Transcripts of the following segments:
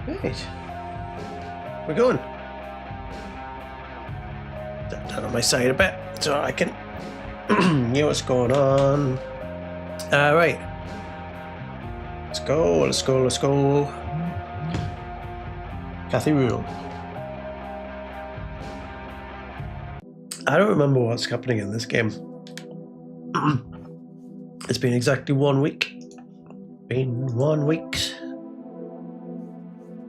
Right. We're going. Down on my side a bit so I can hear what's going on. Right. Let's go, let's go, let's go. Kathy Rule. I don't remember what's happening in this game. It's been exactly 1 week. Been 1 week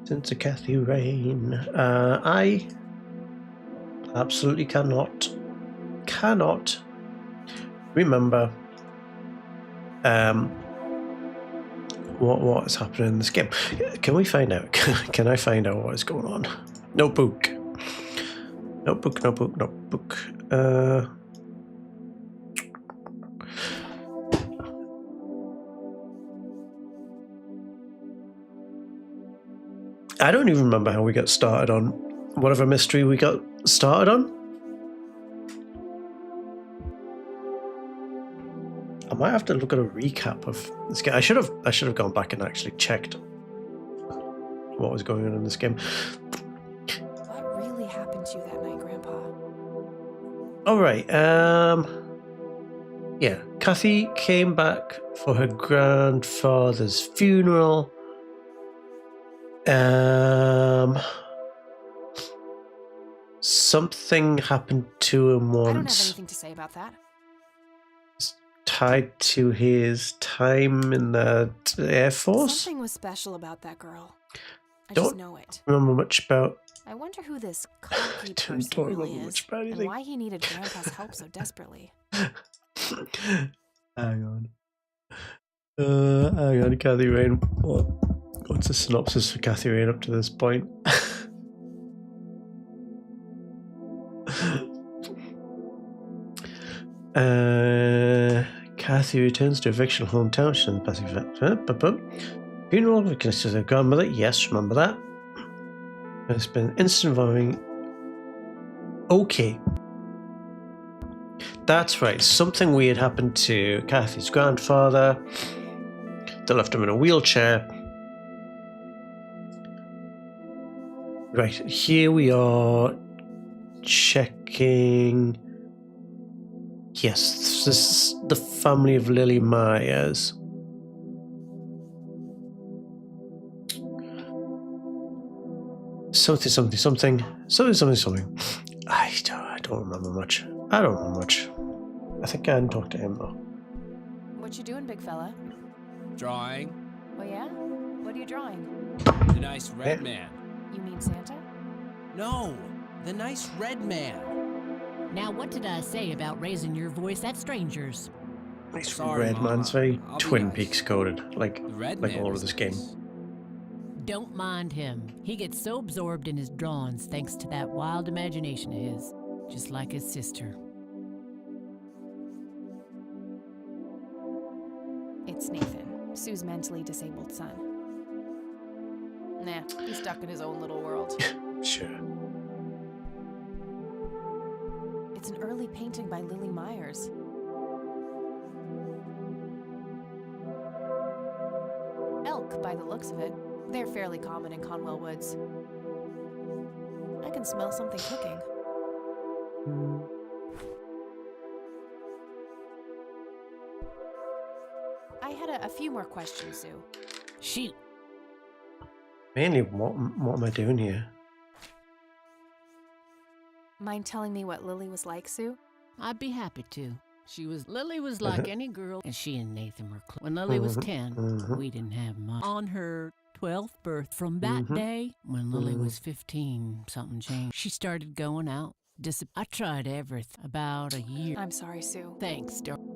since a Kathy reign. I absolutely cannot remember what is happening in this game. Can we find out? Can I find out what is going on? Notebook. I don't even remember how we got started on whatever mystery we got started on. I might have to look at a recap of this game. I should have gone back and actually checked what was going on in this game. What really happened to you that night, Grandpa? All right. Yeah, Kathy came back for her grandfather's funeral. Something happened to him once. I don't have anything to say about that. Tied to his time in the Air Force. Something was special about that girl. I Don't just know it. remember much about. I wonder who this cocky don't person really remember is, much about and anything. why he needed Grandpa's help so desperately. Hang on. Hang on, Kathy Rain. What's the synopsis for Kathy Rain up to this point? Kathy returns to her fictional hometown. She's in the Pacific. Funeral connected to her grandmother. Yes, remember that. There's been an incident involving. Okay. That's right. Something weird happened to Kathy's grandfather. They left him in a wheelchair. Right, here we are checking. Yes, this is the family of Lily Myers. Something. I don't remember much. I think I hadn't talked to him though. What you doing, big fella? Drawing. Oh yeah? What are you drawing? The nice red man. You mean Santa? No, the nice red man. Now, what did I say about raising your voice at strangers? Nice Sorry, red Mama. man's very I'll be Twin nice. Peaks coded, like The red like man all is of this game. nice. Don't mind him. He gets so absorbed in his drawings thanks to that wild imagination of his, just like his sister. It's Nathan, Sue's mentally disabled son. Nah, he's stuck in his own little world. Sure. It's an early painting by Lily Myers. Elk, by the looks of it. They're fairly common in Conwell Woods. I can smell something cooking. I had a few more questions, Sue. Shoot. Mainly, what am I doing here? Mind telling me what Lily was like, Sue? I'd be happy to. Lily was like any girl, and she and Nathan were close. When Lily was 10, we didn't have much. On her 12th birth, from that day, when Lily was 15, something changed. She started going out. I tried everything. About a year. I'm sorry, Sue. Thanks, darling.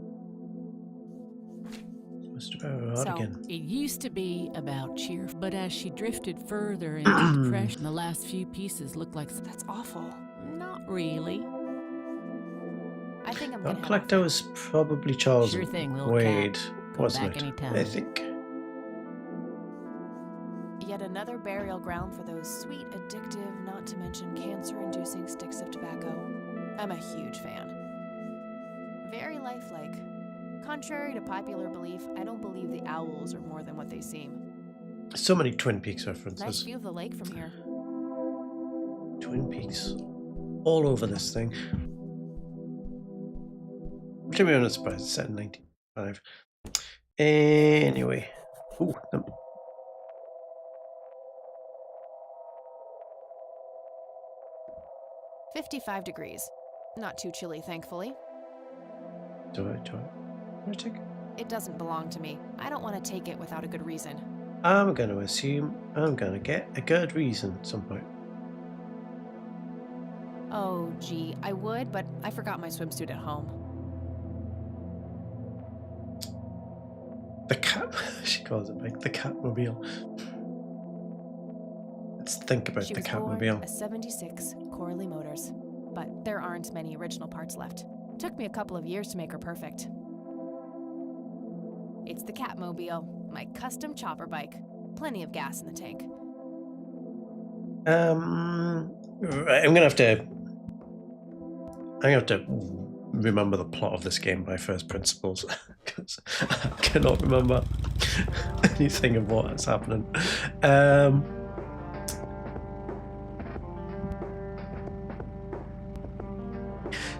Must have been out So- again. It used to be about cheer, but as she drifted further into depression, the last few pieces looked like That's awful. not really. I think I'm That gonna collector head off was probably Charles Sure thing, little Wade, cat. Come wasn't back it? anytime. I think. now. Yet another burial ground for those sweet, addictive, not to mention cancer-inducing sticks of tobacco. I'm a huge fan. Very lifelike. Contrary to popular belief, I don't believe the owls are more than what they seem. So many Twin Peaks Nice references. view of the lake from here. Twin Peaks. All over this thing. To be honest, surprised it's set in 1995. Anyway. Ooh, 55 degrees. Not too chilly, thankfully. do I take it? It doesn't belong to me. I don't want to take it without a good reason. I'm going to assume I'm going to get a good reason at some point. Oh, gee, I would, but I forgot my swimsuit at home. The cat, she calls it like the Catmobile. Let's think about She the was born Catmobile. a 76 Corley Motors, but there aren't many original parts left. Took me a couple of years to make her perfect. It's the Catmobile, my custom chopper bike. Plenty of gas in the tank. Right, I'm gonna have to remember the plot of this game by first principles because I cannot remember anything of what's happening.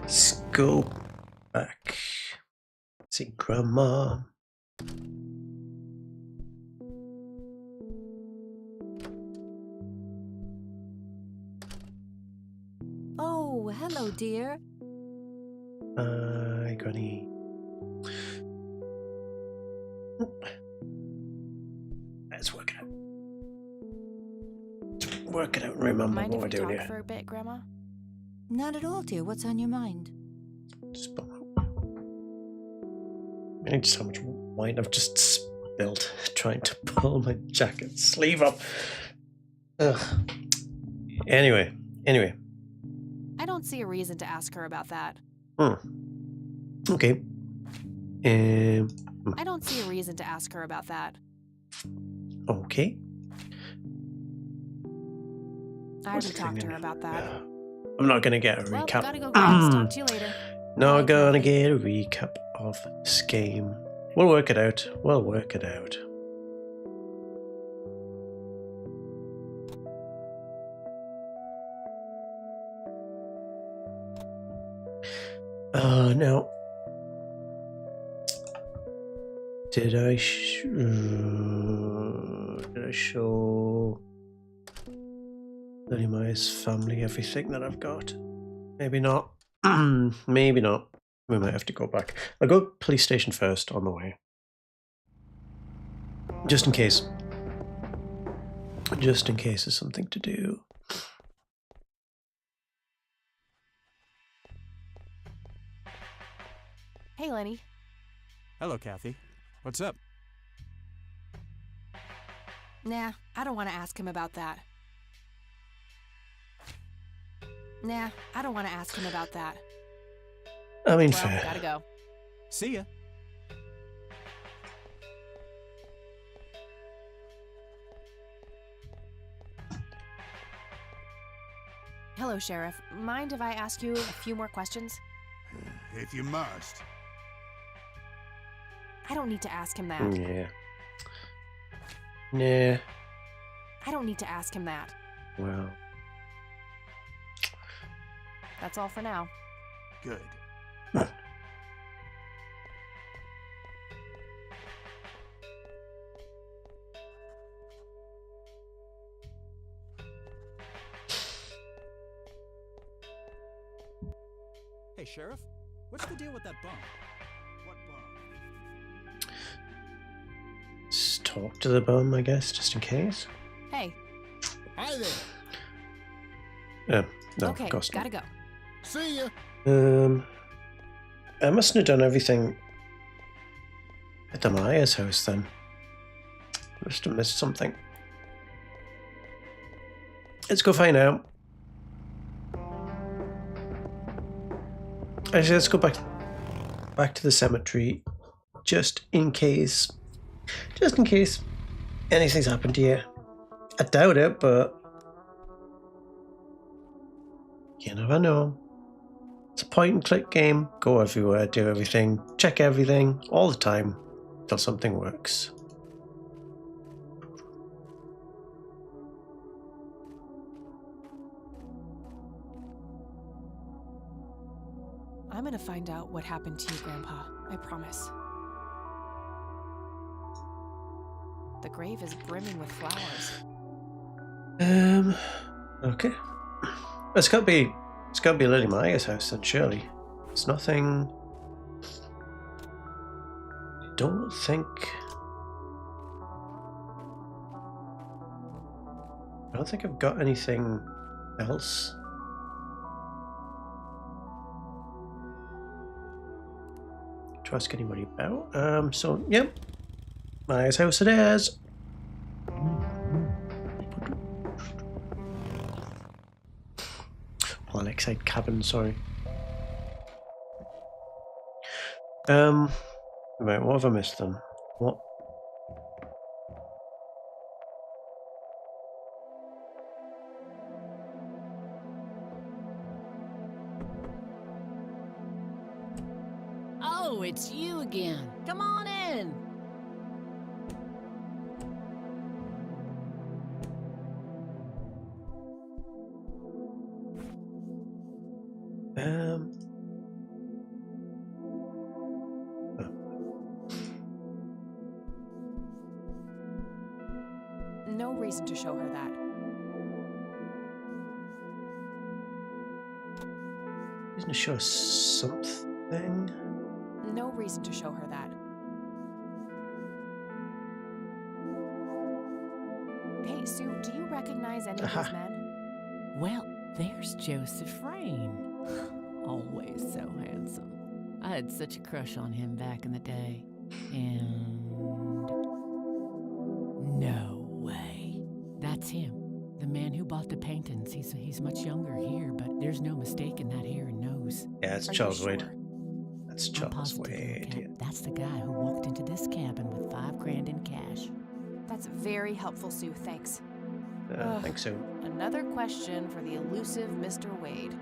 Let's go back. See, Grandma. Oh, hello, dear. Hi, Granny. Let's work it out. Work it out and remember Mind what if we're we doing talk here. for a bit, Grandma? Not at all, dear. What's on your mind? Just pull out. I need so much wine I've just spilled trying to pull my jacket sleeve up. Ugh. Anyway. I don't see a reason to ask her about that. Okay. I don't see a reason to ask her about that. Okay. I already talked to her about that. I'm not gonna get a Well, recap. gotta go, guys. Talk to you later. Not Bye, gonna Kathy. get a recap of this game. We'll work it out. Now, did I show Lily Myers' family everything that I've got? Maybe not. Maybe not. We might have to go back. I'll go police station first on the way. Just in case. Just in case there's something to do. Hey, Lenny. Hello, Kathy. What's up? Nah, I don't want to ask him about that. I mean, Well, fair. gotta go. See ya. Hello, Sheriff. Mind if I ask you a few more questions? If you must. I don't need to ask him that. Yeah. Nah. I don't need to ask him that. Well. That's all for now. Good. Hey, Sheriff. What's the deal with that bum? What bomb? Let's talk to the bum, I guess, just in case. Hey, Hi there. Yeah. No, okay, of course not. gotta go. See ya. I mustn't have done everything at the Myers house then. Must have missed something. Let's go find out. Actually, let's go back to the cemetery, just in case anything's happened here. I doubt it, but you never know. It's a point-and-click game. Go everywhere, do everything, check everything all the time until something works. gonna find out what happened to you, Grandpa. I promise. The grave is brimming with flowers. Okay. It's gotta be Lily Myers' house then, surely. It's nothing. I don't think. I don't think I've got anything else. To ask anybody about. So yep. Myers' house it is. Well, Lakeside Cabin, sorry. Right, what have I missed then? What? Oh, it's you again. Come on in. Oh. No reason to show her that. Isn't it sure something? No reason to show her that. Hey, Sue, do you recognize any of those men? Well, there's Joseph Rain. Always so handsome. I had such a crush on him back in the day. And no way. That's him. The man who bought the paintings. He's much younger here, but there's no mistaking that hair and nose. Yeah, it's Are you Charles Wade. sure? That's I'm Charles positive, Wade. Cap. Yeah. That's the guy who walked into this cabin with $5,000 in cash. That's very helpful, Sue. Thanks. I think so. Another question for the elusive Mr. Wade.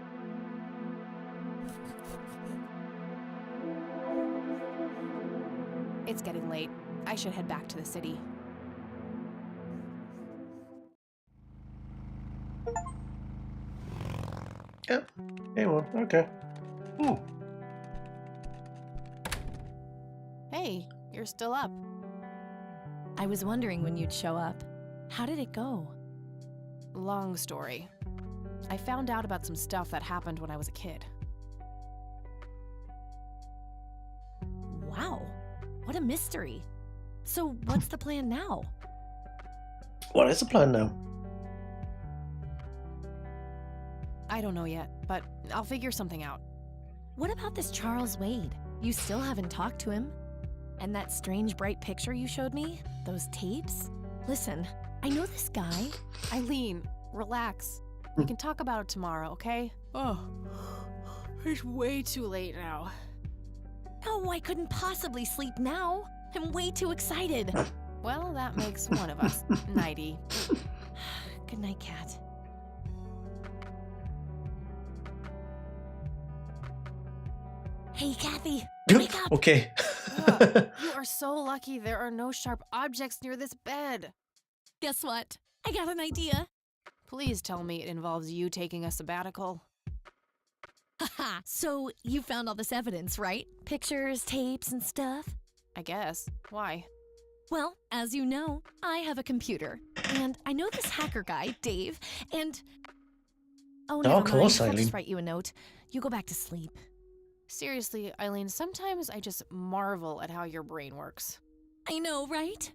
It's getting late. I should head back to the city. Yep. Hey, well, okay. Hey, you're still up. I was wondering when you'd show up. How did it go? Long story. I found out about some stuff that happened when I was a kid. Wow, what a mystery. So what's the plan now? What is the plan now? I don't know yet, but I'll figure something out. What about this Charles Wade? You still haven't talked to him. And that strange bright picture you showed me? Those tapes? Listen, I know this guy. Eileen, relax. We can talk about it tomorrow, okay? Oh, it's way too late now. No, I couldn't possibly sleep now. I'm way too excited. Well, that makes one of us. Nighty. Good night, Kat. Hey, Kathy, wake up! Okay. Ugh, you are so lucky there are no sharp objects near this bed. Guess what? I got an idea. Please tell me it involves you taking a sabbatical. Haha, so you found all this evidence, right? Pictures, tapes, and stuff? I guess. Why? Well, as you know, I have a computer. And I know this hacker guy, Dave, and... Oh, never of course, mind. I'll Eileen. just write you a note. You go back to sleep. Seriously, Eileen, sometimes I just marvel at how your brain works. I know, right?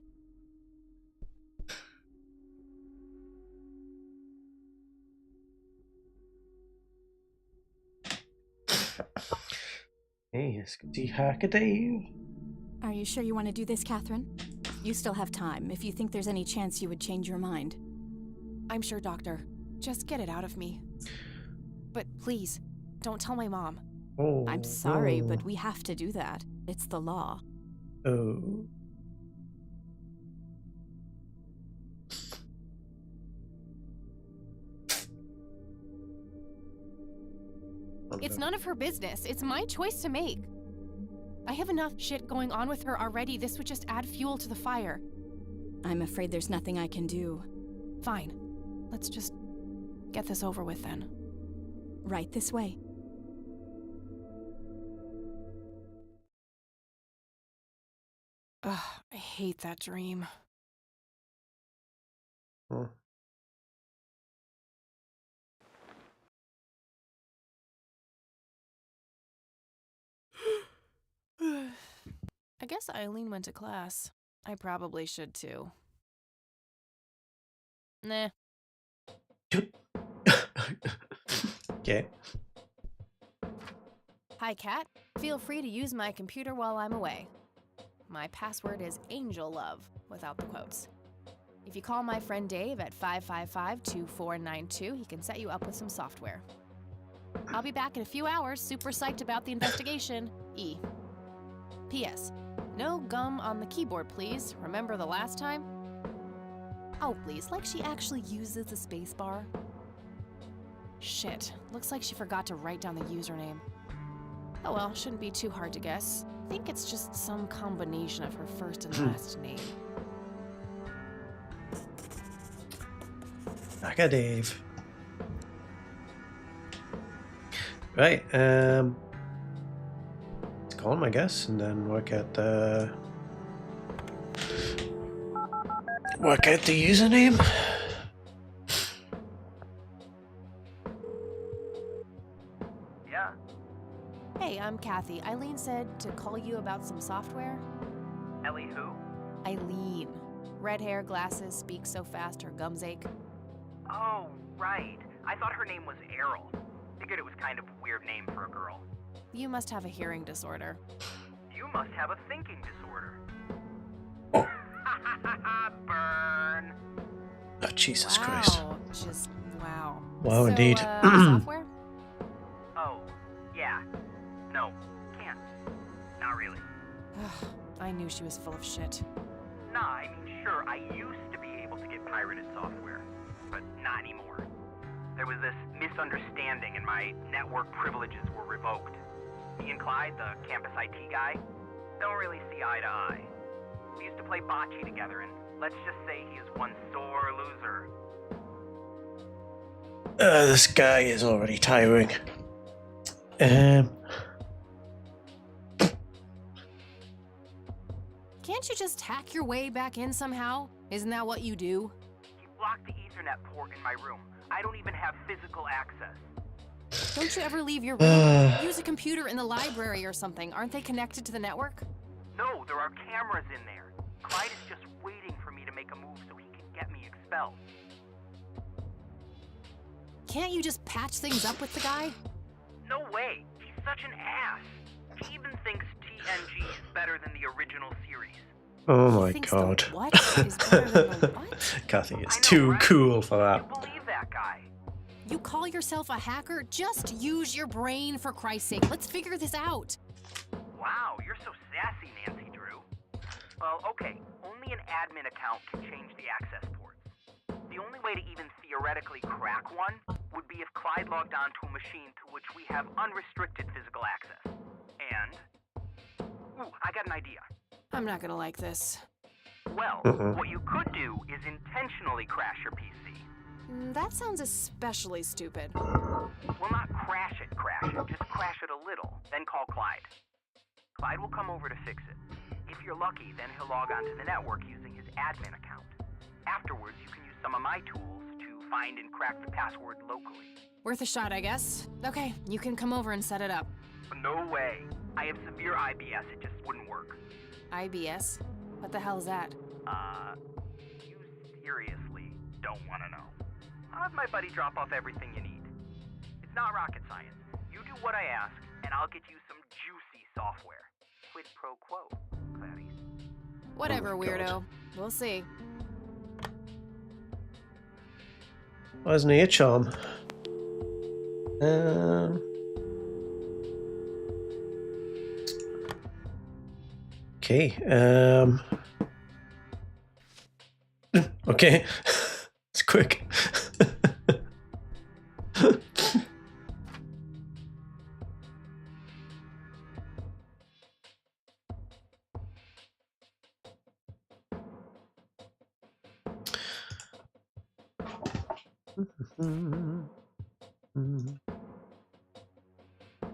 Hey, it's good to see Hacker Dave. Are you sure you want to do this, Catherine? You still have time if you think there's any chance you would change your mind. I'm sure, Doctor. Just get it out of me. But please, don't tell my mom. Oh. I'm sorry, no. but we have to do that. It's the law. Oh. It's none of her business. It's my choice to make. I have enough shit going on with her already. This would just add fuel to the fire. I'm afraid there's nothing I can do. Fine. Let's just get this over with then. Right this way. Ugh, I hate that dream. Hmm. I guess Eileen went to class. I probably should too. Nah. Okay. Hi, Kat. Feel free to use my computer while I'm away. My password is AngelLove, without the quotes. If you call my friend Dave at 555-2492, he can set you up with some software. I'll be back in a few hours, super psyched about the investigation. E. P.S. No gum on the keyboard, please. Remember the last time? Oh, please, like she actually uses the spacebar. Shit, looks like she forgot to write down the username. Oh well, shouldn't be too hard to guess. I think it's just some combination of her first and last name. Back Dave. Right, let's call him, I guess, and then work out the username. Yeah. Hey, I'm Kathy. Eileen said to call you about some software. Ellie who? Eileen. Red hair, glasses, speaks so fast her gums ache. Oh, right. I thought her name was Errol. Figured it was kind of a weird name for a girl. You must have a hearing disorder. You must have a thinking disorder. Burn. Oh, Jesus wow. Christ. Just wow. Wow, so, indeed. Software? Oh, yeah. No, can't. Not really. I knew she was full of shit. Nah, I mean, sure, I used to be able to get pirated software, but not anymore. There was this misunderstanding and my network privileges were revoked. Me and Clyde, the campus IT guy, don't really see eye to eye. We used to play bocce together, and let's just say he is one sore loser. This guy is already tiring. Can't you just hack your way back in somehow? Isn't that what you do? He blocked the Ethernet port in my room. I don't even have physical access. Don't you ever leave your room? Use a computer in the library or something. Aren't they connected to the network? No, there are cameras in there. Clyde is just waiting for me to make a move so he can get me expelled. Can't you just patch things up with the guy? No way. He's such an ass. He even thinks TNG is better than the original series. Oh He my thinks god. The what is better than the what? Kathy is I know, too right? cool for that. You believe that guy? You call yourself a hacker? Just use your brain, for Christ's sake. Let's figure this out. Wow, you're so sassy, Nancy Drew. Well, okay, only an admin account can change the access ports. The only way to even theoretically crack one would be if Clyde logged onto a machine to which we have unrestricted physical access. And... ooh, I got an idea. I'm not gonna like this. Well, what you could do is intentionally crash your PC. That sounds especially stupid. Well, not crash it, just crash it a little, then call Clyde. Clyde will come over to fix it. If you're lucky, then he'll log onto the network using his admin account. Afterwards, you can use some of my tools to find and crack the password locally. Worth a shot, I guess. Okay, you can come over and set it up. No way. I have severe IBS, it just wouldn't work. IBS? What the hell is that? You seriously don't want to know. I'll have my buddy drop off everything you need. It's not rocket science. You do what I ask, and I'll get you some juicy software. Quid pro quo, Clarice. Whatever, Oh my God. weirdo. We'll see. Wasn't he a charm? Okay. Okay. It's quick.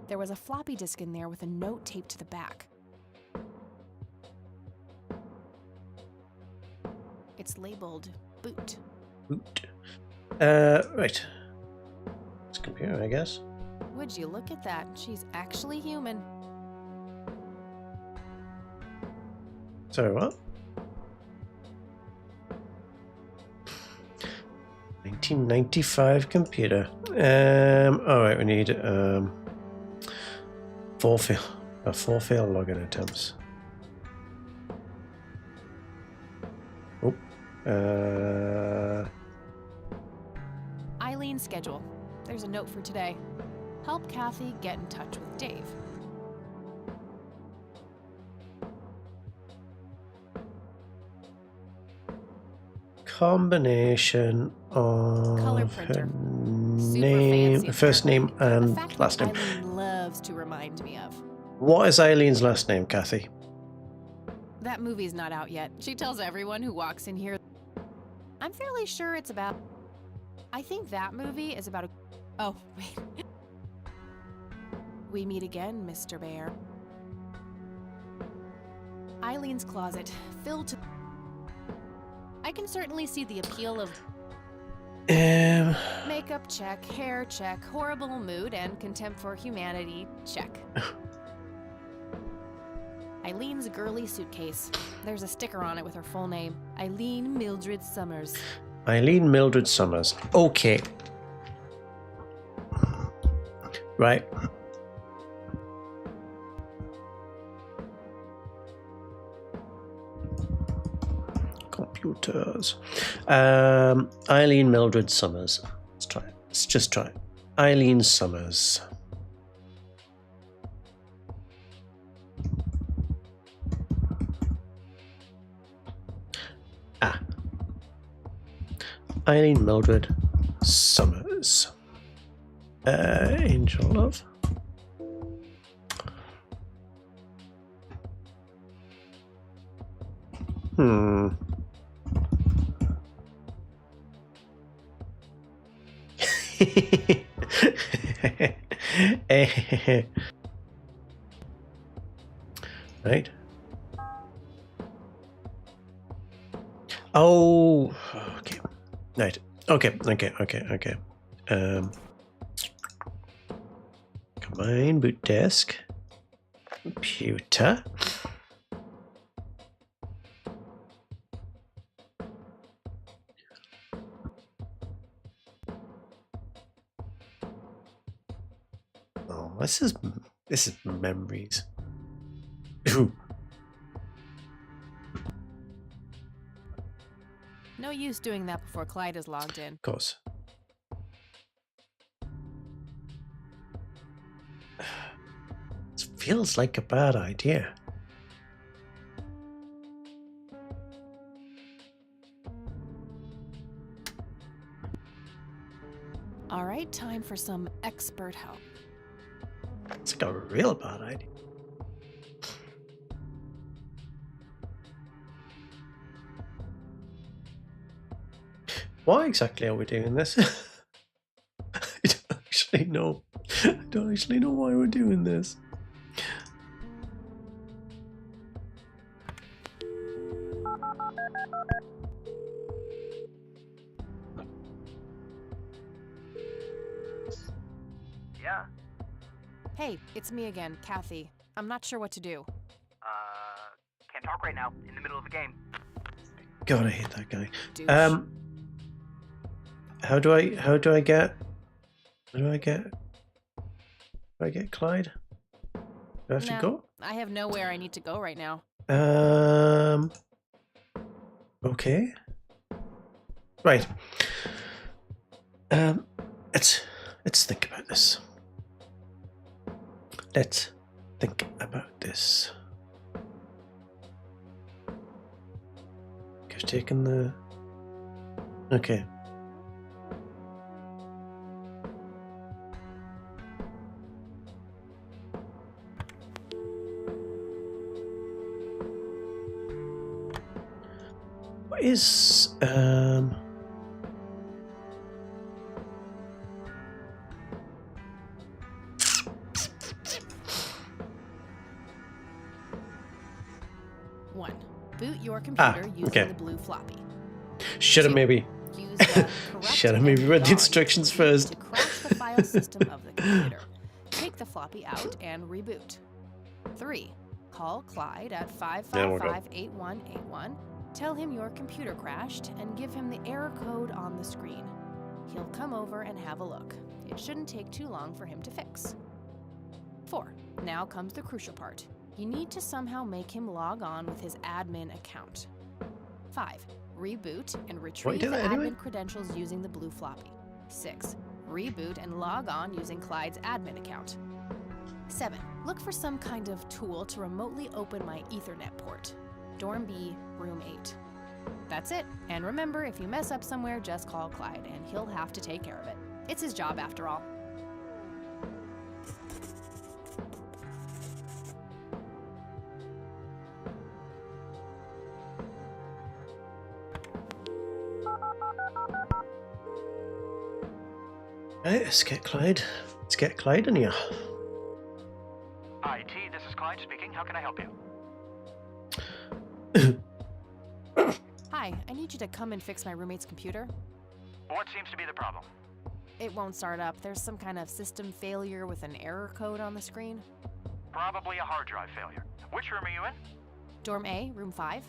There was a floppy disk in there with a note taped to the back. it's labeled boot. Boot. Right. It's a computer, I guess. Would you look at that? She's actually human. Sorry, what? 1995 computer. Alright, we need 4 failed login attempts. Oh. Eileen's schedule. There's a note for today. Help Kathy get in touch with Dave. Combination of Color her printer. Super name, fancy, first name apparently. and A fact last that name. Eileen loves to remind me of. What is Eileen's last name, Kathy? That movie's not out yet. She tells everyone who walks in here. I'm fairly sure it's about. I think that movie is about a. Oh, wait. We meet again, Mr. Bear. Eileen's closet, filled to. I can certainly see the appeal of makeup check, hair check, horrible mood, and contempt for humanity check. Eileen's girly suitcase. There's a sticker on it with her full name. Eileen Mildred Summers. Eileen Mildred Summers. Okay. Right. Computers. Eileen Mildred Summers. Let's try it. Let's just try it. Eileen Summers. Eileen Mildred Summers. Angel Love. Right. Oh, okay. Right. Okay. Combine boot disk. Computer. Oh, this is memories. Ooh. No use doing that before Clyde is logged in. Of course. It feels like a bad idea. All right, time for some expert help. It's like a real bad idea. Why exactly are we doing this? I don't actually know. I don't actually know why we're doing this. Yeah? Hey, it's me again, Kathy. I'm not sure what to do. Can't talk right now. In the middle of a game. God, I hate that guy. Douche. How do I get Clyde? Do I have to No, go? I have nowhere I need to go right now. Okay. Right. Let's think about this. Let's think about this. I've taken the... Okay. What is One, boot your computer using okay. the blue floppy. Should have maybe. Use the correct Should have maybe read the MBR instructions first. to crash the file system of the computer. Take the floppy out and reboot. 3. Call Clyde at 555-8181. Tell him your computer crashed and give him the error code on the screen. He'll come over and have a look. It shouldn't take too long for him to fix. 4. Now comes the crucial part. You need to somehow make him log on with his admin account. 5. Reboot and retrieve the admin credentials using the blue floppy. 6. Reboot and log on using Clyde's admin account. 7. Look for some kind of tool to remotely open my Ethernet port. Dorm B, room 8. That's it. And remember, if you mess up somewhere, just call Clyde, and he'll have to take care of it. It's his job after all. Right, let's get Clyde. Let's get Clyde in here. IT, this is Clyde speaking. How can I help you? Hi, I need you to come and fix my roommate's computer. What seems to be the problem? It won't start up. There's some kind of system failure with an error code on the screen. Probably a hard drive failure. Which room are you in? Dorm A, room 5.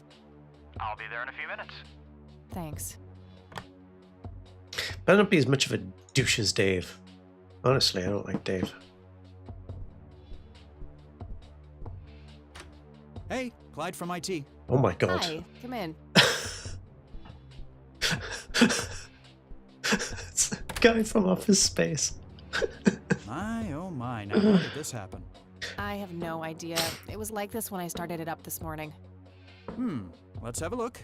I'll be there in a few minutes. Thanks. Better not be as much of a douche as Dave. Honestly, I don't like Dave. Hey, Clyde from IT. Oh my god. Hi, come in. It's a guy from Office Space. My, oh my, now how did this happen? I have no idea. It was like this when I started it up this morning. Let's have a look.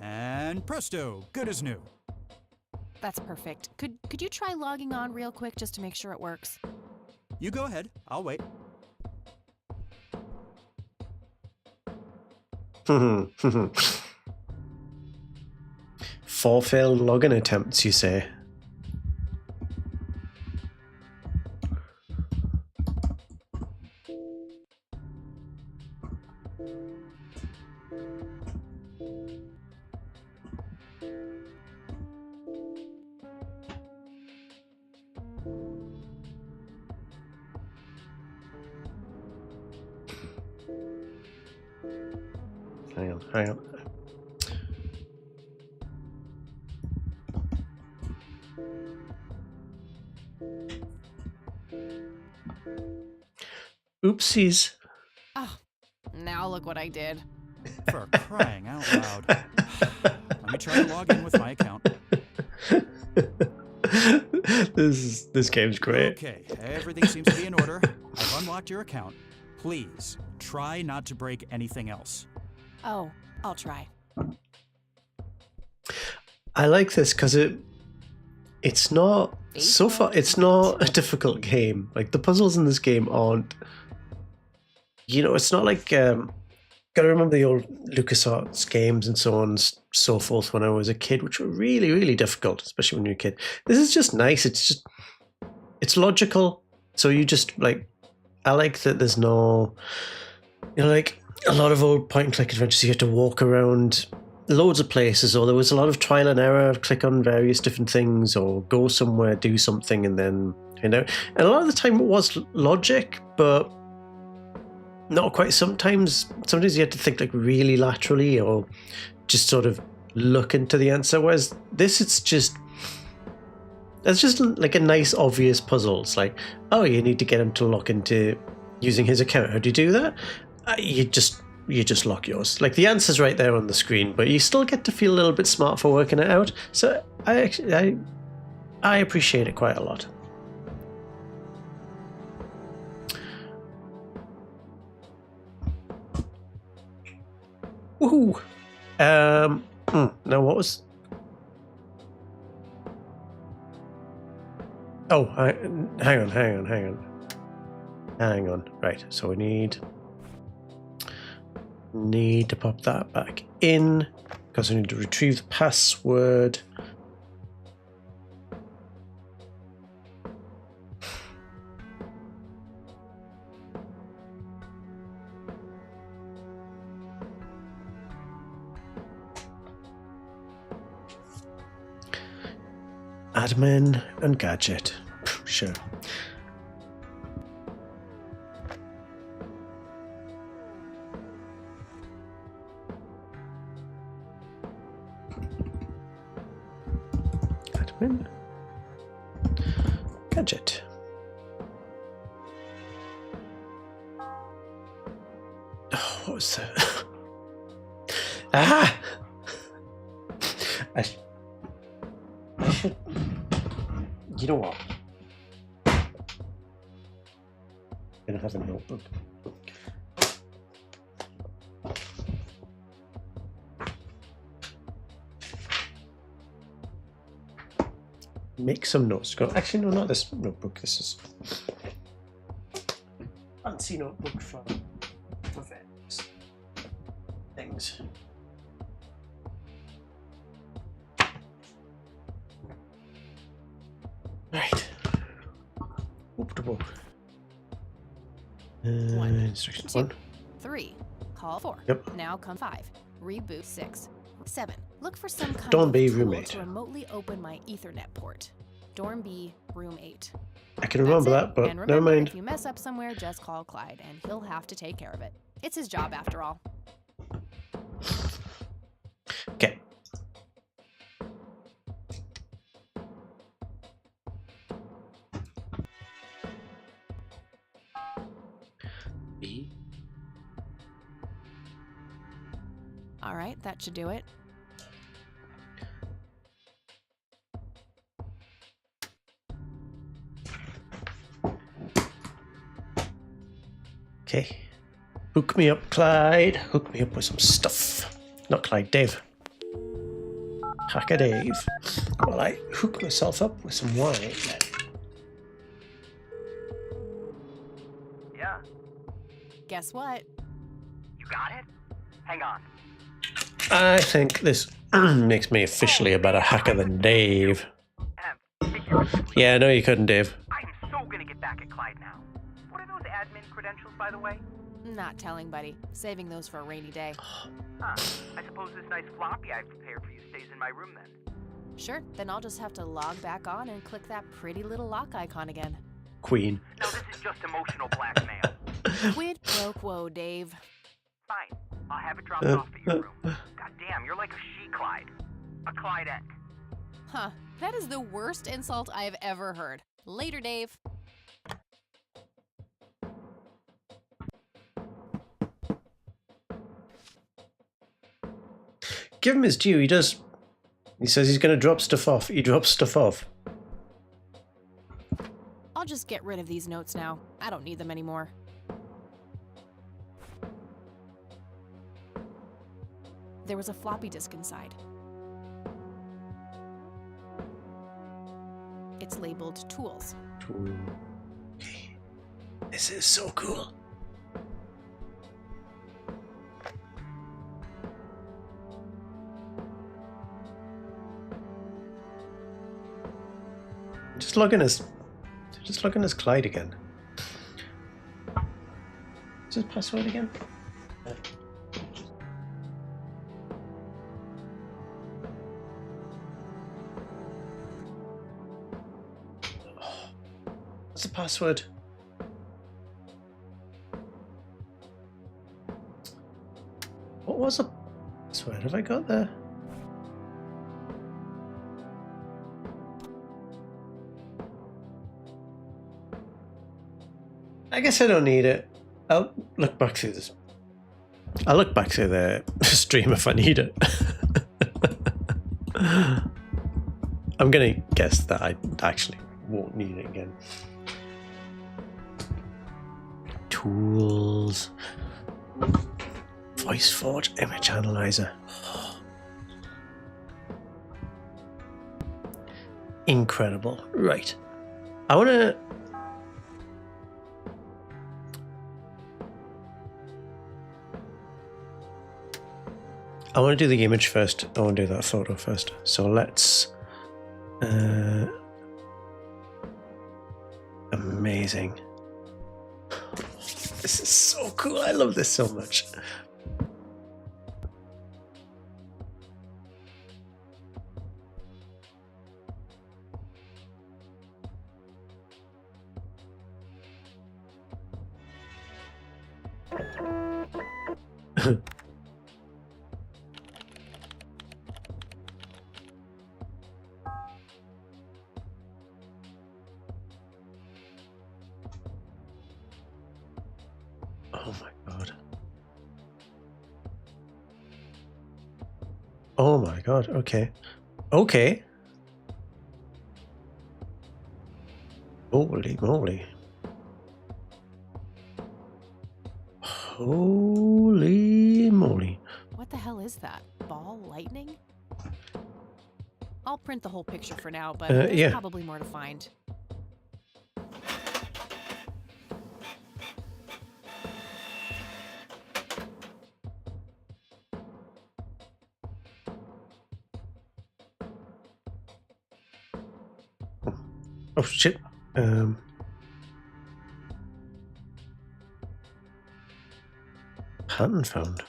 And presto, good as new. That's perfect. Could you try logging on real quick just to make sure it works? You go ahead, I'll wait. Four failed login attempts, you say? Hang on. Oopsies. Oh, now look what I did. For crying out loud. Let me try to log in with my account. This game's great. Okay, everything seems to be in order. I've unlocked your account. Please, try not to break anything else. Oh, I'll try. I like this because it's not so far. It's not a difficult game. Like the puzzles in this game aren't. It's not like. Gotta remember the old LucasArts games and so on and so forth when I was a kid, which were really, really difficult, especially when you're a kid. This is just nice. It's logical. So you just like. I like that there's no. Like a lot of old point-and-click adventures, you had to walk around loads of places, or there was a lot of trial and error, click on various different things, or go somewhere, do something, and then, and a lot of the time it was logic, but not quite. Sometimes you had to think like really laterally, or just sort of look into the answer, whereas this, it's just like a nice, obvious puzzle. It's like, oh, you need to get him to log into using his account. How do you do that? You just lock yours. Like the answer's right there on the screen, but you still get to feel a little bit smart for working it out. So I appreciate it quite a lot. Woohoo! Now what was? Oh, hang on. Right, so we need to pop that back in because we need to retrieve the password. Admin and gadget. Sure. Admin. Gadget. Oh, what was that? Ah! I should. You know what? I'm gonna have a notebook. Make some notes. Go. Actually, no, not this notebook. This is fancy notebook for various things. Right. Openable. Instruction 2, 1. 3. Call 4. Yep. Now come 5. Reboot 6. 7. Look for some kind Dorm of B, tool room 8. to remotely open my Ethernet port. Dorm B, room 8. I can remember That's it. that, but And never remember, mind. if you mess up somewhere, just call Clyde, and he'll have to take care of it. It's his job after all. Okay. B. All right, that should do it. Okay. Hook me up, Clyde. Hook me up with some stuff. Not Clyde, Dave. Hacker Dave. Well, I hook myself up with some wine then. Yeah, Guess what? you got it? Hang on. I think this makes me officially a better hacker than Dave. Figuratively, Yeah, no, you couldn't, Dave. I am so gonna get back at Clyde now. What are those admin credentials, by the way? Not telling, buddy. Saving those for a rainy day. Huh. I suppose this nice floppy I've prepared for you stays in my room then. Sure, then I'll just have to log back on and click that pretty little lock icon again. Queen. No, this is just emotional blackmail. Quid pro quo, Dave. Fine. I'll have it dropped off at your room. God damn, you're like a she-Clyde. A Clydeette. Huh, that is the worst insult I have ever heard. Later, Dave. Give him his due. He does. He says he's going to drop stuff off. He drops stuff off. I'll just get rid of these notes now. I don't need them anymore. There was a floppy disk inside. It's labeled Tools. This is so cool. Just log in as Clyde again. What's his password again? What's the password? What was the password? Have I got there? I guess I don't need it. I'll look back through this. I'll look back through the stream if I need it. I'm gonna guess that I actually won't need it again. Tools. VoiceForge image analyzer. Incredible. Right. I want to do the image first. I want to do that photo first. So let's amazing. This is so cool. I love this so much. Oh my god. Oh my god, okay. Okay. Holy moly. Holy moly. What the hell is that? Ball lightning? I'll print the whole picture for now, but there's yeah. probably more to find. Oh shit. Pattern found.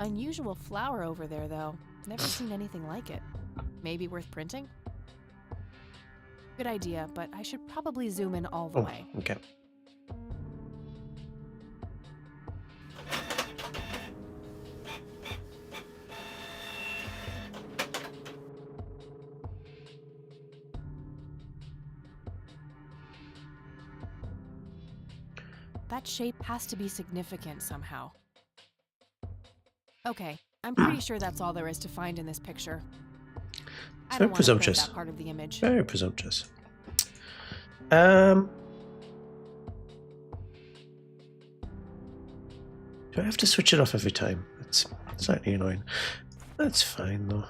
Unusual flower over there, though. Never seen anything like it. Maybe worth printing? Good idea, but I should probably zoom in all the way. Okay. That shape has to be significant somehow. Okay, I'm pretty sure that's all there is to find in this picture. I Very don't want to print presumptuous. that part of the image. Very presumptuous. Do I have to switch it off every time? It's slightly annoying. That's fine though.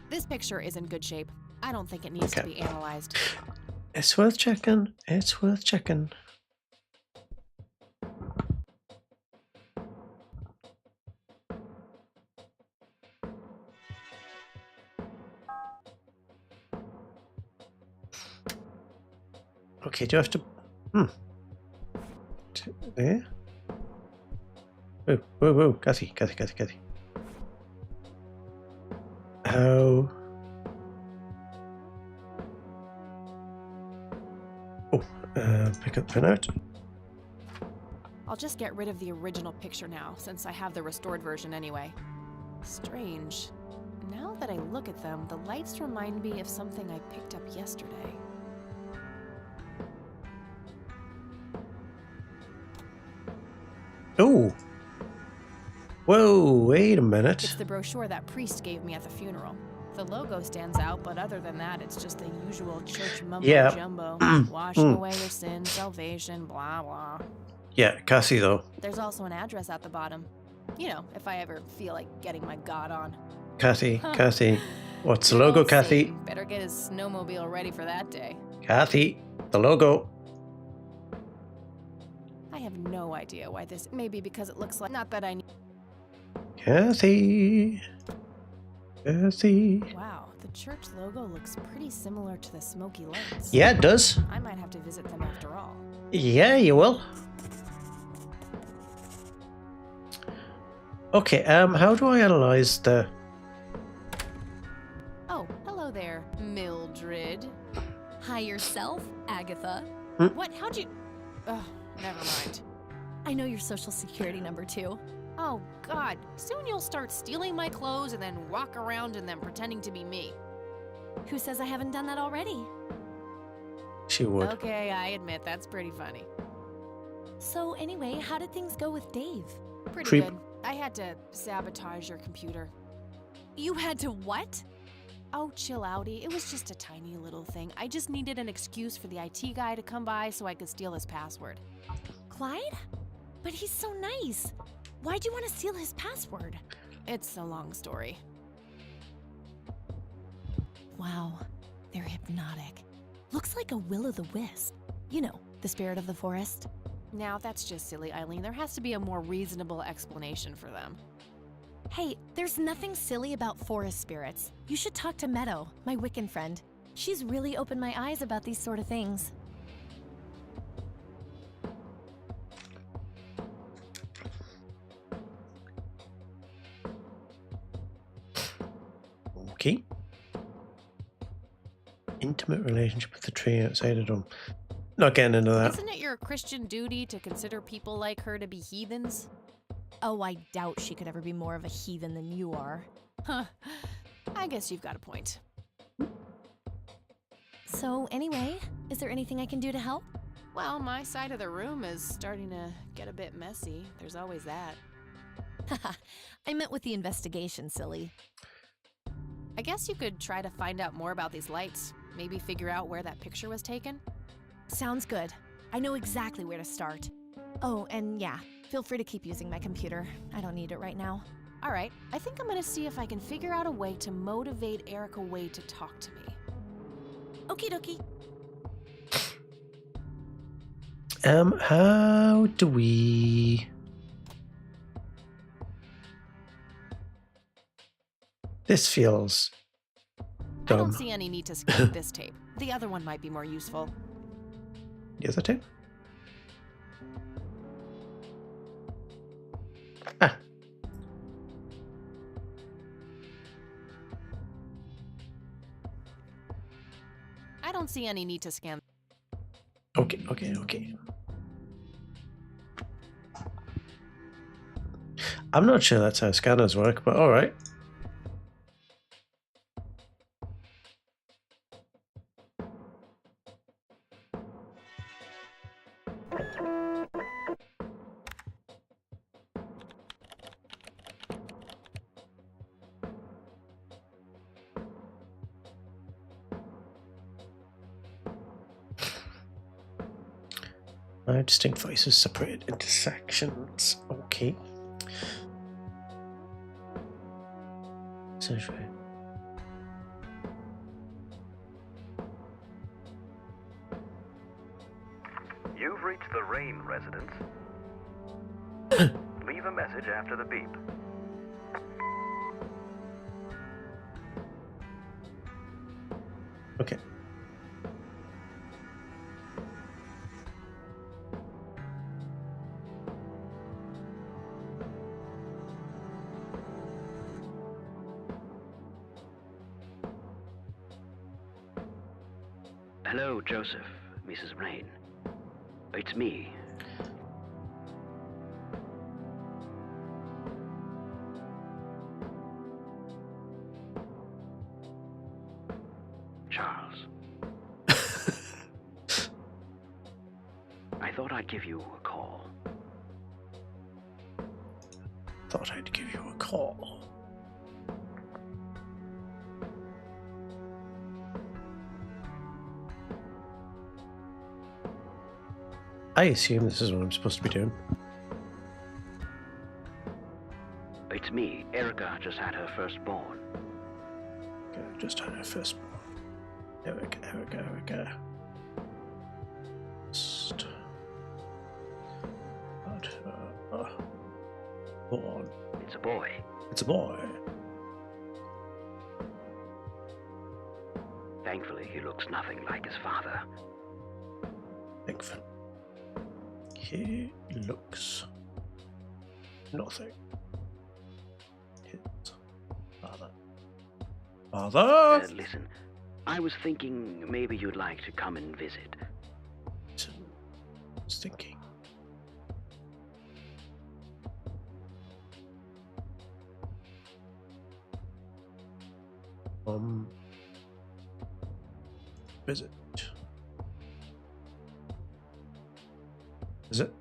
This picture is in good shape. I don't think it needs to be analyzed. It's worth checking. It's worth checking. Okay, do I have to... There? Whoa, whoa, whoa. Kathy. How... Oh, pick up printout. I'll just get rid of the original picture now, since I have the restored version anyway. Strange. Now that I look at them, the lights remind me of something I picked up yesterday. Oh! Whoa, wait a minute. It's the brochure that priest gave me at the funeral. The logo stands out, but other than that, it's just the usual church mumbo-jumbo. Washing away your sins, salvation, blah, blah. Yeah, Cassie though. There's also an address at the bottom. You know, if I ever feel like getting my god on. Kathy, Huh. Kathy. What's the Good logo, old Kathy? Satan. Better get his snowmobile ready for that day. Kathy, the logo. I have no idea why this... Maybe because it looks like... Not that I need... Kathy. Kathy. Wow, the church logo looks pretty similar to the smoky lights. Yeah, it does. I might have to visit them after all. Yeah, you will. Okay, how do I analyze the... Oh, hello there, Mildred. Hi yourself, Agatha. What? How'd you... Ugh, never mind. I know your social security number too. Oh, God. Soon you'll start stealing my clothes and then walk around in them pretending to be me. Who says I haven't done that already? She would. Okay, I admit that's pretty funny. So anyway, how did things go with Dave? Pretty Creep. good. I had to sabotage your computer. You had to what? Oh, chill outy. It was just a tiny little thing. I just needed an excuse for the IT guy to come by so I could steal his password. Clyde? But he's so nice. Why'd you want to steal his password? It's a long story. Wow, they're hypnotic. Looks like a will-o'-the-wisp. You know, the spirit of the forest. Now, that's just silly, Eileen. There has to be a more reasonable explanation for them. Hey, there's nothing silly about forest spirits. You should talk to Meadow, my Wiccan friend. She's really opened my eyes about these sort of things. Okay. intimate relationship with the tree outside of them. Not getting into that. Isn't it your Christian duty to consider people like her to be heathens? Oh, I doubt she could ever be more of a heathen than you are. Huh. I guess you've got a point. So, anyway, is there anything I can do to help? Well, my side of the room is starting to get a bit messy. There's always that. Haha, I meant with the investigation, silly. I guess you could try to find out more about these lights. Maybe figure out where that picture was taken. Sounds good. I know exactly where to start. Oh, and yeah, feel free to keep using my computer. I don't need it right now. All right, I think I'm gonna see if I can figure out a way to motivate Erica Wade to talk to me. Okie dokie. How do we... This feels I dumb. don't see any need to skip this tape. The other one might be more useful. The other tape? Ah. I don't see any need to scan. Okay, okay, okay. I'm not sure that's how scanners work, but alright. Distinct voices separated into sections. Okay. Search right. You've reached the Rain residence. Leave a message after the beep. Okay. Hello, Joseph, Mrs. Rain. It's me. Charles. I thought I'd give you a call. Thought I'd give you a call. I assume this is what I'm supposed to be doing. It's me. Erica just had her firstborn. Okay, just had her firstborn. Erica. Just had her born. It's a boy. It's a boy. Thankfully, he looks nothing like his father. Thankfully. He looks nothing. His father. Father! Listen, I was thinking maybe you'd like to come and visit. I was thinking. Visit. Is it?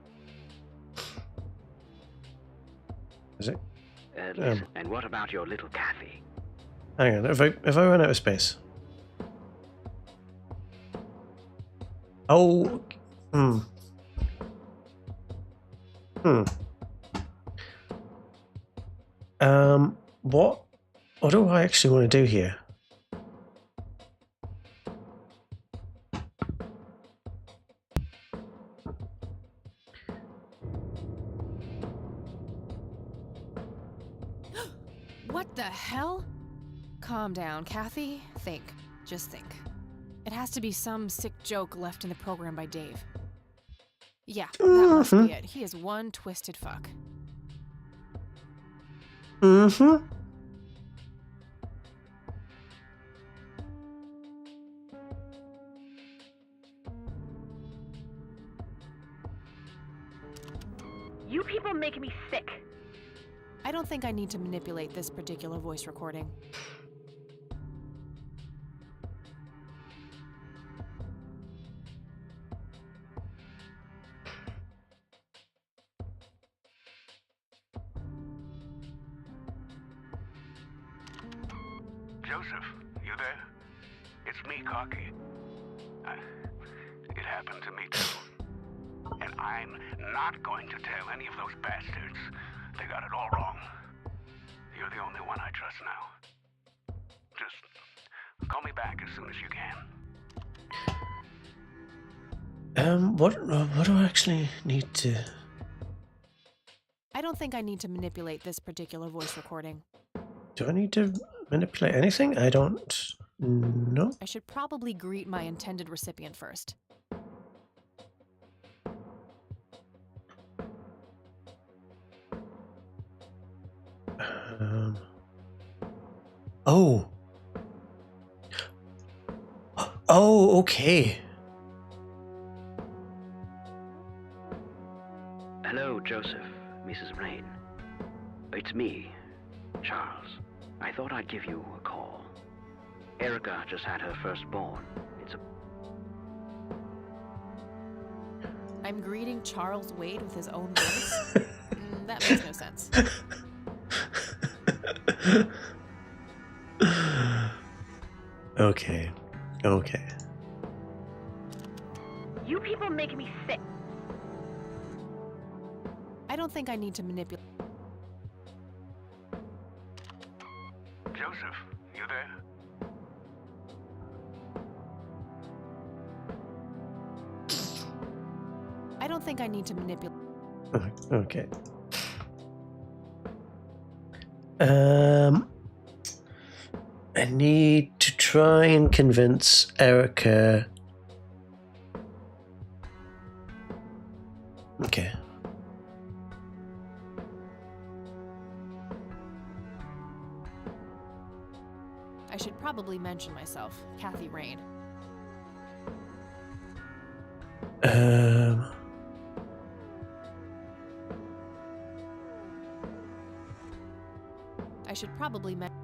Is it? Listen, and what about your little Kathy? Hang on, if I run out of space. Oh, what do I actually want to do here? What the hell? Calm down, Kathy. Think. Just think. It has to be some sick joke left in the program by Dave. Yeah, that must be it. He is one twisted fuck. think I need to manipulate this particular voice recording. Joseph, you there? It's me, Cocky. It happened to me too. And I'm not going to tell any of those bastards. They got it all wrong. You're the only one I trust now. Just call me back as soon as you can. What do I actually need to... I don't think I need to manipulate this particular voice recording. Do I need to manipulate anything? I don't know. I should probably greet my intended recipient first. Oh. Oh, okay. Hello, Joseph, Mrs. Rain. It's me, Charles. I thought I'd give you a call. Erica just had her firstborn. I'm greeting Charles Wade with his own voice? That makes no sense. Okay. Okay. You people make me sick. I don't think I need to manipulate. Joseph, you there? I don't think I need to manipulate. Okay. I need to try and convince Erica. Okay. I should probably mention myself, Kathy Rain. I should probably mention.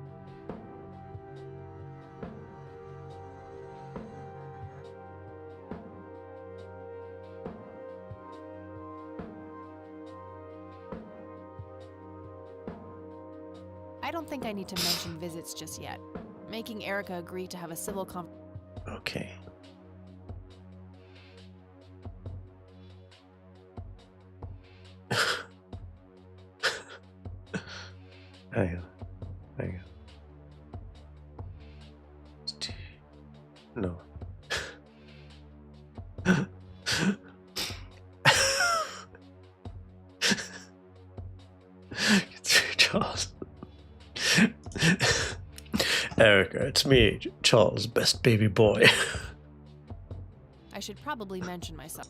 I don't think I need to mention visits just yet. Making Erica agree to have a civil Okay. Hang on. No. Charles. Erica, it's me, Charles, best baby boy. I should probably mention myself.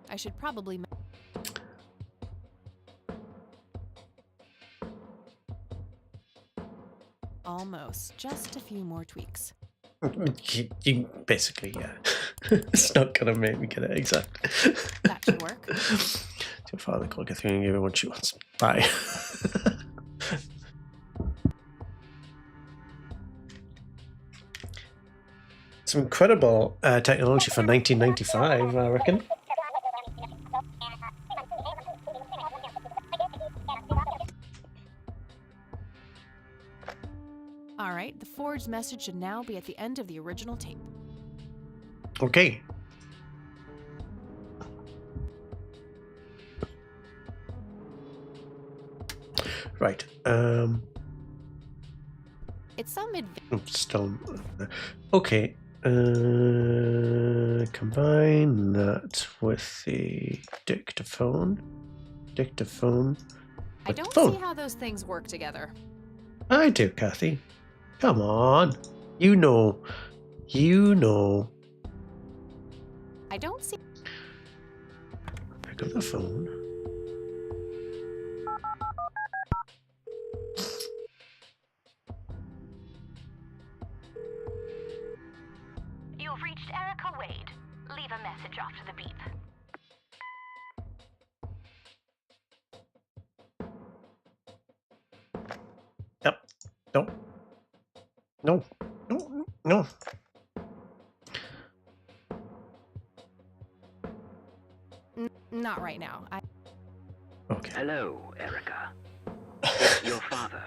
I should probably. Almost. Just a few more tweaks. You basically, yeah. It's not gonna make me get it exact. That should work. Too far the call Catherine and give her what she wants. Bye. Some incredible technology for 1995, I reckon. Alright, the forged message should now be at the end of the original tape. Okay. Right. It's some still okay. Combine that with the dictaphone. I don't see how those things work together. I do, Kathy. Come on. You know. I don't see. Pick up the phone. You've reached Erica Wade. Leave a message after the beep. Yep. No. No. No. No. Not right now. Okay. Hello, Erica. It's your father.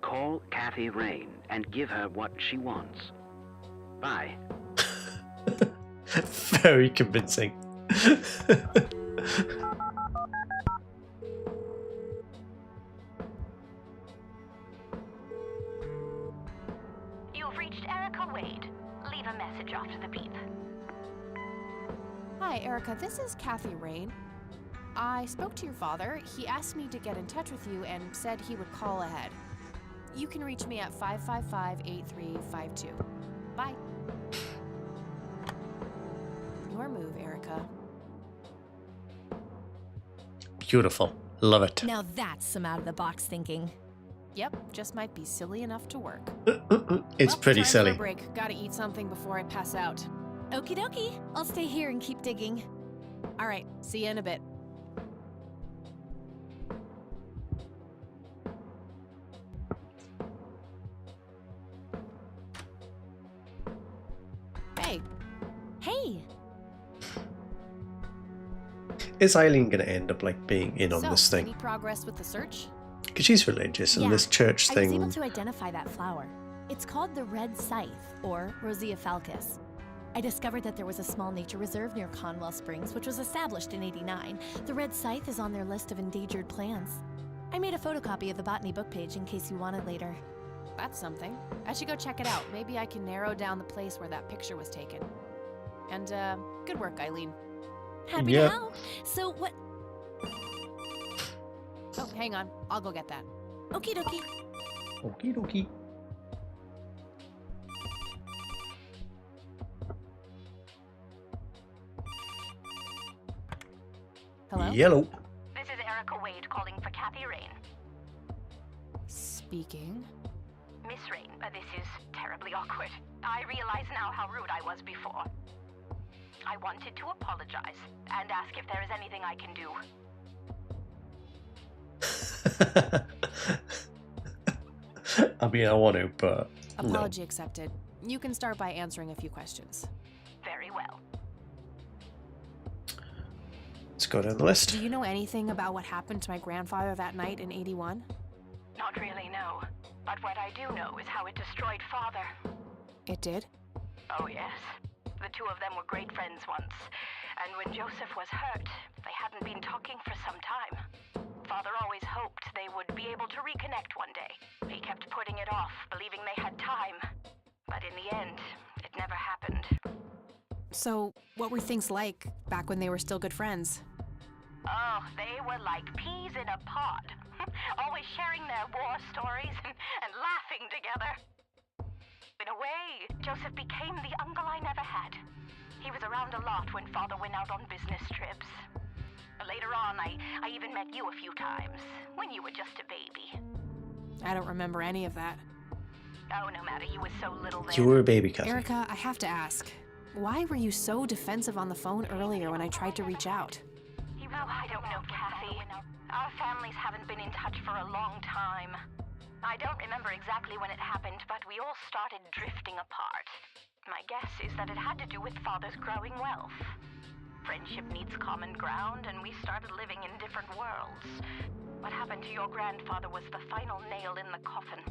Call Kathy Rain and give her what she wants. Bye. Very convincing. You've reached Erica Wade. Leave a message after the beep. Hi, Erica. This is Kathy Rain. I spoke to your father. He asked me to get in touch with you and said he would call ahead. You can reach me at 555-8352. Bye. Your move, Erica. Beautiful. Love it. Now that's some out-of-the-box thinking. Yep, just might be silly enough to work. It's pretty time silly. For a break. Gotta eat something before I pass out. Okie dokie. I'll stay here and keep digging. All right, see you in a bit. Hey. Hey. Is Eileen going to end up like being in on So, this thing? any progress with the search? Because she's religious, and this church I thing. was able to identify that flower. It's called the red scythe, or Rosea falcus. I discovered that there was a small nature reserve near Conwell Springs, which was established in '89. The red scythe is on their list of endangered plants. I made a photocopy of the botany book page in case you want it later. That's something. I should go check it out. Maybe I can narrow down the place where that picture was taken. And, good work, Eileen. Happy to help. So what? Oh, hang on. I'll go get that. Okie dokie. Okie dokie. Hello? Yellow. This is Erica Wade calling for Kathy Rain. Speaking. Miss Rain, this is terribly awkward. I realize now how rude I was before. I wanted to apologize and ask if there is anything I can do. I mean, I want to, but Apology accepted. You can start by answering a few questions. Very well. Let's go down the list. Do you know anything about what happened to my grandfather that night in '81? Not really, no. But what I do know is how it destroyed Father. It did? Oh, yes. The two of them were great friends once. And when Joseph was hurt, they hadn't been talking for some time. Father always hoped they would be able to reconnect one day. He kept putting it off, believing they had time. But in the end, it never happened. So, what were things like back when they were still good friends? Oh, they were like peas in a pod. Always sharing their war stories and laughing together. In a way, Joseph became the uncle I never had. He was around a lot when Father went out on business trips. Later on, I even met you a few times, when you were just a baby. I don't remember any of that. Oh, no matter, you were so little then. You were a baby, Kathy. Erica, I have to ask. Why were you so defensive on the phone earlier when I tried to reach out? Oh, I don't know, Kathy. Our families haven't been in touch for a long time. I don't remember exactly when it happened, but we all started drifting apart. My guess is that it had to do with Father's growing wealth. Friendship needs common ground, and we started living in different worlds. What happened to your grandfather was the final nail in the coffin.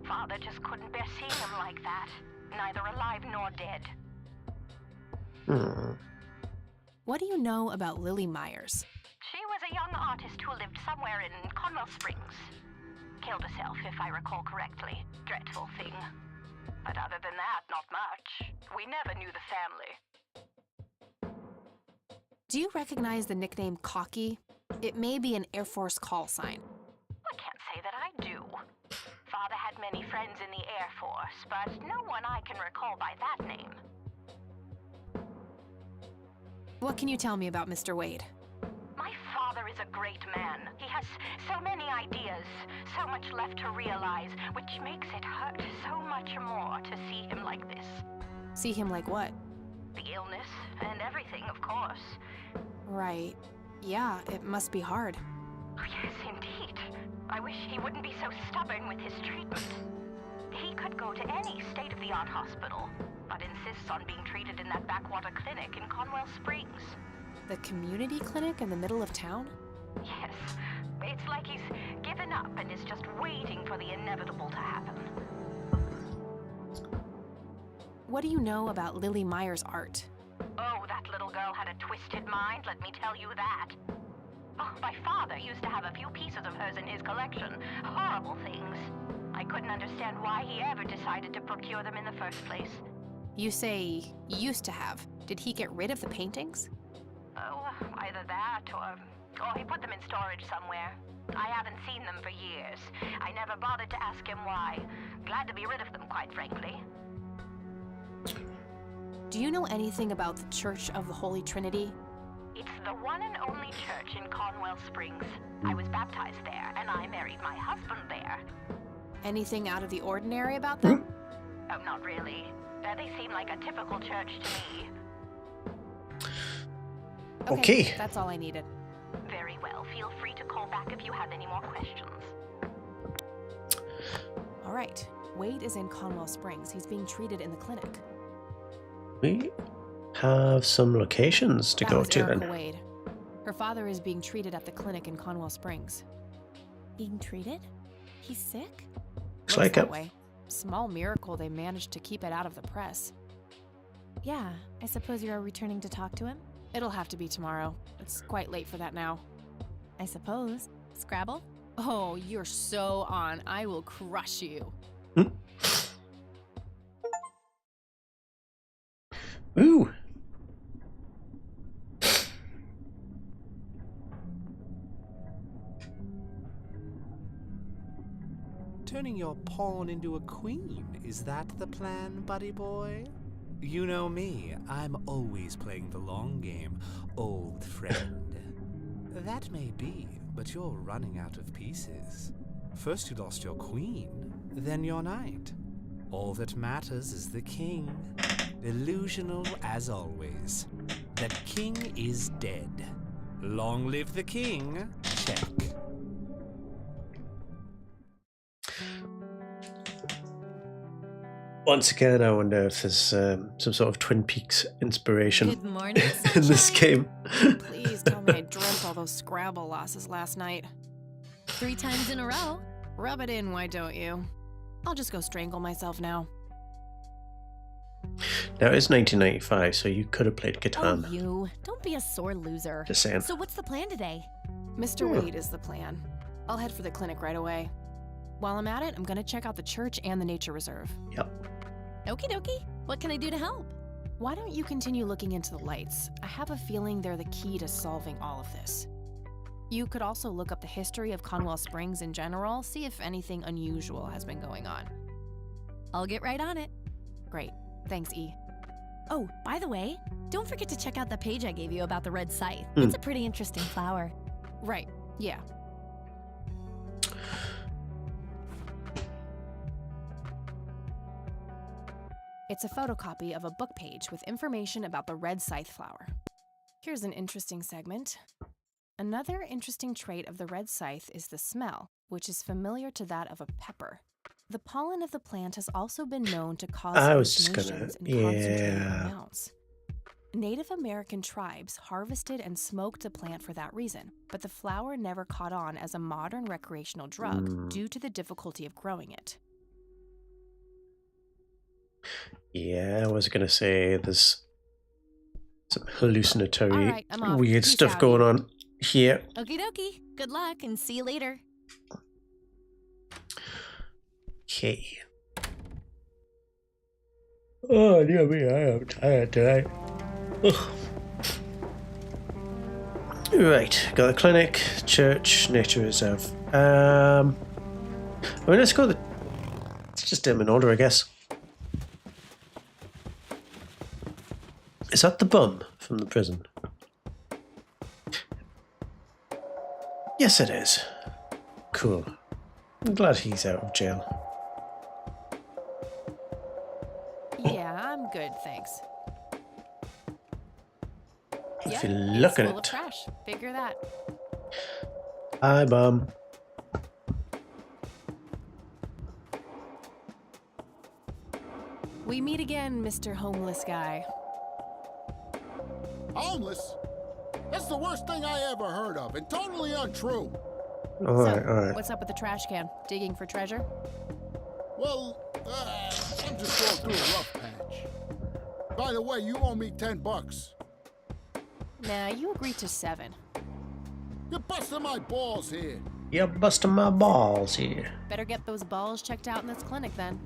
Father just couldn't bear seeing him like that, neither alive nor dead. What do you know about Lily Myers? She was a young artist who lived somewhere in Conwell Springs. Killed herself, if I recall correctly. Dreadful thing. But other than that, not much. We never knew the family. Do you recognize the nickname Cocky? It may be an Air Force call sign. I can't say that I do. Father had many friends in the Air Force, but no one I can recall by that name. What can you tell me about Mr. Wade? My father is a great man. He has so many ideas, so much left to realize, which makes it hurt so much more to see him like this. See him like what? The illness and everything, of course. Right. Yeah, it must be hard. Oh, yes, indeed. I wish he wouldn't be so stubborn with his treatment. He could go to any state-of-the-art hospital, but insists on being treated in that backwater clinic in Conwell Springs. The community clinic in the middle of town? Yes. It's like he's given up and is just waiting for the inevitable to happen. What do you know about Lily Meyer's art? Oh, that little girl had a twisted mind, let me tell you that. Oh, my father used to have a few pieces of hers in his collection. Horrible things. I couldn't understand why he ever decided to procure them in the first place. You say used to have. Did he get rid of the paintings? Oh, either that or he put them in storage somewhere. I haven't seen them for years. I never bothered to ask him why. Glad to be rid of them, quite frankly. Do you know anything about the Church of the Holy Trinity? It's the one and only church in Conwell Springs. I was baptized there, and I married my husband there. Anything out of the ordinary about them? Oh, not really. They seem like a typical church to me. Okay. That's all I needed. Very well. Feel free to call back if you have any more questions. All right. Wade is in Conwell Springs. He's being treated in the clinic. We have some locations to That go was to Erica then. Wade. Her father is being treated at the clinic in Conwell Springs. Being treated? He's sick? Looks like that it. way. Small miracle they managed to keep it out of the press. Yeah, I suppose you're returning to talk to him? It'll have to be tomorrow. It's quite late for that now. I suppose. Scrabble? Oh, you're so on. I will crush you. Ooh. Turning your pawn into a queen, is that the plan, buddy boy? You know me, I'm always playing the long game, old friend. That may be, but you're running out of pieces. First you lost your queen, then your knight. All that matters is the king. Illusional as always. The king is dead. Long live the king. Check. Once again, I wonder if there's some sort of Twin Peaks inspiration Good morning, in this game. Please tell me I dreamt all those Scrabble losses last night. 3 times in a row. Rub it in, why don't you? I'll just go strangle myself now. Now, it's 1995, so you could have played Oh, Catan. you. Don't be a sore loser. Just saying. So what's the plan today? Mr. Wade is the plan. I'll head for the clinic right away. While I'm at it, I'm gonna check out the church and the nature reserve. Yep. Okie dokie. What can I do to help? Why don't you continue looking into the lights? I have a feeling they're the key to solving all of this. You could also look up the history of Conwell Springs in general, see if anything unusual has been going on. I'll get right on it. Great. Thanks, E. Oh, by the way, don't forget to check out the page I gave you about the red scythe. Hmm. It's a pretty interesting flower. Right. Yeah. It's a photocopy of a book page with information about the red scythe flower. Here's an interesting segment. Another interesting trait of the red scythe is the smell, which is familiar to that of a pepper. The pollen of the plant has also been known to cause I was just hallucinations gonna- in concentrated yeah. amounts. Native American tribes harvested and smoked the plant for that reason, but the flower never caught on as a modern recreational drug due to the difficulty of growing it. Yeah, I was going to say there's some hallucinatory, All right, I'm off. weird Peace stuff out, going E. on here. Okie dokie. Good luck and see you later. Okay. Oh, dear me, I am tired today. Ugh. Right, got the clinic, church, nature reserve. I mean, let's go. Let's just do them in order, I guess. Is that the bum from the prison? Yes, it is. Cool. I'm glad he's out of jail. Yeah, I'm good, thanks. If Yep, you look it's at full of it. trash. Figure that. Hi, bum. We meet again, Mr. Homeless Guy. Homeless? That's the worst thing I ever heard of, and totally untrue. Alright, alright. What's up with the trash can? Digging for treasure? Well, I'm just going through a rough patch. By the way, you owe me $10. Nah, you agreed to 7. You're busting my balls here. You're busting my balls here. Better get those balls checked out in this clinic then.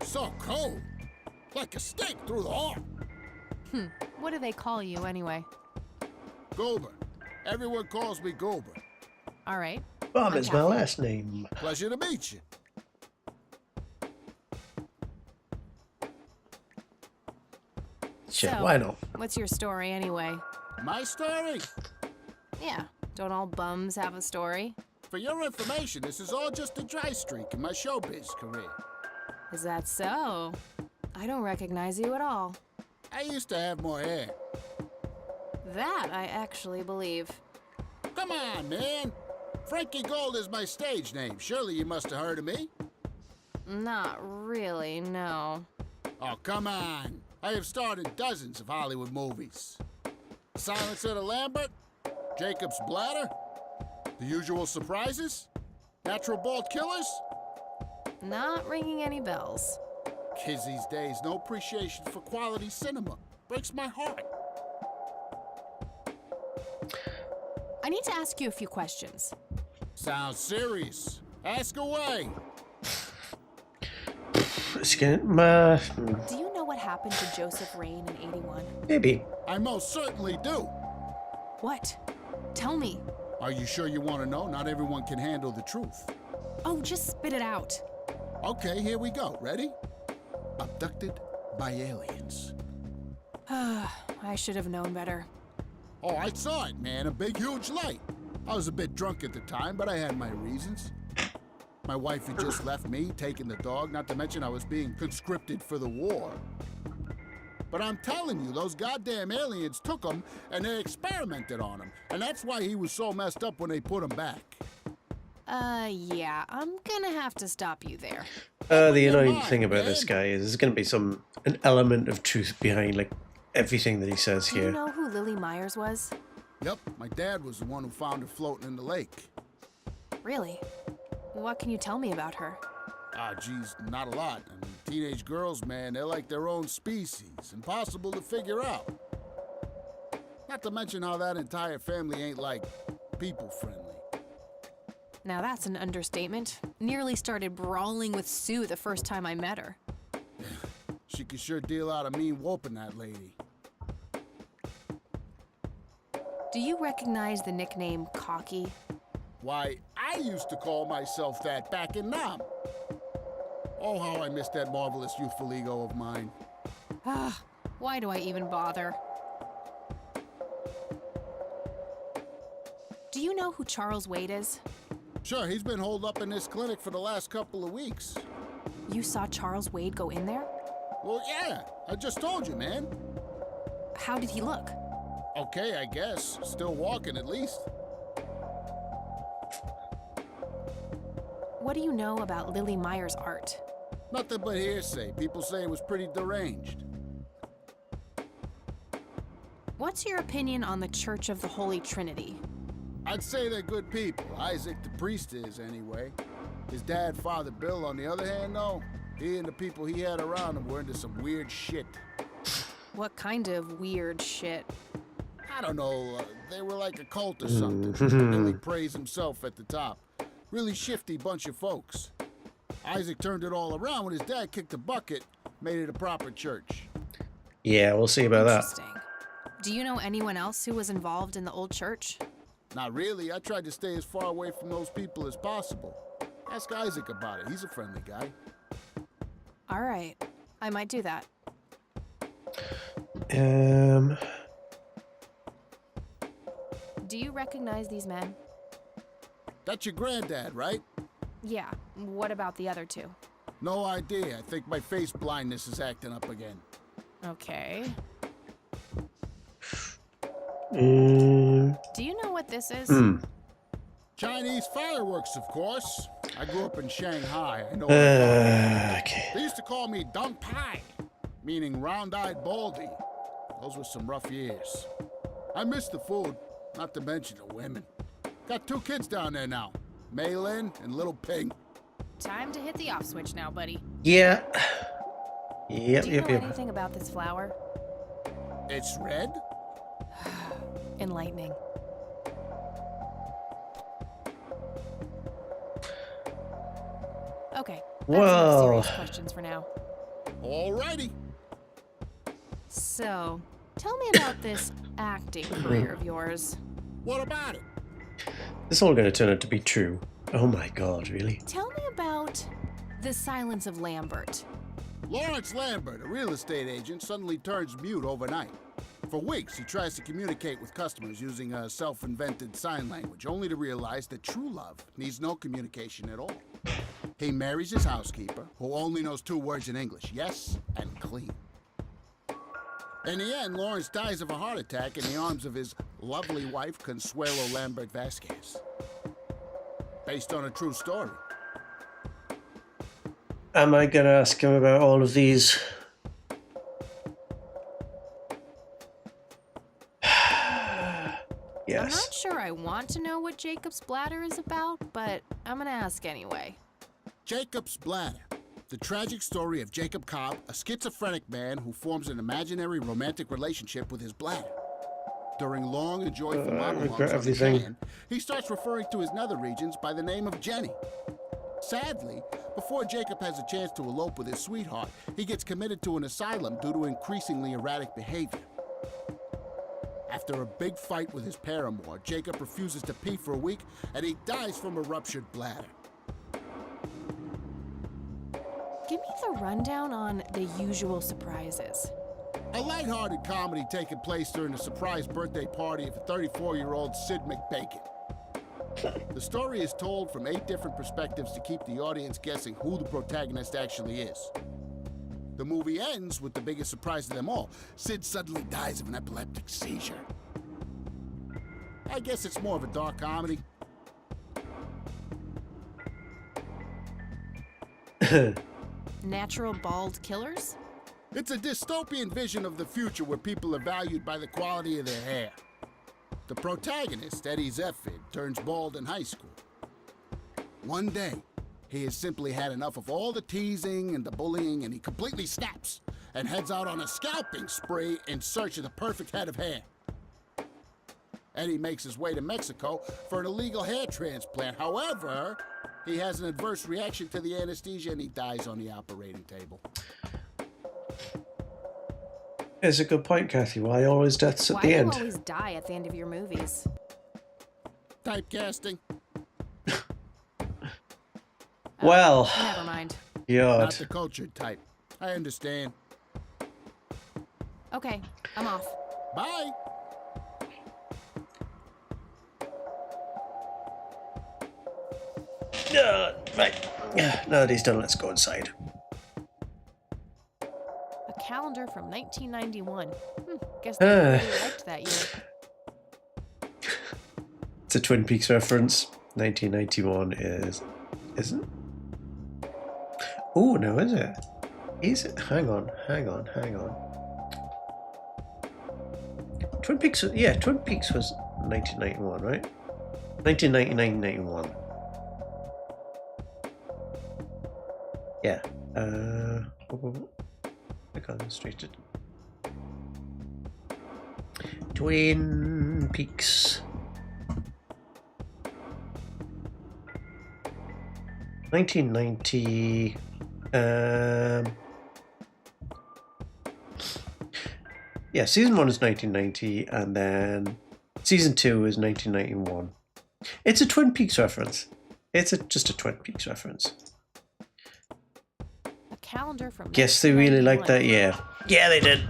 So cold. Like a stake through the heart. What do they call you anyway? Gober. Everyone calls me Gober. All right. Bum I'm is my Kathy. last name. Pleasure to meet you. Sure, So, why not? What's your story anyway? My story? Yeah, don't all bums have a story? For your information, this is all just a dry streak in my showbiz career. Is that so? I don't recognize you at all. I used to have more hair. That I actually believe. Come on, man. Frankie Gold is my stage name. Surely you must have heard of me. Not really, no. Oh, come on. I have starred in dozens of Hollywood movies. Silence of the Lambert, Jacob's Bladder, The Usual Surprises, Natural Born Killers. Not ringing any bells. Kids these days, no appreciation for quality cinema. Breaks my heart. I need to ask you a few questions. Sounds serious. Ask away. It's getting, Do you know what happened to Joseph Rain in 81? maybe. I most certainly do. What? Tell me. Are you sure you want to know? Not everyone can handle the truth. Oh, just spit it out. Okay, here we go. Ready? Abducted by aliens. I should have known better. Oh, I saw it, man. A big, huge light. I was a bit drunk at the time, but I had my reasons. My wife had just left me, taking the dog, not to mention I was being conscripted for the war. But I'm telling you, those goddamn aliens took him and they experimented on him. And that's why he was so messed up when they put him back. Yeah, I'm gonna have to stop you there. The annoying thing about this guy is there's going to be an element of truth behind like everything that he says Do you here. know who Lily Myers was? Yep, my dad was the one who found her floating in the lake. Really? What can you tell me about her? Ah, geez, not a lot. I mean, teenage girls, man, they're like their own species. Impossible to figure out. Not to mention how that entire family ain't, like, people-friendly. Now that's an understatement. Nearly started brawling with Sue the first time I met her. She could sure deal out a mean whooping, that lady. Do you recognize the nickname Cocky? Why, I used to call myself that back in Nam. Oh, how I miss that marvelous youthful ego of mine. Why do I even bother? Do you know who Charles Wade is? Sure, he's been holed up in this clinic for the last couple of weeks. You saw Charles Wade go in there? Well, yeah, I just told you, man. How did he look? Okay, I guess. Still walking, at least. What do you know about Lily Myers' art? Nothing but hearsay. People say it was pretty deranged. What's your opinion on the Church of the Holy Trinity? I'd say they're good people. Isaac, the priest, is, anyway. His dad, Father Bill, on the other hand, though, he and the people he had around him were into some weird shit. What kind of weird shit? I don't know. They were like a cult or something. Billy praised himself at the top. Really shifty bunch of folks. Isaac turned it all around when his dad kicked the bucket, made it a proper church. Yeah, we'll see about that. Interesting. Do you know anyone else who was involved in the old church? Not really. I tried to stay as far away from those people as possible. Ask Isaac about it. He's a friendly guy. All right. I might do that. Do you recognize these men? That's your granddad, right? Yeah. What about the other two? No idea. I think my face blindness is acting up again. Okay. Do you know what this is? Chinese fireworks, of course. I grew up in Shanghai. I know. Okay. They used to call me Dong Pai, meaning round-eyed baldy. Those were some rough years. I miss the food, not to mention the women. Got 2 kids down there now, Mei Lin and Little Ping. Time to hit the off switch now, buddy. Yeah. Yep, Do you know anything about this flower? It's red? Enlightening. Okay. That's enough serious questions for now. Alrighty. So, tell me about this acting career of yours. What about it? This is all going to turn out to be true. Oh my god, really? Tell me about The Silence of Lambert. Lawrence Lambert, a real estate agent, suddenly turns mute overnight. For weeks, he tries to communicate with customers using a self-invented sign language, only to realize that true love needs no communication at all. He marries his housekeeper, who only knows 2 words in English, yes and clean. In the end, Lawrence dies of a heart attack in the arms of his lovely wife, Consuelo Lambert Vasquez. Based on a true story. Am I going to ask him about all of these? Yes. I'm not sure I want to know what Jacob's Bladder is about, but I'm gonna ask anyway. Jacob's Bladder. The tragic story of Jacob Cobb, a schizophrenic man who forms an imaginary romantic relationship with his bladder. During long and joyful monologues on the can, he starts referring to his nether regions by the name of Jenny. Sadly, before Jacob has a chance to elope with his sweetheart, he gets committed to an asylum due to increasingly erratic behavior. After a big fight with his paramour, Jacob refuses to pee for a week, and he dies from a ruptured bladder. Give me the rundown on The Usual Surprises. A lighthearted comedy taking place during a surprise birthday party of a 34-year-old Sid McBacon. The story is told from 8 different perspectives to keep the audience guessing who the protagonist actually is. The movie ends with the biggest surprise of them all. Sid suddenly dies of an epileptic seizure. I guess it's more of a dark comedy. Natural Bald Killers? It's a dystopian vision of the future where people are valued by the quality of their hair. The protagonist, Eddie Zephyr, turns bald in high school. One day, he has simply had enough of all the teasing and the bullying, and he completely snaps and heads out on a scalping spree in search of the perfect head of hair. Eddie makes his way to Mexico for an illegal hair transplant. However, he has an adverse reaction to the anesthesia and he dies on the operating table. It's a good point, Kathy. Why always deaths at Why the do you end? always die at the end of your movies? Typecasting. Well, Never mind. God. Not the cultured type. I understand. Okay, I'm off. Bye. Right. Now that he's done, let's go inside. A calendar from 1991. Guess they really liked that year. It's a Twin Peaks reference. 1991 isn't? Oh, no, is it? Is it? Hang on. Twin Peaks, yeah, Twin Peaks was 1991, right? 1991. Yeah. I concentrated. Twin Peaks. 1990. Yeah, season 1 is 1990, and then season 2 is 1991. It's a Twin Peaks reference. It's just a Twin Peaks reference. A calendar from. Guess they really liked that year. Yeah, they did.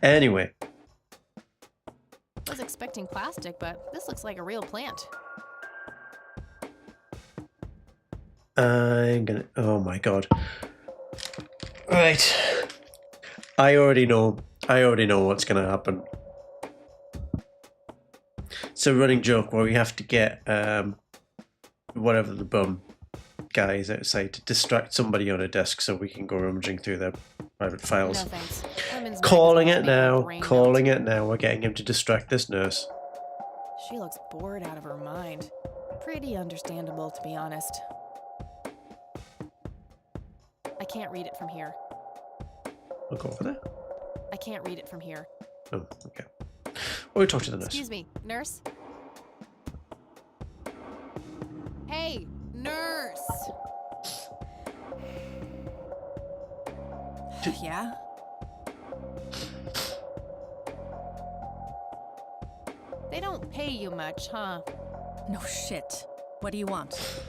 Anyway. I was expecting plastic, but this looks like a real plant. I'm gonna. Oh my god. Right. I already know what's gonna happen. It's a running joke where we have to get whatever the bum guy is outside to distract somebody on a desk so we can go rummaging through their private files. No thanks. Women's Calling it magazines make my now. brain Calling it now. We're getting him to distract this nurse. She looks bored out of her mind. Pretty understandable, to be honest. I can't read it from here. We'll go over there. I can't read it from here. Oh, okay. We'll talk to the nurse. Excuse me, nurse? Hey, nurse! Yeah? They don't pay you much, huh? No shit. What do you want?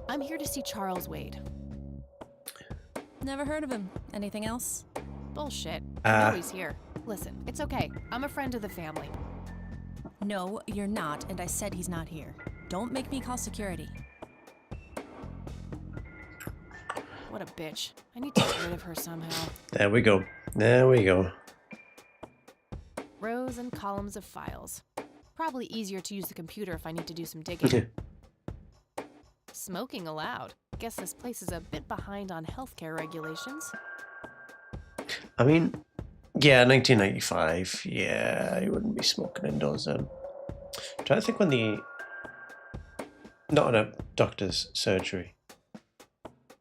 I'm here to see Charles Wade. Never heard of him. Anything else? Bullshit. I know he's here. Listen, it's okay. I'm a friend of the family. No, you're not, and I said he's not here. Don't make me call security. What a bitch. I need to get rid of her somehow. There we go. There we go. Rows and columns of files. Probably easier to use the computer if I need to do some digging. Smoking allowed. Guess this place is a bit behind on healthcare regulations. I mean, yeah, 1995. Yeah, you wouldn't be smoking indoors then. I'm trying to think when the... Not in a doctor's surgery.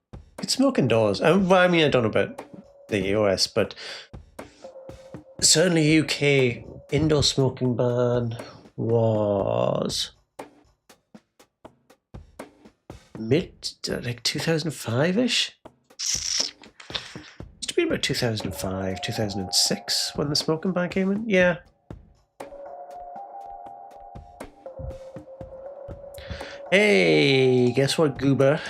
You could smoke indoors. Well, I mean, I don't know about the US, but certainly UK indoor smoking ban was mid, like 2005-ish? Used to be about 2005, 2006 when the smoking ban came in. Yeah. Hey, guess what, goober?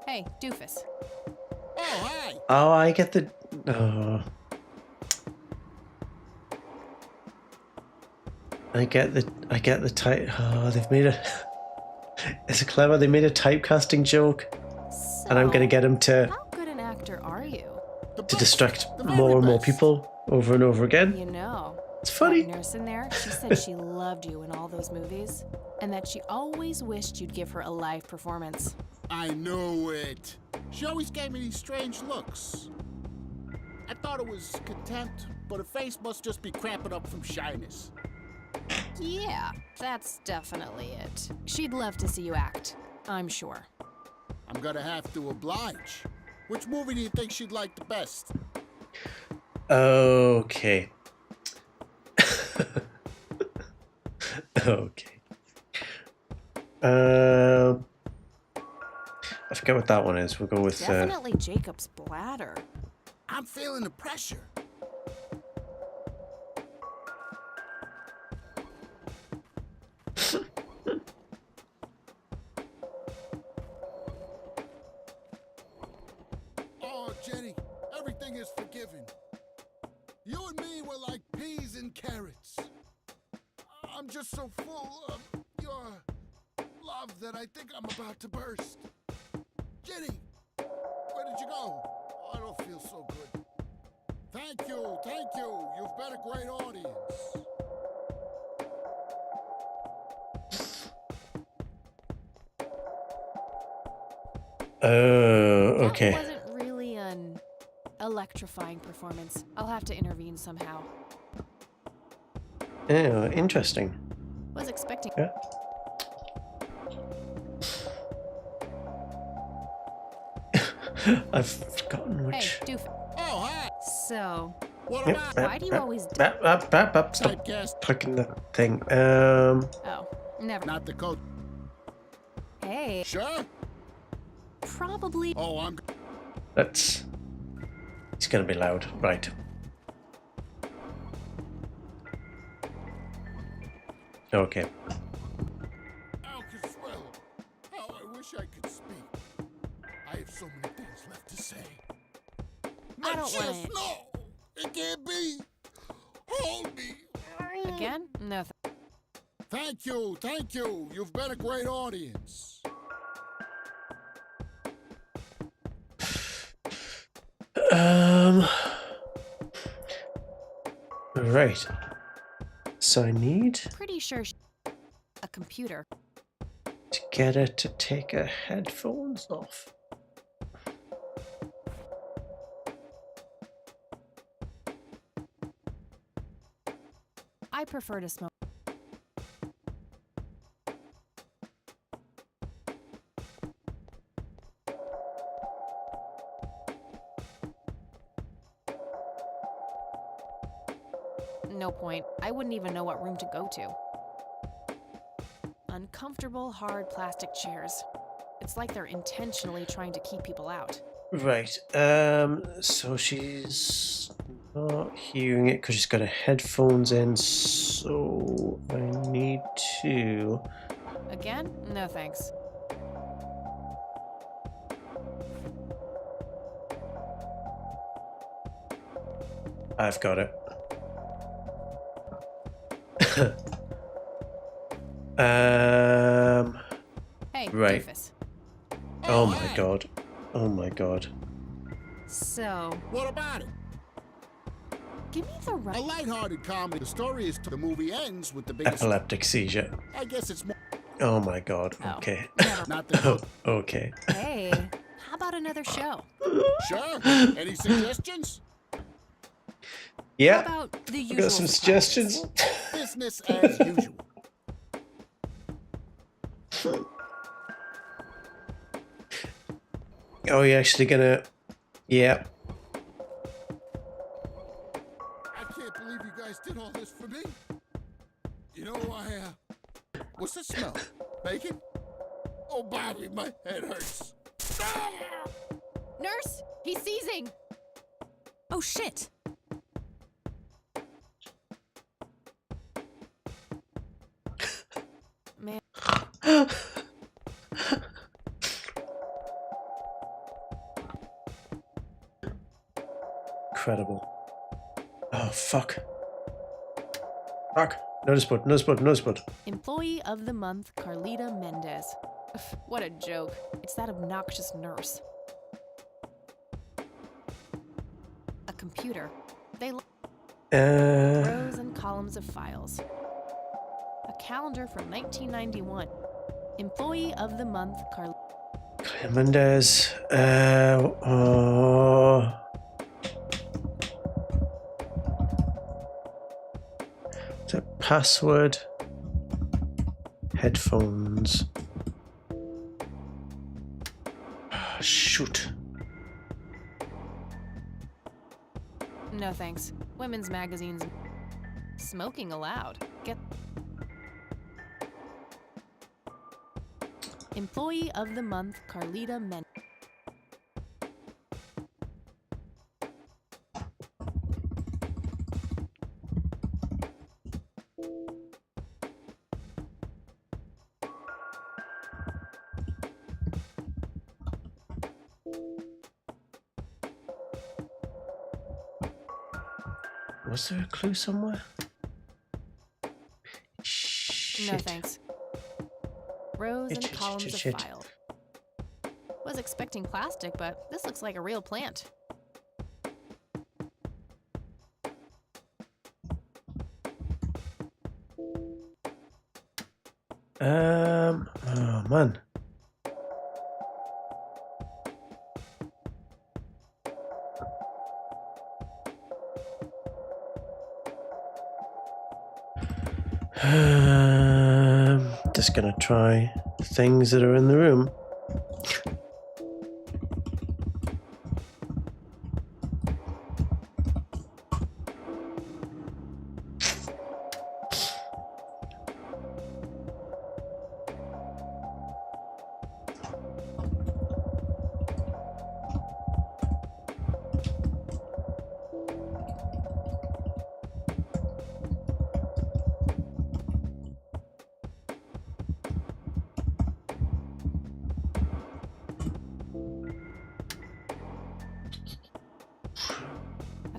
Hey, doofus. Oh, hi. Oh, I get the... Oh. I get the type... Oh, they've made a... It's clever. They made a typecasting joke. So, And I'm going to get him to how good an actor are you? distract more and more people over and over again. You know, It's funny. that nurse in there, she said she loved you in all those movies, and that she always wished you'd give her a live performance. I knew it. She always gave me these strange looks. I thought it was contempt, but her face must just be cramping up from shyness. Yeah, that's definitely it. She'd love to see you act, I'm sure. I'm gonna have to oblige. Which movie do you think she'd like the best? Okay. Okay. I forget what that one is. We'll go with... Definitely Jacob's bladder. I'm feeling the pressure. Oh, Jenny, everything is forgiven. You and me were like peas and carrots. I'm just so full of your love that I think I'm about to burst. Jenny, where did you go? Oh, I don't feel so good. Thank you, thank you. You've been a great audience. Okay. That wasn't really an electrifying performance. I'll have to intervene somehow. Oh, interesting. Was expecting... Yeah. I've forgotten which... Hey, doof. Oh, hi. So, What Yep, am I? why do you always... Stop Typecast. clicking the thing. Oh, never. Not the code. Hey, Sure? probably... Oh, I'm... Let's... It's gonna be loud. Right. Okay. How Consuelo. How I wish I could speak. I have so many things left to say. My I don't chest, wanna- no! It can't be! Hold me! Again? No. Thank you, thank you. You've been a great audience. Right. So I need Pretty sure a computer. to get her to take her headphones off. I prefer to smoke. No point. I wouldn't even know what room to go to. Uncomfortable, hard plastic chairs. It's like they're intentionally trying to keep people out. Right. So she's not hearing it because she's got her headphones in. So I need to. Again? No thanks. I've got it. Hey, right. doofus. Oh my god. Oh my god. So, What about it? give me the right. A lighthearted comedy. The story is the movie ends with the biggest. Epileptic seizure. I guess it's more. Oh my god. Oh. Okay. Not the. Okay. Hey, how about another show? Sure. Any suggestions? Yeah. How about the I usual got some surprises? suggestions. Business as usual. Oh, you're actually gonna. Yeah. I can't believe you guys did all this for me. You know, what's the smell? Bacon? Oh, Bobby, my head hurts. Nurse, he's seizing. Oh shit! Man, Incredible. Oh, fuck. Fuck. Notice board, notice board, notice board. Employee of the month, Carlita Mendez. Ugh, what a joke. It's that obnoxious nurse. A computer. They rows and columns of files. A calendar from 1991. Employee of the month, Mendez. The password. Headphones. Shoot. No thanks. Women's magazines. Smoking allowed. Get. Employee of the month, Carlita Mendez. Was there a clue somewhere? No Shit. thanks. Rows and columns of files. Was expecting plastic, but this looks like a real plant. Oh man. Just gonna try things that are in the room.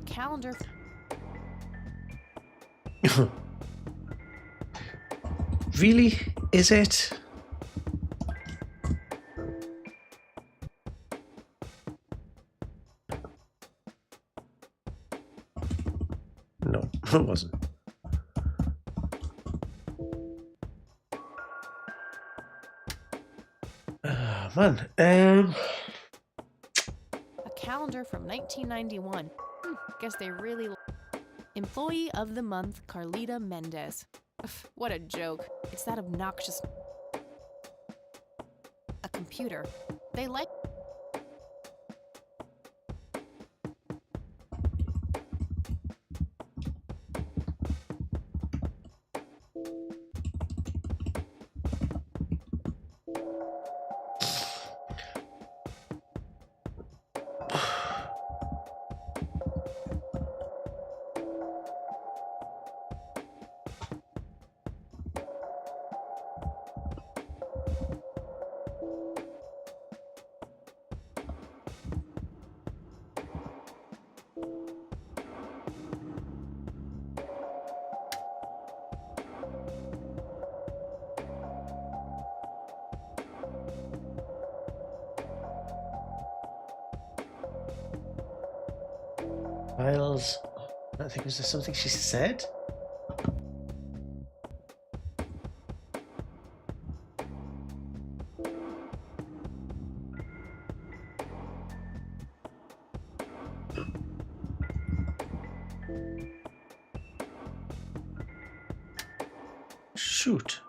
Calendar. Really? Is it? No, it wasn't. Ah, man. A calendar from 1991. Guess they really... Employee of the Month, Carlita Mendez. Ugh, what a joke. It's that obnoxious... A computer. They like... Files. I think, was there something she said? Shoot.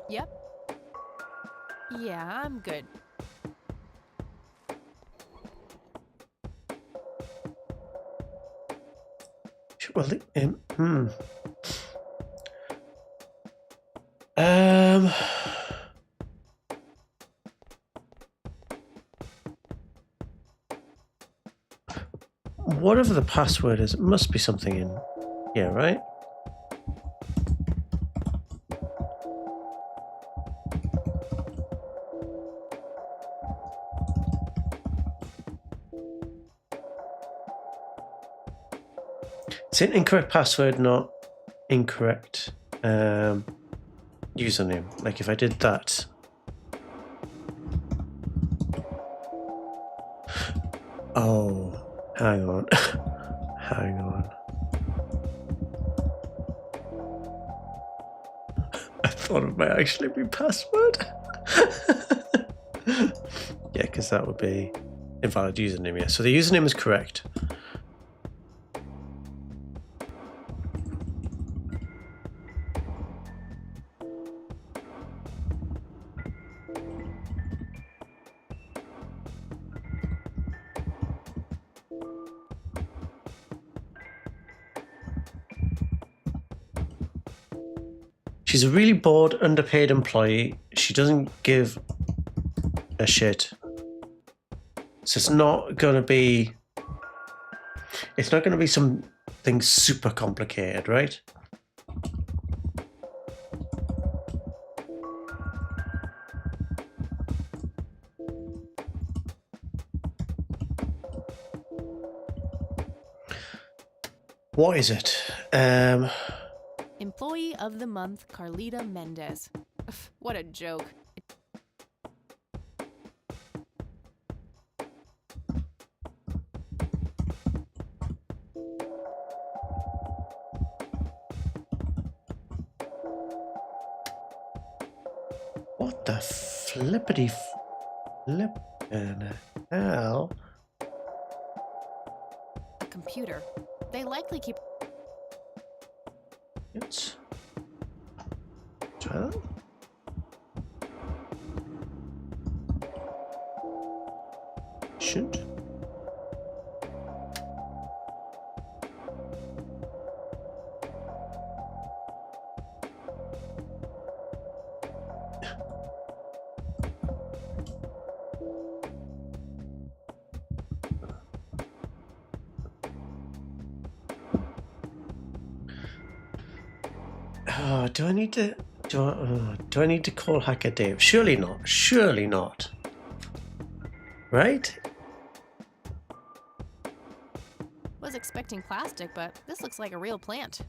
Yep. Yeah, I'm good. Well, whatever the password is, it must be something in here, right? It's an incorrect password, not incorrect username. Like if I did that. Oh, hang on. Hang on. I thought it might actually be password. Yeah, because that would be invalid username, yeah. So the username is correct. She's a really bored, underpaid employee. She doesn't give a shit. So it's not going to be something super complicated, right? What is it? Employee of the Month, Carlita Mendez. Ugh, what a joke. What the flippity flippin' hell? A computer. They likely keep... Let's try that. Shoot. Oh, do I need to? Do I need to call Hacker Dave? Surely not. Surely not. Right? Was expecting plastic, but this looks like a real plant.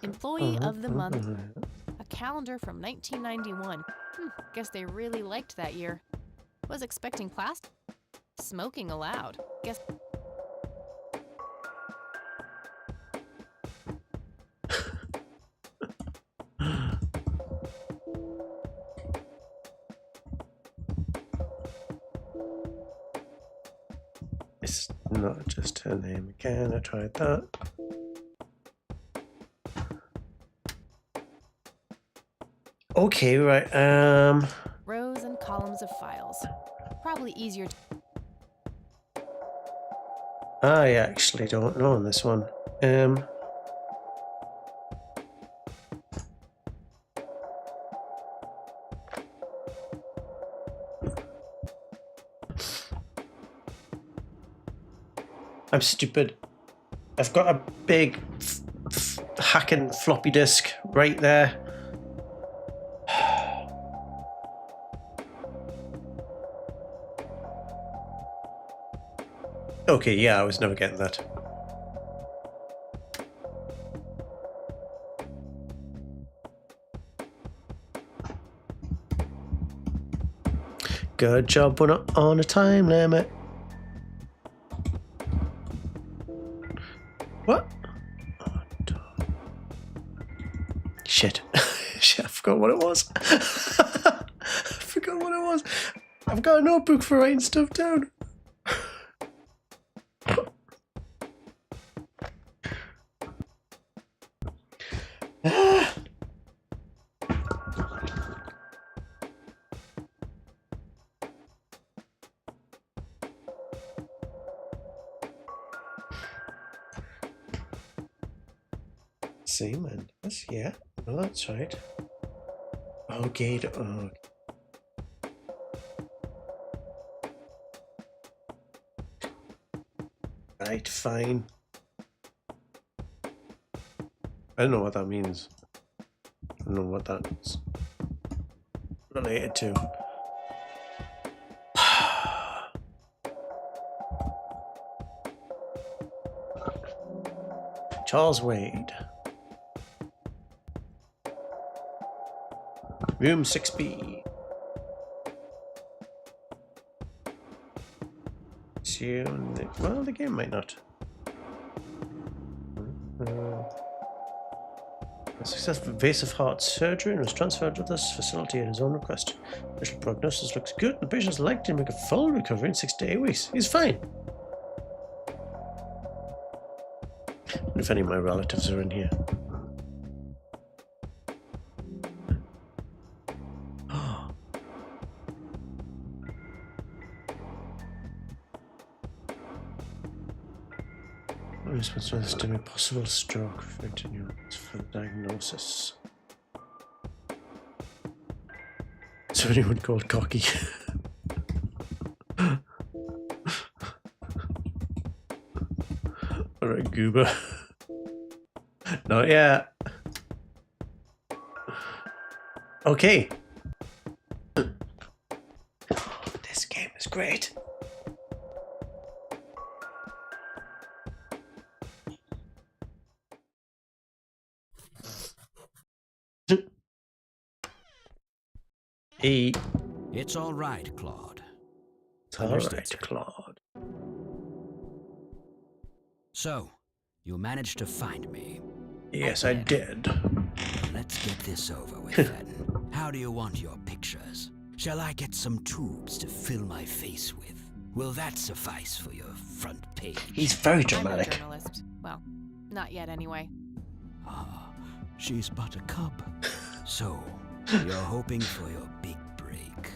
Employee of the month. A calendar from 1991. Guess they really liked that year. Was expecting plastic. Smoking allowed. Guess. It's not just her name again. I tried that. Okay, right. Rows and columns of files. Probably easier to. I actually don't know on this one. I'm stupid. I've got a big hacking floppy disk right there. Okay, yeah, I was never getting that. Good job, we're not on a time limit. What? Shit. Shit, I forgot what it was. I forgot what it was. I've got a notebook for writing stuff down. Seaman, yeah, well, that's right. Oh, gate. Oh. Right, fine. I don't know what that means. I don't know what that's related to. Charles Wade. Room 6B. Well, the game might not. A successful invasive heart surgery and was transferred to this facility at his own request. Initial prognosis looks good. The patient's likely to make a full recovery in 6 to 8 weeks. He's fine. If any of my relatives are in here. Responsibility to a possible stroke for the diagnosis. Is there anyone called Cocky? Alright, Goober. Not yet. Okay. This game is great. It's all right, Claude. It's all right, Claude. So, you managed to find me. Yes, I did. Let's get this over with then. How do you want your pictures? Shall I get some tubes to fill my face with? Will that suffice for your front page? He's very I'm dramatic. no journalist. Well, not yet anyway. Ah, she's but a cub. So, you're hoping for your big break.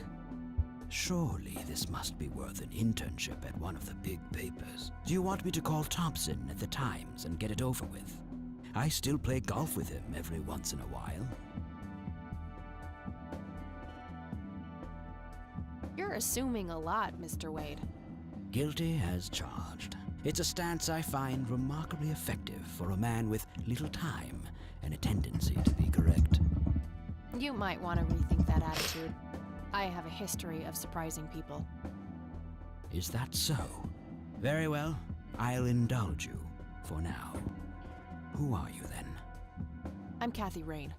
Surely this must be worth an internship at one of the big papers. Do you want me to call Thompson at the Times and get it over with? I still play golf with him every once in a while. You're assuming a lot, Mr. Wade. Guilty as charged. It's a stance I find remarkably effective for a man with little time and a tendency to be correct. You might want to rethink that attitude. I have a history of surprising people. Is that so? Very well, I'll indulge you for now. Who are you then? I'm Kathy Rain.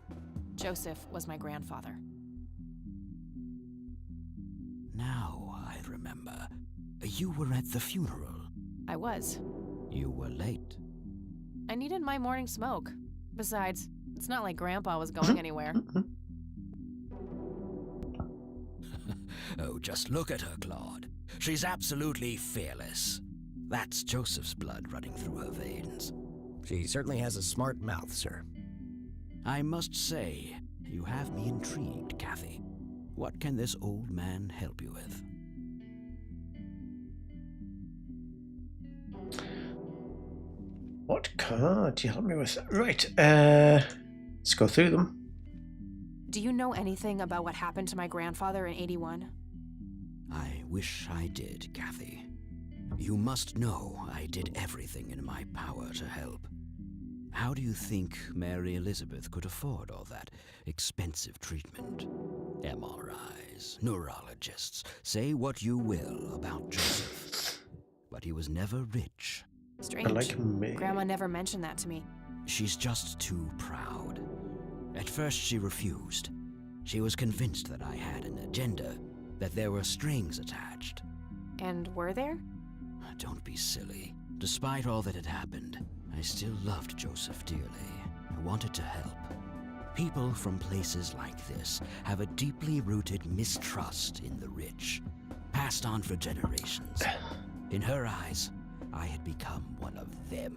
Joseph was my grandfather. Now I remember. You were at the funeral. I was. You were late. I needed my morning smoke. Besides, it's not like Grandpa was going anywhere. Oh, just look at her, Claude. She's absolutely fearless. That's Joseph's blood running through her veins. She certainly has a smart mouth, sir. I must say, you have me intrigued, Kathy. What can this old man help you with? What card you help me with? Right, let's go through them. Do you know anything about what happened to my grandfather in '81? I wish I did, Kathy. You must know I did everything in my power to help. How do you think Mary Elizabeth could afford all that expensive treatment? MRIs, neurologists, say what you will about Joseph. But he was never rich. Strange. Like me. Grandma never mentioned that to me. She's just too proud. At first she refused. She was convinced that I had an agenda, that there were strings attached. And were there? Don't be silly. Despite all that had happened, I still loved Joseph dearly. I wanted to help. People from places like this have a deeply rooted mistrust in the rich, passed on for generations. In her eyes, I had become one of them.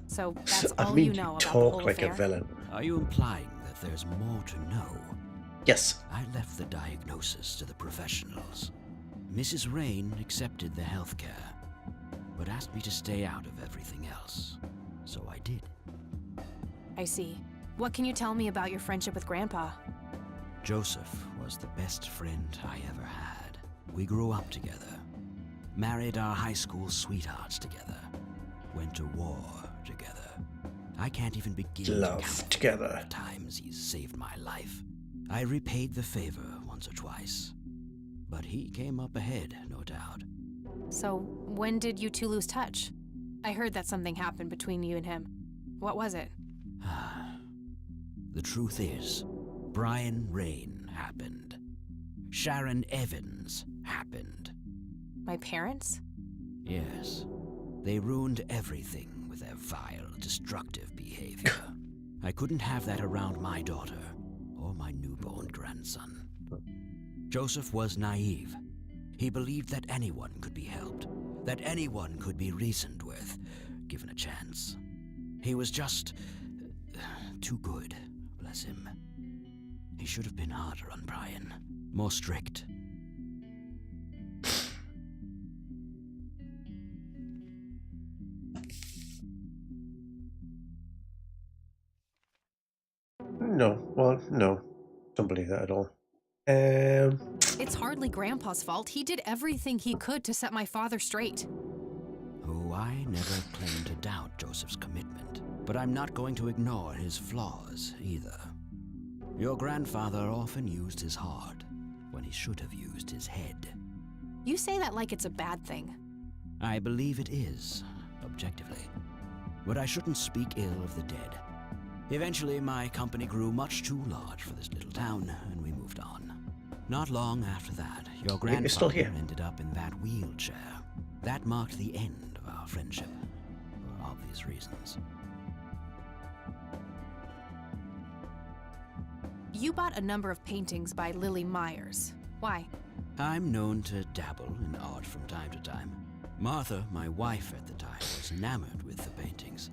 So that's all I mean, you know about the talk whole like affair? a villain. Are you implying that there's more to know? Yes. I left the diagnosis to the professionals. Mrs. Rain accepted the health care, but asked me to stay out of everything else. So I did. I see. What can you tell me about your friendship with Grandpa? Joseph was the best friend I ever had. We grew up together, married our high school sweethearts together, went to war together. I can't even begin Love to count together. the times he's saved my life. I repaid the favor once or twice, but he came up ahead, no doubt. So, when did you two lose touch? I heard that something happened between you and him. What was it? The truth is, Brian Rain happened. Sharon Evans happened. My parents? Yes. They ruined everything with their vile, destructive behavior. I couldn't have that around my daughter or my newborn grandson. Joseph was naive. He believed that anyone could be helped, that anyone could be reasoned with, given a chance. He was just too good, bless him. He should have been harder on Brian, more strict. No, well, no. Don't believe that at all. It's hardly Grandpa's fault. He did everything he could to set my father straight. Oh, I never claimed to doubt Joseph's commitment, but I'm not going to ignore his flaws either. Your grandfather often used his heart when he should have used his head. You say that like it's a bad thing. I believe it is, objectively. But I shouldn't speak ill of the dead. Eventually, my company grew much too large for this little town, and we moved on. Not long after that, your You're still grandfather here. ended up in that wheelchair. That marked the end of our friendship, for obvious reasons. You bought a number of paintings by Lily Myers. Why? I'm known to dabble in art from time to time. Martha, my wife at the time, was enamored with the paintings.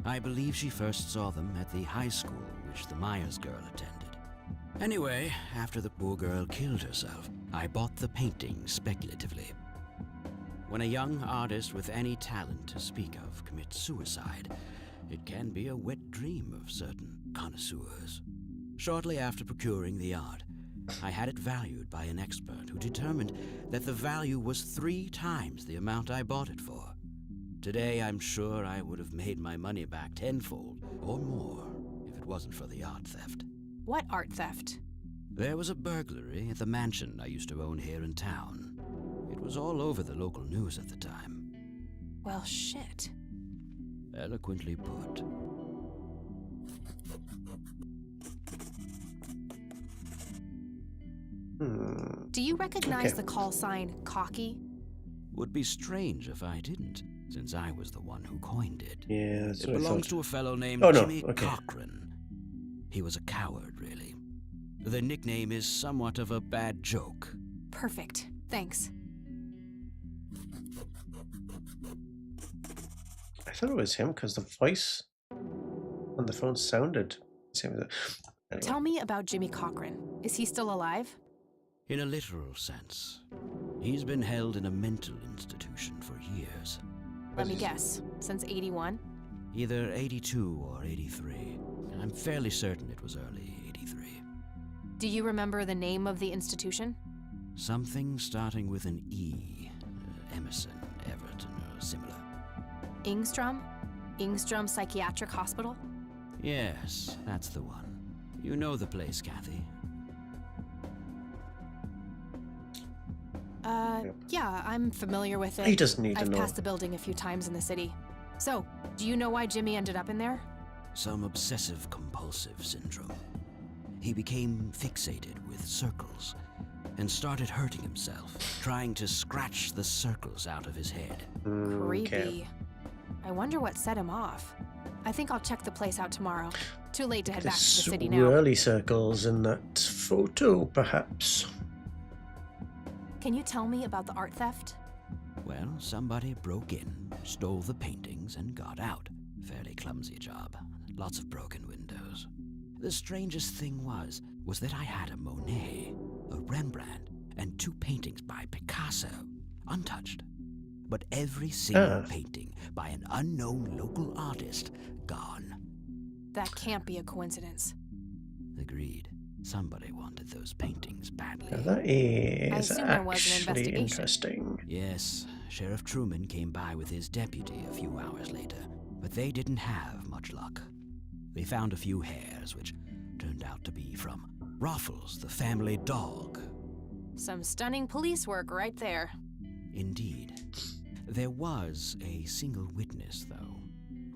I believe she first saw them at the high school which the Myers girl attended. Anyway, after the poor girl killed herself, I bought the paintings speculatively. When a young artist with any talent to speak of commits suicide, it can be a wet dream of certain connoisseurs. Shortly after procuring the art, I had it valued by an expert who determined that the value was 3 times the amount I bought it for. Today, I'm sure I would have made my money back tenfold or more if it wasn't for the art theft. What art theft? There was a burglary at the mansion I used to own here in town. It was all over the local news at the time. Well, shit. Eloquently put. Do you recognize the call sign Cocky? Would be strange if I didn't, since I was the one who coined it. Yeah, that's it what I belongs thought. to a fellow named Oh, no, Jimmy okay. Cochran. He was a coward, really. The nickname is somewhat of a bad joke. Perfect. Thanks. I thought it was him because the voice on the phone sounded the same as it. Anyway. Tell me about Jimmy Cochran. Is he still alive? In a literal sense. He's been held in a mental institution for years. Let me guess. Since 81? Either 82 or 83. I'm fairly certain it was early 83. Do you remember the name of the institution? Something starting with an E. Emerson, Everton, or similar. Ingstrom? Ingstrom Psychiatric Hospital? Yes, that's the one. You know the place, Kathy. Yeah, I'm familiar with it. He doesn't need to I've know. passed the building a few times in the city. So, do you know why Jimmy ended up in there? Some obsessive-compulsive syndrome. He became fixated with circles and started hurting himself, trying to scratch the circles out of his head. Creepy. I wonder what set him off. I think I'll check the place out tomorrow. Too late to head back to the city now. Swirly circles in that photo, perhaps. Can you tell me about the art theft? Well, somebody broke in, stole the paintings, and got out. Fairly clumsy job. Lots of broken windows. The strangest thing was that I had a Monet, a Rembrandt, and 2 paintings by Picasso, untouched. But every single painting by an unknown local artist, gone. That can't be a coincidence. Agreed. Somebody wanted those paintings badly. Now that is I assume there was an actually investigation. interesting. Yes, Sheriff Truman came by with his deputy a few hours later, but they didn't have much luck. They found a few hairs, which turned out to be from Ruffles, the family dog. Some stunning police work right there. Indeed. There was a single witness, though,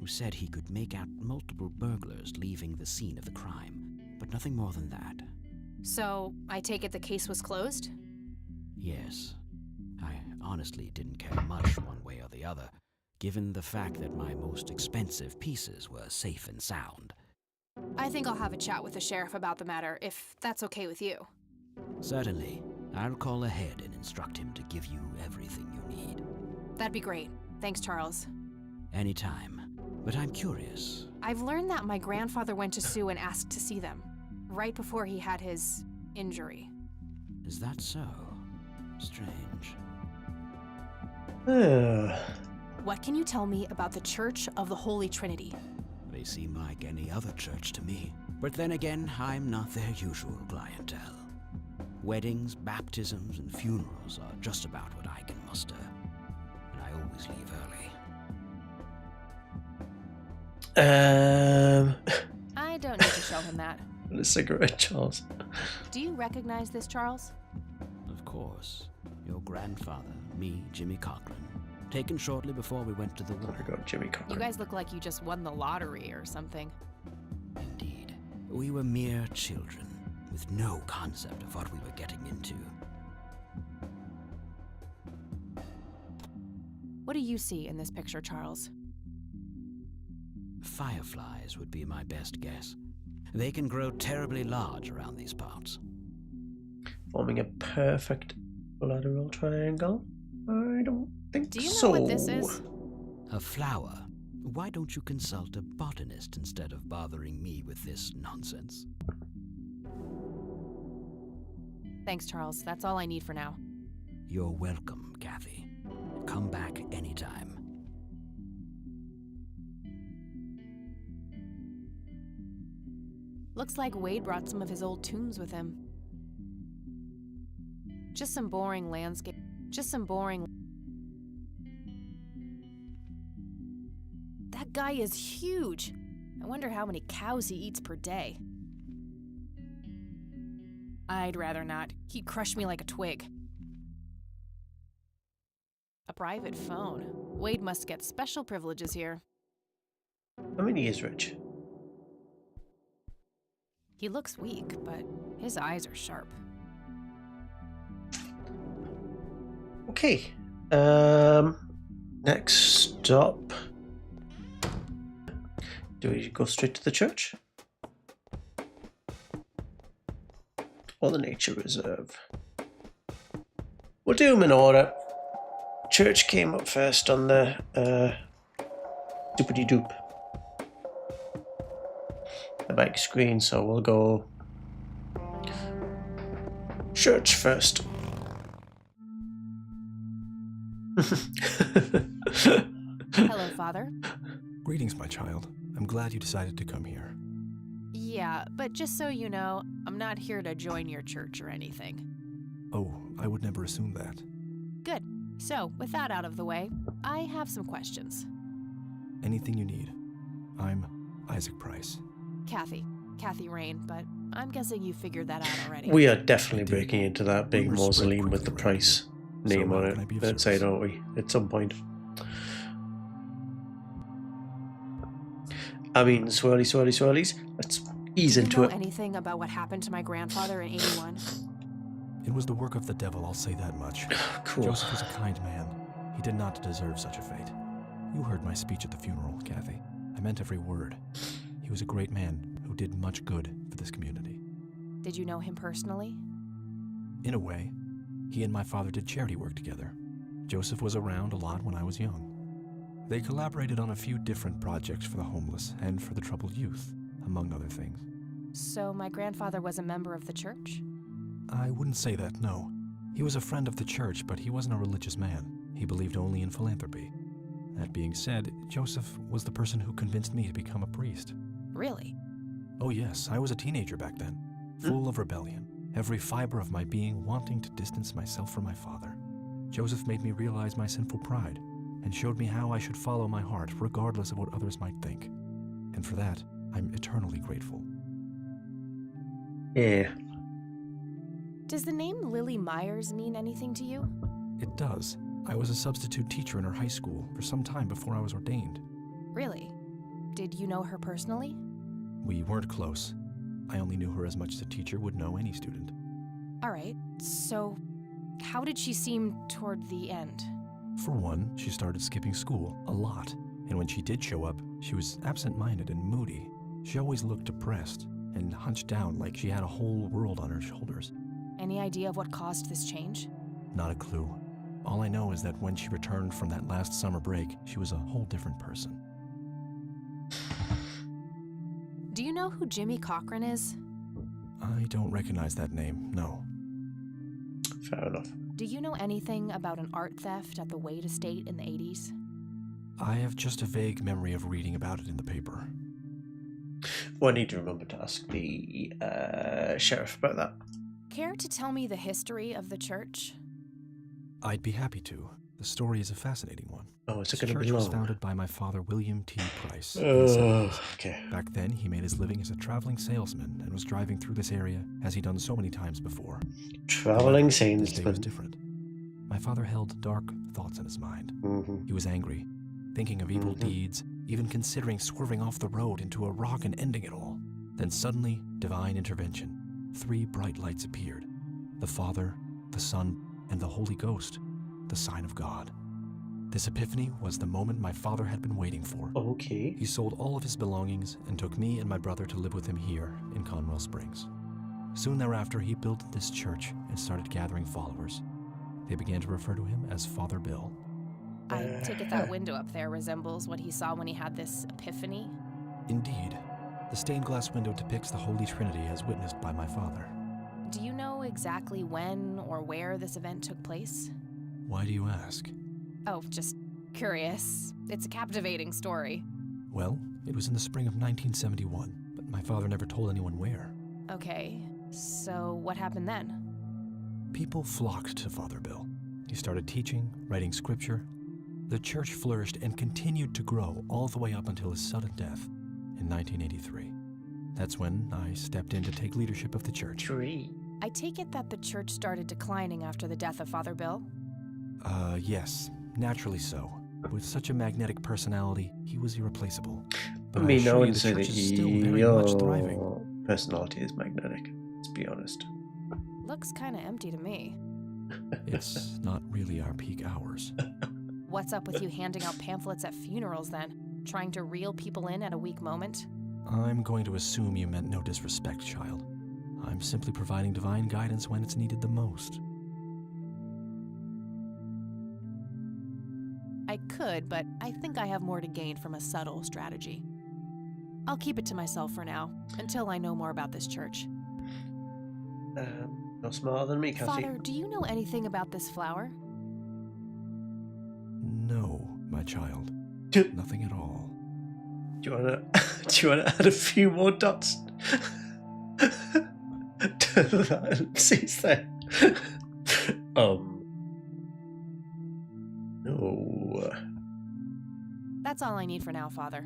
who said he could make out multiple burglars leaving the scene of the crime, but nothing more than that. So, I take it the case was closed? Yes. I honestly didn't care much one way or the other, given the fact that my most expensive pieces were safe and sound. I think I'll have a chat with the sheriff about the matter, if that's okay with you. Certainly. I'll call ahead and instruct him to give you everything you need. That'd be great. Thanks, Charles. Anytime. But I'm curious. I've learned that my grandfather went to Sue and asked to see them, right before he had his injury. Is that so? Strange. What can you tell me about the Church of the Holy Trinity? They seem like any other church to me. But then again, I'm not their usual clientele. Weddings, baptisms, and funerals are just about what I can muster. And I always leave early. I don't need to show him that. A cigarette, Charles. Do you recognize this, Charles? Of course. Your grandfather, me, Jimmy Cochran. Taken shortly before we went to the war. I got Jimmy Cochran. You guys look like you just won the lottery or something. Indeed. We were mere children, with no concept of what we were getting into. What do you see in this picture, Charles? Fireflies would be my best guess. They can grow terribly large around these parts. Forming a perfect lateral triangle? I don't think so. Do you know what this is? A flower. Why don't you consult a botanist instead of bothering me with this nonsense? Thanks, Charles. That's all I need for now. You're welcome, Kathy. Come back anytime. Looks like Wade brought some of his old tunes with him. Just some boring landscape. Just some boring. That guy is huge. I wonder how many cows he eats per day. I'd rather not. He'd crush me like a twig. A private phone. Wade must get special privileges here. I mean, he is rich. He looks weak, but his eyes are sharp. Okay. Next stop. Do we go straight to the church? Or the nature reserve? We'll do them in order. Church came up first on the doopity doop. The big screen, so we'll go church first. Hello, Father. Greetings, my child. I'm glad you decided to come here. Yeah, but just so you know, I'm not here to join your church or anything. Oh, I would never assume that. Good. So, with that out of the way, I have some questions. Anything you need. I'm Isaac Price. Kathy Rain, but I'm guessing you figured that out already. We are definitely breaking into that big mausoleum with the Price name on it, let's say, don't we? At some point. I mean, swirlies. Let's ease into Do you it. know anything about what happened to my grandfather in 81? It was the work of the devil, I'll say that much. Cool. Joseph was a kind man. He did not deserve such a fate. You heard my speech at the funeral, Kathy. I meant every word. He was a great man who did much good for this community. Did you know him personally? In a way, he and my father did charity work together. Joseph was around a lot when I was young. They collaborated on a few different projects for the homeless and for the troubled youth, among other things. So my grandfather was a member of the church? I wouldn't say that, no. He was a friend of the church, but he wasn't a religious man. He believed only in philanthropy. That being said, Joseph was the person who convinced me to become a priest. Really? Oh yes, I was a teenager back then, full of rebellion, every fiber of my being wanting to distance myself from my father. Joseph made me realize my sinful pride and showed me how I should follow my heart regardless of what others might think. And for that, I'm eternally grateful. Yeah. Does the name Lily Myers mean anything to you? It does. I was a substitute teacher in her high school for some time before I was ordained. Really? Did you know her personally? We weren't close. I only knew her as much as a teacher would know any student. All right, so how did she seem toward the end? For one, she started skipping school a lot, and when she did show up, she was absent-minded and moody. She always looked depressed and hunched down like she had a whole world on her shoulders. Any idea of what caused this change? Not a clue. All I know is that when she returned from that last summer break, she was a whole different person. Do you know who Jimmy Cochran is? I don't recognize that name, no. Fair enough. Do you know anything about an art theft at the Wade estate in the 80s? I have just a vague memory of reading about it in the paper. Well, I need to remember to ask the sheriff about that. Care to tell me the history of the church? I'd be happy to. The story is a fascinating one. Oh, is it This going to be church was long? founded by my father, William T. Price. in the 70s. Okay. Back then, he made his living as a traveling salesman and was driving through this area as he'd done so many times before. Traveling This day was salesman. different. My father held dark thoughts in his mind. Mm-hmm. He was angry, thinking of evil deeds, even considering swerving off the road into a rock and ending it all. Then suddenly, divine intervention. 3 bright lights appeared. The Father, the Son, and the Holy Ghost, the sign of God. This epiphany was the moment my father had been waiting for. Okay. He sold all of his belongings and took me and my brother to live with him here in Conwell Springs. Soon thereafter, he built this church and started gathering followers. They began to refer to him as Father Bill. I take it that window up there resembles what he saw when he had this epiphany? Indeed, the stained glass window depicts the Holy Trinity as witnessed by my father. Do you know exactly when or where this event took place? Why do you ask? Oh, just curious. It's a captivating story. Well, it was in the spring of 1971, but my father never told anyone where. Okay, so what happened then? People flocked to Father Bill. He started teaching, writing scripture. The church flourished and continued to grow all the way up until his sudden death in 1983. That's when I stepped in to take leadership of the church. I take it that the church started declining after the death of Father Bill? Yes, naturally so. With such a magnetic personality, he was irreplaceable. But I mean, I assure you wouldn't the say church that is still very much thriving. your personality is magnetic. Let's be honest. Looks kinda empty to me. It's not really our peak hours. What's up with you handing out pamphlets at funerals then? Trying to reel people in at a weak moment? I'm going to assume you meant no disrespect, child. I'm simply providing divine guidance when it's needed the most. I could, but I think I have more to gain from a subtle strategy. I'll keep it to myself for now, until I know more about this church. No smarter than me, Kathy. Father, do you know anything about this flower? No, my child. Nothing at all. Do you wanna add a few more dots to that ellipses there? No. That's all I need for now, Father.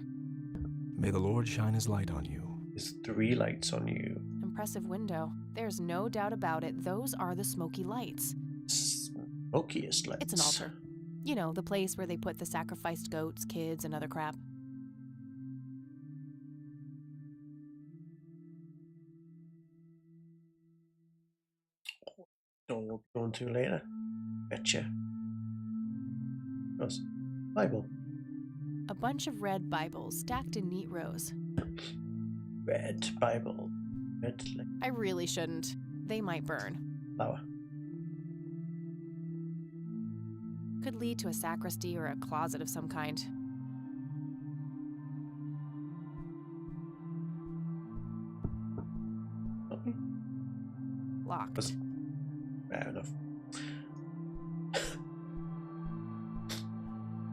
May the Lord shine his light on you. There's 3 lights on you. Impressive window. There's no doubt about it. Those are the smoky lights. Smokiest lights. It's an altar. You know, the place where they put the sacrificed goats, kids, and other crap. Don't we'll go into later. Betcha. What's Bible? A bunch of red Bibles stacked in neat rows. Red Bible. Red I really shouldn't. They might burn. flower. Could lead to a sacristy or a closet of some kind. Okay. Locked. Fair enough.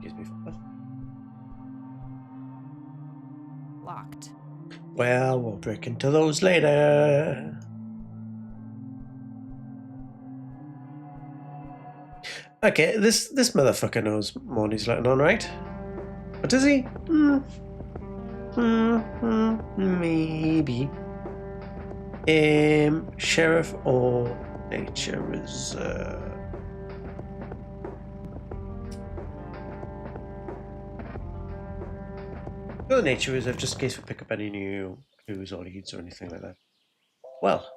Excuse me, Father. Locked. Well, we'll break into those later. Okay, this motherfucker knows Morty's letting on, right? But does he? Maybe. Sheriff or nature reserve? Go to nature reserve just in case we pick up any new clues or leads or anything like that. Well.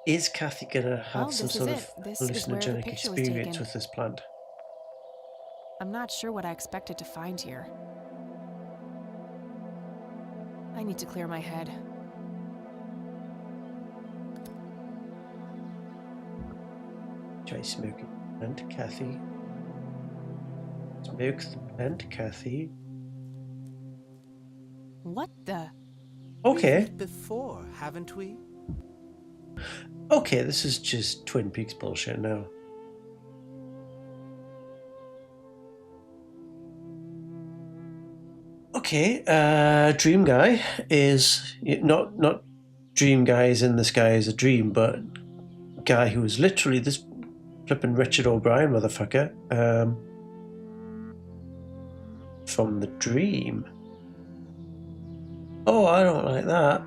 Is Kathy gonna have some sort of hallucinogenic experience with this plant? I'm not sure what I expected to find here. I need to clear my head. Try smoking the plant, Kathy. Smoke the plant, Kathy. What the? Okay. We've met before, haven't we? Okay, this is just Twin Peaks bullshit now. Okay, Dream Guy is not Dream Guy is in the sky as a dream, but guy who is literally this flipping Richard O'Brien motherfucker from the dream. Oh, I don't like that.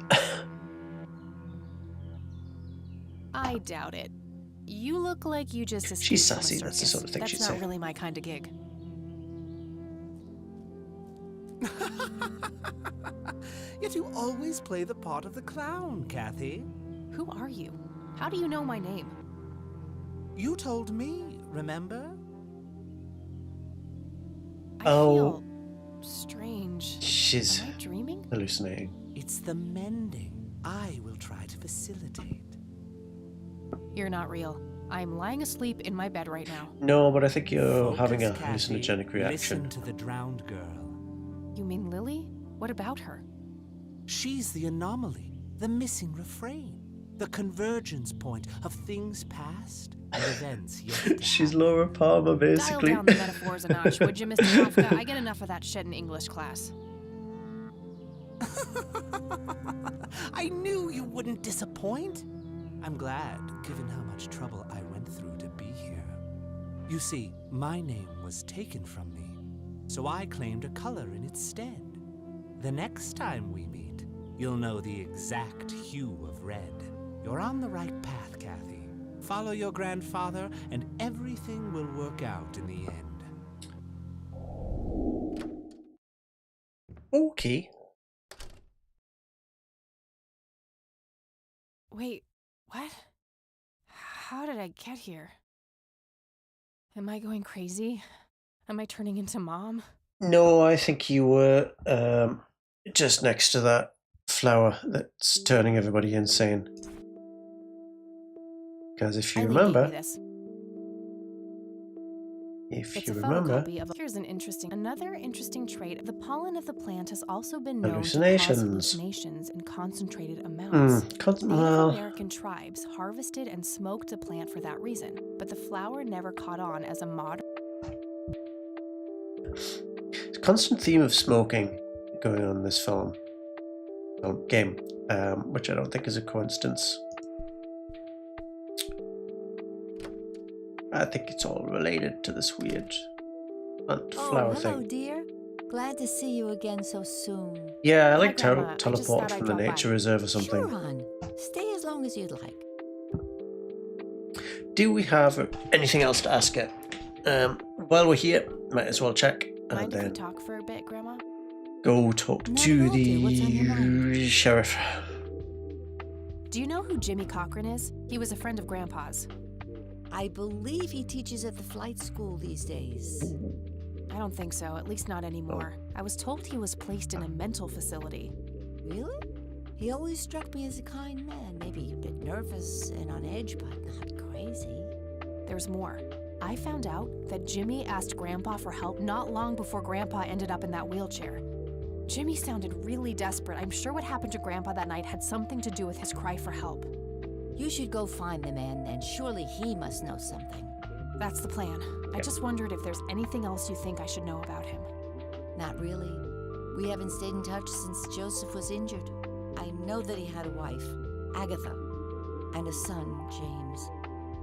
I doubt it. You look like you just escaped She's from a sassy, that's the circus. sort of thing That's she'd not say. really my kind of gig. Yet you always play the part of the clown, Kathy. Who are you? How do you know my name? You told me, remember? I Oh. feel strange. She's Am I dreaming? hallucinating. It's the mending. I will try to facilitate. You're not real. I'm lying asleep in my bed right now. No, but I think you're Focus, having a Kathy. hallucinogenic reaction. Listen to the drowned girl. You mean Lily? What about her? She's the anomaly, the missing refrain, the convergence point of things past and events yet to She's Laura Palmer, basically. Dial down the metaphors a notch, would you, Mr. Kafka? I get enough of that shit in English class. I knew you wouldn't disappoint. I'm glad, given how much trouble I went through to be here. You see, my name was taken from me, so I claimed a color in its stead. The next time we meet, you'll know the exact hue of red. You're on the right path, Kathy. Follow your grandfather, and everything will work out in the end. Okay. Wait, what? How did I get here? Am I going crazy? Am I turning into Mom? No, I think you were just next to that flower that's turning everybody insane. Because if you Eileen gave remember, me this. if It's you a remember, photocopy of. Here's another interesting trait. The pollen of the plant has also been known to cause hallucinations. hallucinations in concentrated amounts. Native Well, American tribes harvested and smoked the plant for that reason, but the flower never caught on as a modern. it's a constant theme of smoking going on in this film, game, which I don't think is a coincidence. I think it's all related to this weird flower hello, thing. dear. Glad to see you again so soon. Yeah, I Hi, like Grandma. I just teleport thought I'd from the drop by. nature reserve or something. Sure, hon. Stay as long as you'd like. Do we have anything else to ask her? While we're here, might as well check and Mind if we then talk for a bit, Grandma? go talk Not to at all, dear. What's on your the sheriff. Do you know who Jimmy Cochran is? He was a friend of Grandpa's. I believe he teaches at the flight school these days. I don't think so, at least not anymore. I was told he was placed in a mental facility. Really? He always struck me as a kind man, maybe a bit nervous and on edge, but not crazy. There's more. I found out that Jimmy asked Grandpa for help not long before Grandpa ended up in that wheelchair. Jimmy sounded really desperate. I'm sure what happened to Grandpa that night had something to do with his cry for help. You should go find the man, and surely he must know something. That's the plan. I just wondered if there's anything else you think I should know about him. Not really. We haven't stayed in touch since Joseph was injured. I know that he had a wife, Agatha, and a son, James.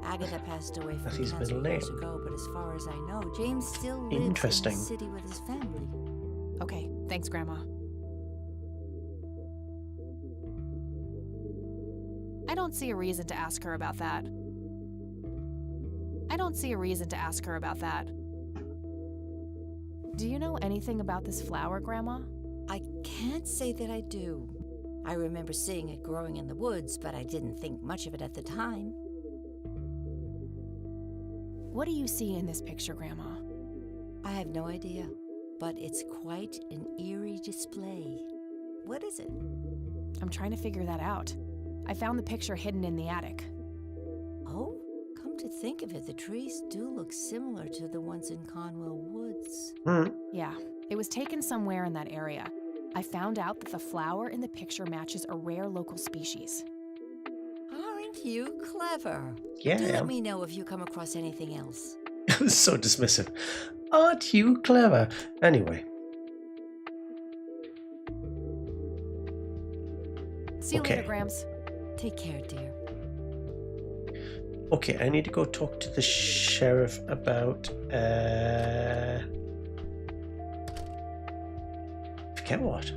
Agatha passed away from That's his cancer middle years name. ago, but as far as I know, James still lives in Interesting. the city with his family. Okay, thanks, Grandma. I don't see a reason to ask her about that. Do you know anything about this flower, Grandma? I can't say that I do. I remember seeing it growing in the woods, but I didn't think much of it at the time. What do you see in this picture, Grandma? I have no idea, but it's quite an eerie display. What is it? I'm trying to figure that out. I found the picture hidden in the attic. Oh, come to think of it, the trees do look similar to the ones in Conwell Woods. Yeah, it was taken somewhere in that area. I found out that the flower in the picture matches a rare local species. Aren't you clever? Yeah, Do I let am. me know if you come across anything else. So dismissive. Aren't you clever? Anyway, See you Okay. later, Grams. Take care, dear. okay, I need to go talk to the sheriff about forget what.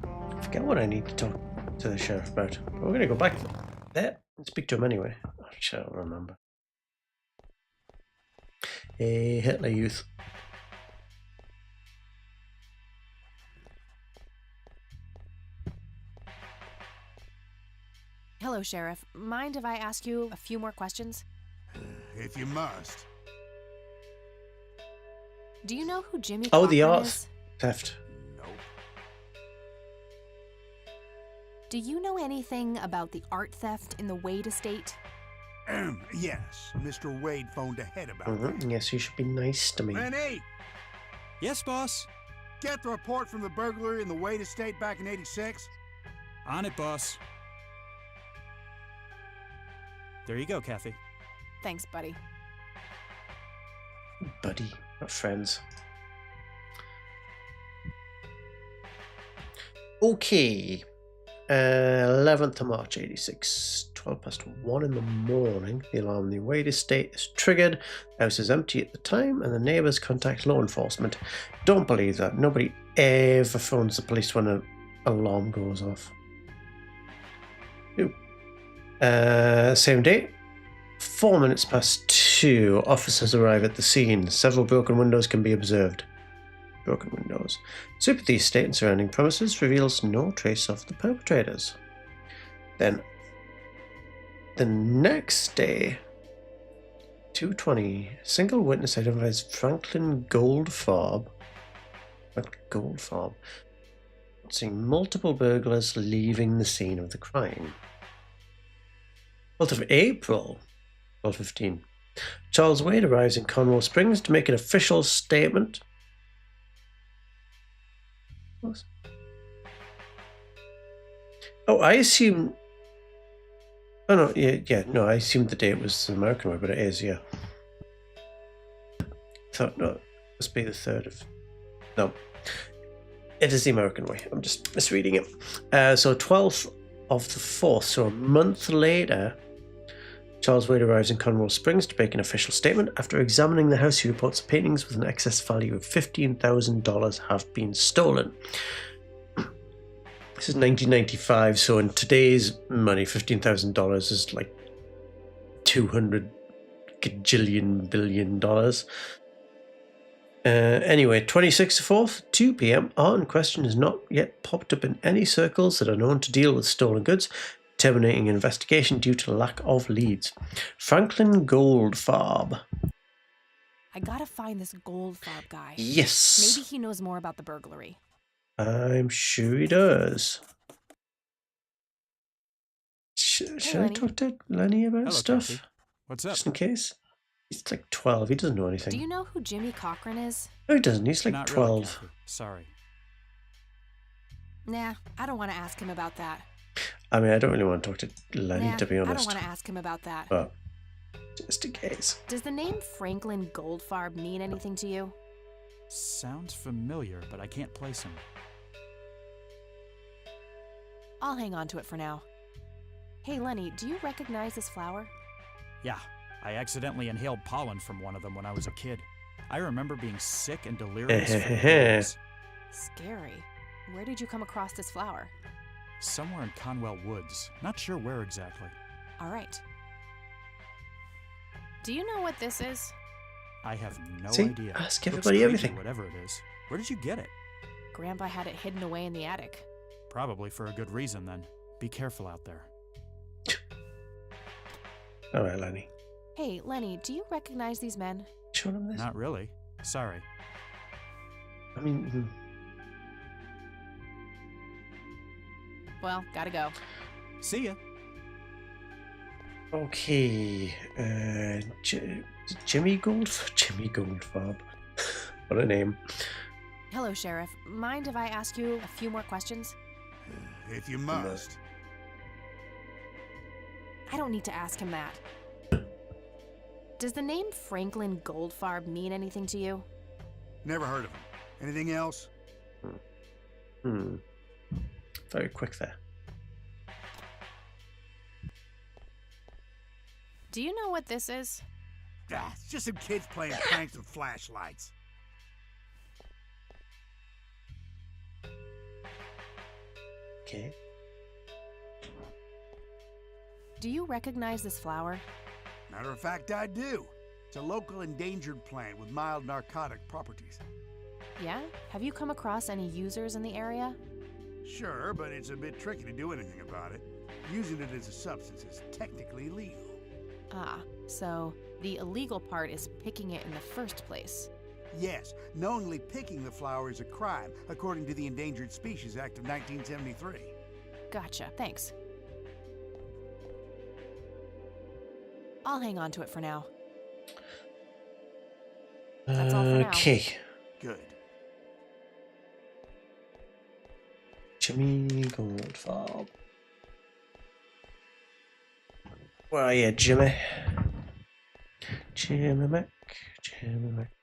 I forget what I need to talk to the sheriff about. But we're gonna go back there and speak to him anyway. Actually, I don't remember. Hey, Hitler Youth. Hello, Sheriff. Mind if I ask you a few more questions? If you must. Do you know who Jimmy Oh, Cochran the art is? theft. Do you know anything about the art theft in the Wade estate? Yes, Mr. Wade phoned ahead about that. Yes, you should be nice to me. Rennie, Yes, boss. get the report from the burglary in the Wade estate back in '86. On it, boss. There you go, Kathy. Thanks, buddy. Buddy, not friends. Okay. 11th of March, 86. 12 past 1 in the morning. The alarm in the await estate is triggered. The house is empty at the time, and the neighbours contact law enforcement. Don't believe that. Nobody ever phones the police when an alarm goes off. Same day. 4 minutes past 2. Officers arrive at the scene. Several broken windows can be observed. Broken windows. Sweep of the estate and surrounding premises reveals no trace of the perpetrators. Then, the next day, 2:20, single witness identifies Franklin Goldfarb. Seeing multiple burglars leaving the scene of the crime. 12th of April, 12:15. Charles Wade arrives in Conwell Springs to make an official statement. Oh, I assume. Oh no, no. I assumed the date was the American way, but it is, yeah. Thought no, it must be the 3rd of. No, it is the American way. I'm just misreading it. So 12th of the 4th, so a month later, Charles Wade arrives in Conwell Springs to make an official statement. After examining the house, he reports paintings with an excess value of $15,000 have been stolen. This is 1995, so in today's money, $15,000 is like $200 gajillion billion. Anyway, 26th 4th, 2 p.m. Art in question has not yet popped up in any circles that are known to deal with stolen goods, terminating an investigation due to lack of leads. Franklin Goldfarb. I gotta find this Goldfarb guy. Yes. Maybe he knows more about the burglary. I'm sure he does. Should I talk to Lenny about stuff? Kathy. What's up? Just in case. He's like 12. He doesn't know anything. Do you know who Jimmy Cochran is? No, he doesn't. He's like Not 12. Really, Kathy. Sorry. Nah, I don't want to ask him about that. I mean, I don't really want to talk to Lenny, to be honest. I don't want to ask him about that. But just in case. Does the name Franklin Goldfarb mean anything to you? Sounds familiar, but I can't place him. I'll hang on to it for now. Hey, Lenny, do you recognize this flower? Yeah, I accidentally inhaled pollen from one of them when I was a kid. I remember being sick and delirious for days. Scary. Where did you come across this flower? Somewhere in Conwell Woods. Not sure where exactly. All right. Do you know what this is? I have no See? idea. Ask Looks everybody creepy, everything. Whatever it is. Where did you get it? Grandpa had it hidden away in the attic. Probably for a good reason then. Be careful out there. All right, Lenny. Hey, Lenny, do you recognize these men? Show him this. Not really. Sorry. I mean, Well, gotta go. See ya. Okay. Jimmy Goldfarb. What a name. Hello, Sheriff. Mind if I ask you a few more questions? If you must. I don't need to ask him that. Does the name Franklin Goldfarb mean anything to you? Never heard of him. Anything else? Very quick there. Do you know what this is? Ah, it's just some kids playing pranks with flashlights. Okay. Do you recognize this flower? Matter of fact, I do. It's a local endangered plant with mild narcotic properties. Yeah? Have you come across any users in the area? Sure, but it's a bit tricky to do anything about it. Using it as a substance is technically illegal. Ah, so the illegal part is picking it in the first place. Yes, knowingly picking the flower is a crime, according to the Endangered Species Act of 1973. Gotcha, thanks. I'll hang on to it for now. That's all for now. Okay. Good. Jimmy Goldfarb. Where are you, Jimmy? Jimmy Mac.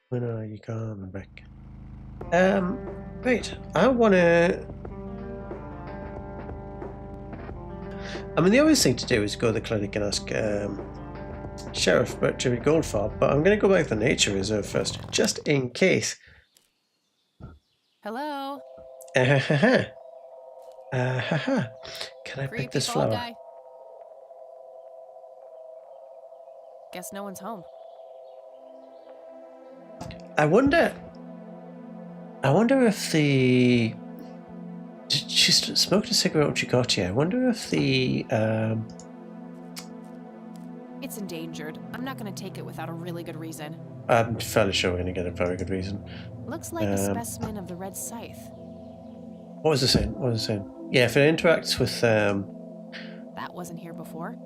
When are you coming back? Right. I want to I mean, the obvious thing to do is go to the clinic and ask Sheriff about Jimmy Goldfarb, but I'm going to go back to the nature reserve first, just in case. Hello? Can I Creepy pick this bald flower? guy. Guess no one's home. I wonder if the... She smoked a cigarette when she got here. I wonder if the... It's endangered. I'm not going to take it without a really good reason. I'm fairly sure we're going to get a very good reason. Looks like a specimen of the red scythe. What was it saying? Yeah, if it interacts with... That wasn't here before.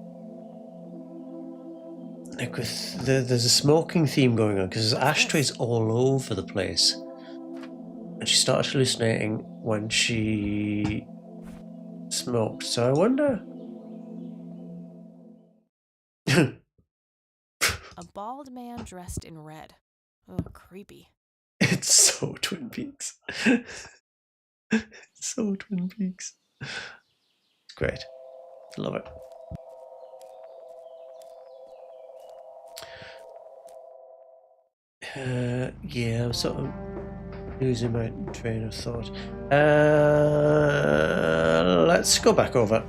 Like with there's a smoking theme going on because there's ashtrays all over the place, and she started hallucinating when she smoked. So I wonder. A bald man dressed in red. Oh, creepy. It's so Twin Peaks. So Twin Peaks. It's great. Love it. Yeah, I'm sort of losing my train of thought. Let's go back over.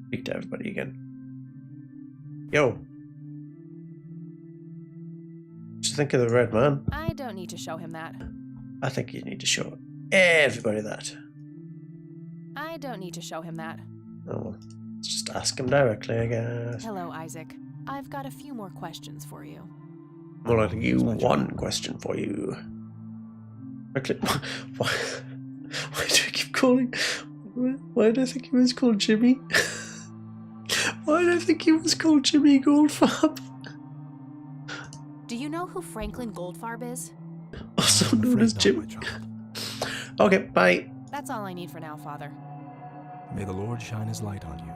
Speak to everybody again. Yo. What do you think of the red man? I don't need to show him that. I think you need to show everybody that. I don't need to show him that. Oh, well, let's just ask him directly, I guess. Hello, Isaac. I've got a few more questions for you. More like one question for you. Why do I keep calling? Why do I think he was called Jimmy? Why do I think he was called Jimmy Goldfarb? Do you know who Franklin Goldfarb is? Also known as Jimmy. Okay, bye. That's all I need for now, Father. May the Lord shine his light on you.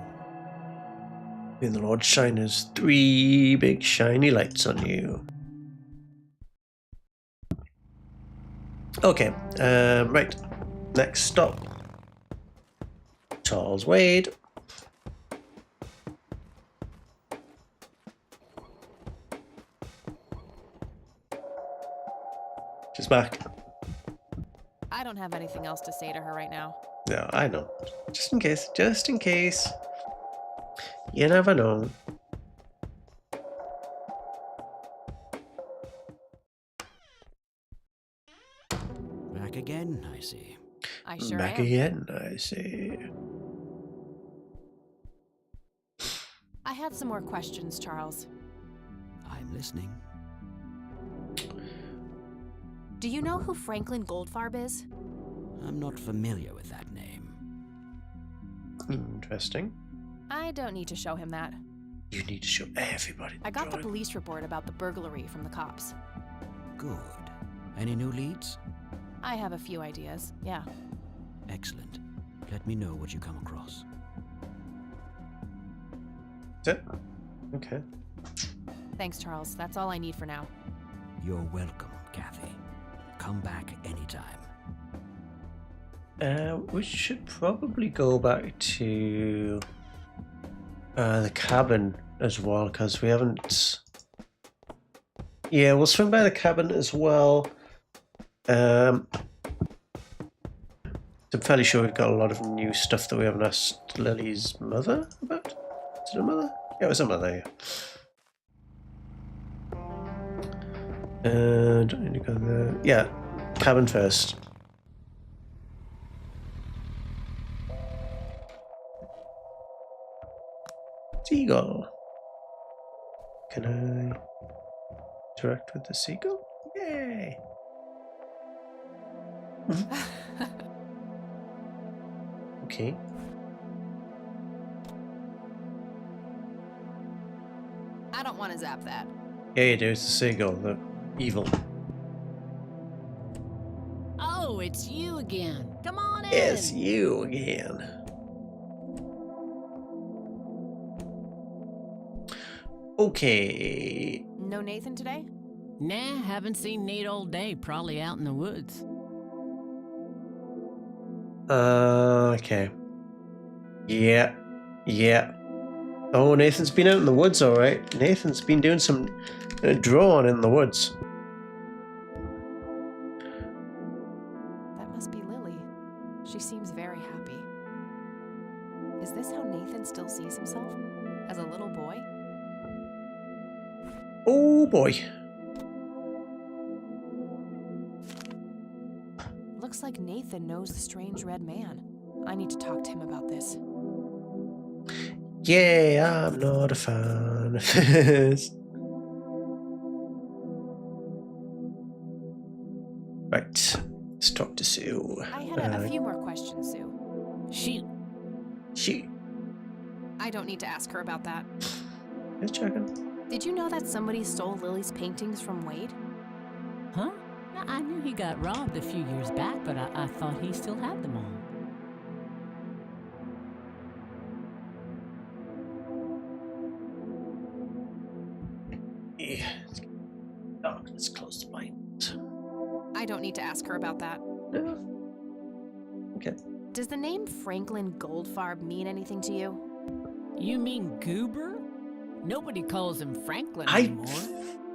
May the Lord shine his 3 big shiny lights on you. Okay, right. Next stop. Charles Wade. She's back. I don't have anything else to say to her right now. No, I know. Just in case. Just in case. You never know. Back again, I see. I sure Back am. again, I see. I had some more questions, Charles. I'm listening. Do you know who Franklin Goldfarb is? I'm not familiar with that name. Interesting. I don't need to show him that. You need to show everybody. I got the police report about the burglary from the cops. Good. Any new leads? I have a few ideas, yeah. Excellent. Let me know what you come across. That's it? Okay. Thanks, Charles. That's all I need for now. You're welcome, Kathy. Come back anytime. We should probably go back to the cabin as well, because we haven't... Yeah, we'll swing by the cabin as well. I'm fairly sure we've got a lot of new stuff that we haven't asked Lily's mother about. Is it her mother? Yeah, it was her mother, yeah. Don't need to go there. Yeah, cabin first. Seagull. Can I interact with the seagull? Yay! Okay. I don't want to zap that. Yeah, you do. It's the seagull, the evil. Oh, it's you again. Come on in. It's you again. Okay. No Nathan today? Nah, haven't seen Nate all day. Probably out in the woods. Okay. Yeah. Yeah. Oh, Nathan's been out in the woods, all right. Nathan's been doing some drawing in the woods. That must be Lily. She seems very happy. Is this how Nathan still sees himself? As a little boy? Oh boy. Looks like Nathan knows the strange red man. I need to talk to him about this. Yeah, I'm not a fan of this. Right, let's talk to Sue. I had a few more questions, Sue. Shoot. I don't need to ask her about that. Just checking. Did you know that somebody stole Lily's paintings from Wade? Huh? I knew he got robbed a few years back, but I thought he still had them all. Yeah. Oh, let's close the blinds. I don't need to ask her about that. Okay. Does the name Franklin Goldfarb mean anything to you? You mean Goober? Nobody calls him Franklin anymore.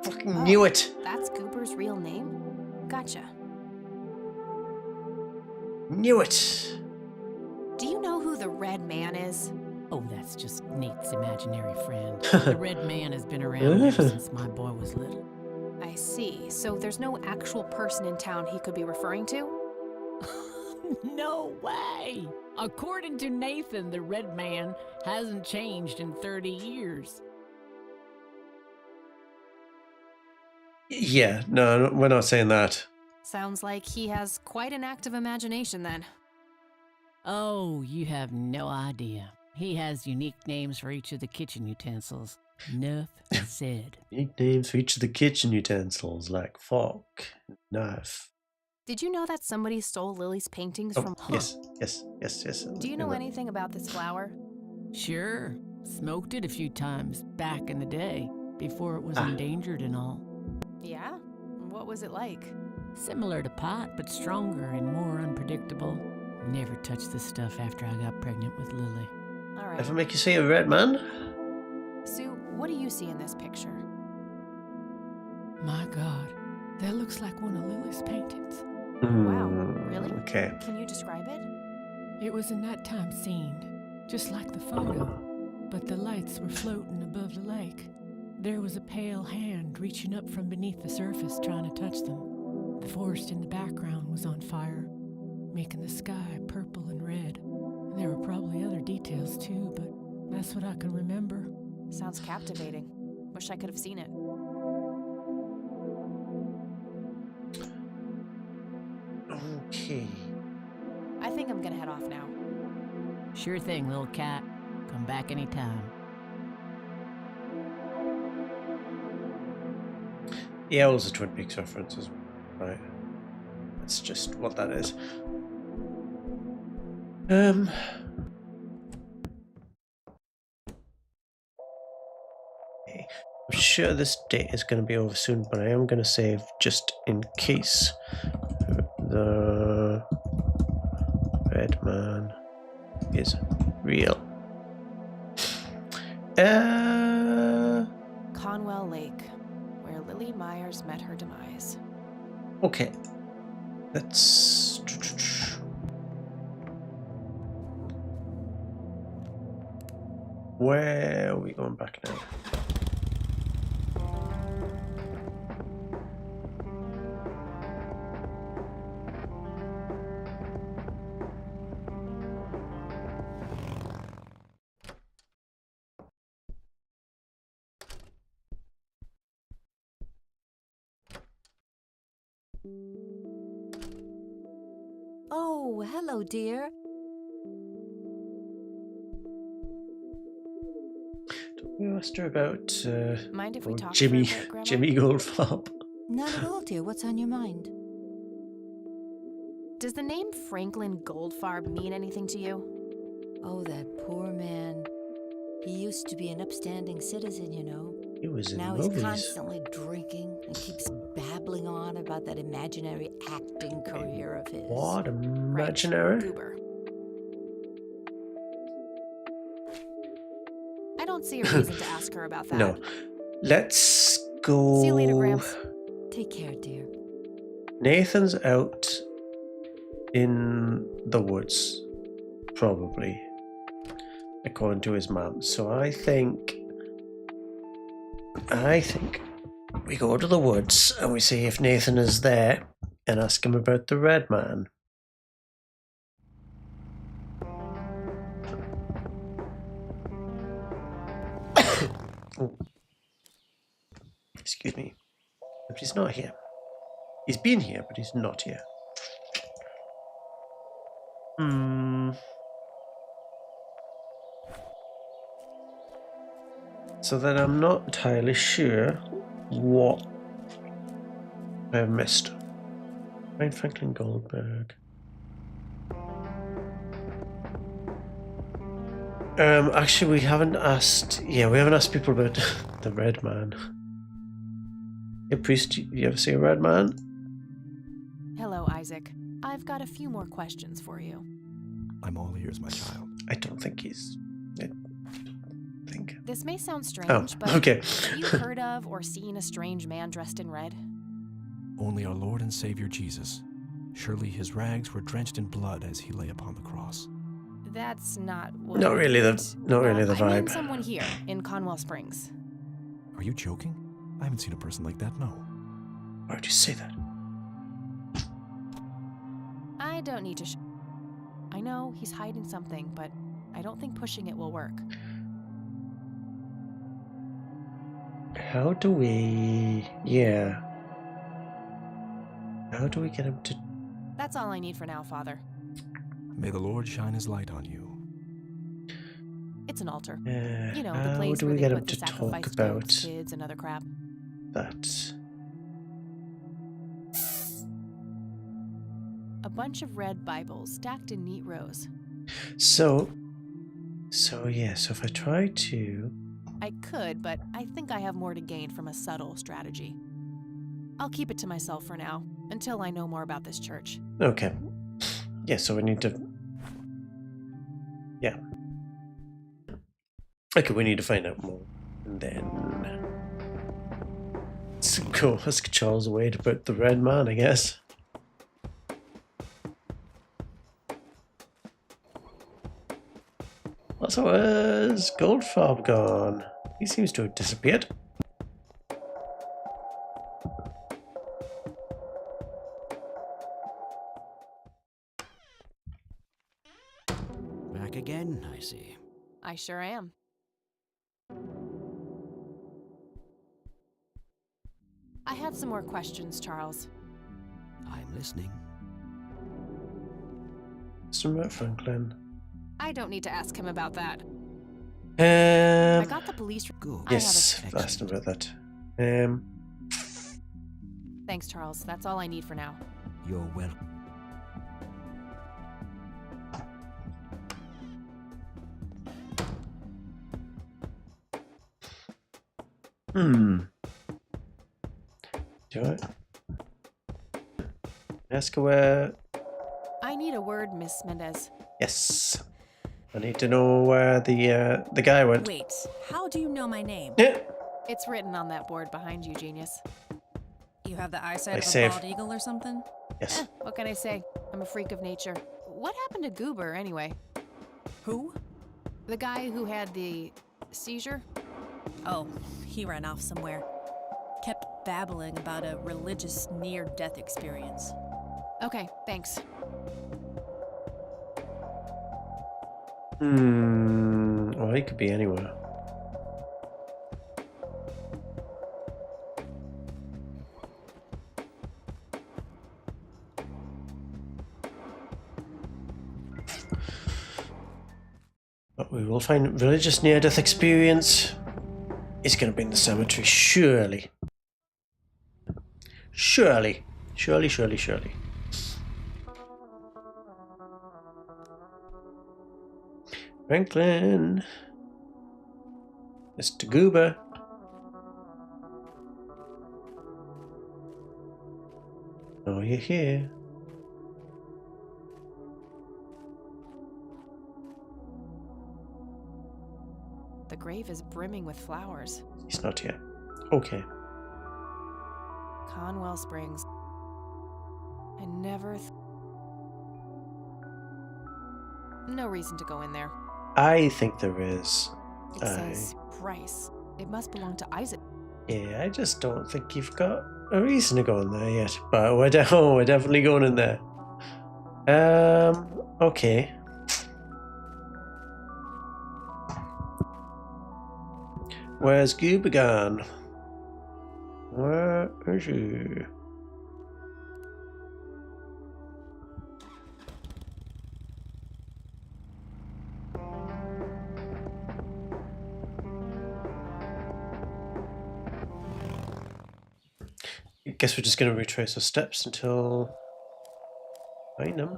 Fucking knew it. That's Goober's real name? Gotcha. Knew it. Do you know who the Red Man is? Oh, that's just Nate's imaginary friend. The Red Man has been around ever since my boy was little. I see. So there's no actual person in town he could be referring to? No way! According to Nathan, the Red Man hasn't changed in 30 years. Yeah, no, we're not saying that. Sounds like he has quite an active imagination then. Oh, you have no idea. He has unique names for each of the kitchen utensils. Enough said. Unique names for each of the kitchen utensils, like fork, knife. Did you know that somebody stole Lily's paintings from... Yes. Do you know anything about this flower? Sure. Smoked it a few times back in the day, before it was endangered and all. Yeah? What was it like? Similar to pot, but stronger and more unpredictable. Never touched this stuff after I got pregnant with Lily. All right. Ever make you see a red man? Sue, what do you see in this picture? My God, that looks like one of Lily's paintings. Wow, really? Okay. Can you describe it? It was a nighttime scene, just like the photo, but the lights were floating above the lake. There was a pale hand reaching up from beneath the surface trying to touch them. The forest in the background was on fire, making the sky purple and red. And there were probably other details too, but that's what I can remember. Sounds captivating. Wish I could have seen it. Okay. I think I'm gonna head off now. Sure thing, little cat. Come back anytime. Yeah, it was a Twin Peaks reference as well, right? That's just what that is. Okay. I'm sure this date is going to be over soon, but I am going to save just in case. The Red Man is real. Conwell Lake, where Lily Myers met her demise. Okay. Let's... Where are we going back now? Oh, hello, dear. We asked her about Mind if we talk Jimmy, for a bit, Grandma? Jimmy Goldfarb. Not at all, dear. What's on your mind? Does the name Franklin Goldfarb mean anything to you? Oh, that poor man. He used to be an upstanding citizen, you know. He was in Now movies. he's constantly drinking and keeps babbling on about that imaginary acting career of his. What imaginary? Goober. don't see a reason to ask her about that. No. Let's go. See you later, Gramps. Take care, dear. Nathan's out in the woods, probably, according to his mum. So I think we go to the woods and we see if Nathan is there and ask him about the red man. Oh. Excuse me. But he's not here. He's been here, but he's not here. So then I'm not entirely sure what I've missed. Ryan Franklin Goldberg. Actually, we haven't asked. Yeah, we haven't asked people about the red man. Hey, priest, you ever see a red man? Hello, Isaac. I've got a few more questions for you. I'm all ears, my child. I don't think he's. I think. This may sound strange, Oh, but okay. have you heard of or seen a strange man dressed in red? Only our Lord and Savior Jesus. Surely his rags were drenched in blood as he lay upon the cross. That's not what. Not really the I mean vibe. someone here in Conwell Springs. Are you joking? I haven't seen a person like that, no. Why would you say that? I don't need to. I know he's hiding something, but I don't think pushing it will work. How do we? Yeah. How do we get him to? That's all I need for now, Father. May the Lord shine his light on you. It's an altar. Yeah. You know, the How place do where we they get put him the to talk sacrificed about goats, kids, and other crap. that? A bunch of red Bibles stacked in neat rows. So yeah. So if I try to. I could, but I think I have more to gain from a subtle strategy. I'll keep it to myself for now, until I know more about this church. Okay. Yeah. So we need to. Yeah. Okay, we need to find out more, and then let's go ask Charles Wade about the red man, I guess. Also, where's Goldfarb gone? He seems to have disappeared. Back again, I see. I sure am. I have some more questions, Charles. I'm listening. Mr. Matt Franklin. I don't need to ask him about that. I got the police. Good. Yes, I've asked him about that. Thanks, Charles. That's all I need for now. You're welcome. Do it. Ask her where. I need a word, Miss Mendez. Yes. I need to know where the guy went. Wait, how do you know my name? Yeah. It's written on that board behind you, genius. You have the eyesight I of a save. bald eagle or something? Yes. What can I say? I'm a freak of nature. What happened to Goober, anyway? Who? The guy who had the seizure? Oh, he ran off somewhere. Kept babbling about a religious near-death experience. Okay, thanks. Well, he could be anywhere. But we will find religious near-death experience. It's going to be in the cemetery, surely. Surely. Surely, surely, surely. Franklin. Mr. Goober. Oh, you're here. The grave is brimming with flowers. He's not here. Okay. Conwell Springs. I never. No reason to go in there. I think there is. It says Bryce. It must belong to Isaac. Yeah, I just don't think you've got a reason to go in there yet. But we're definitely going in there. Okay. Where's Goober gone? Where is he? I guess we're just going to retrace our steps until I find him.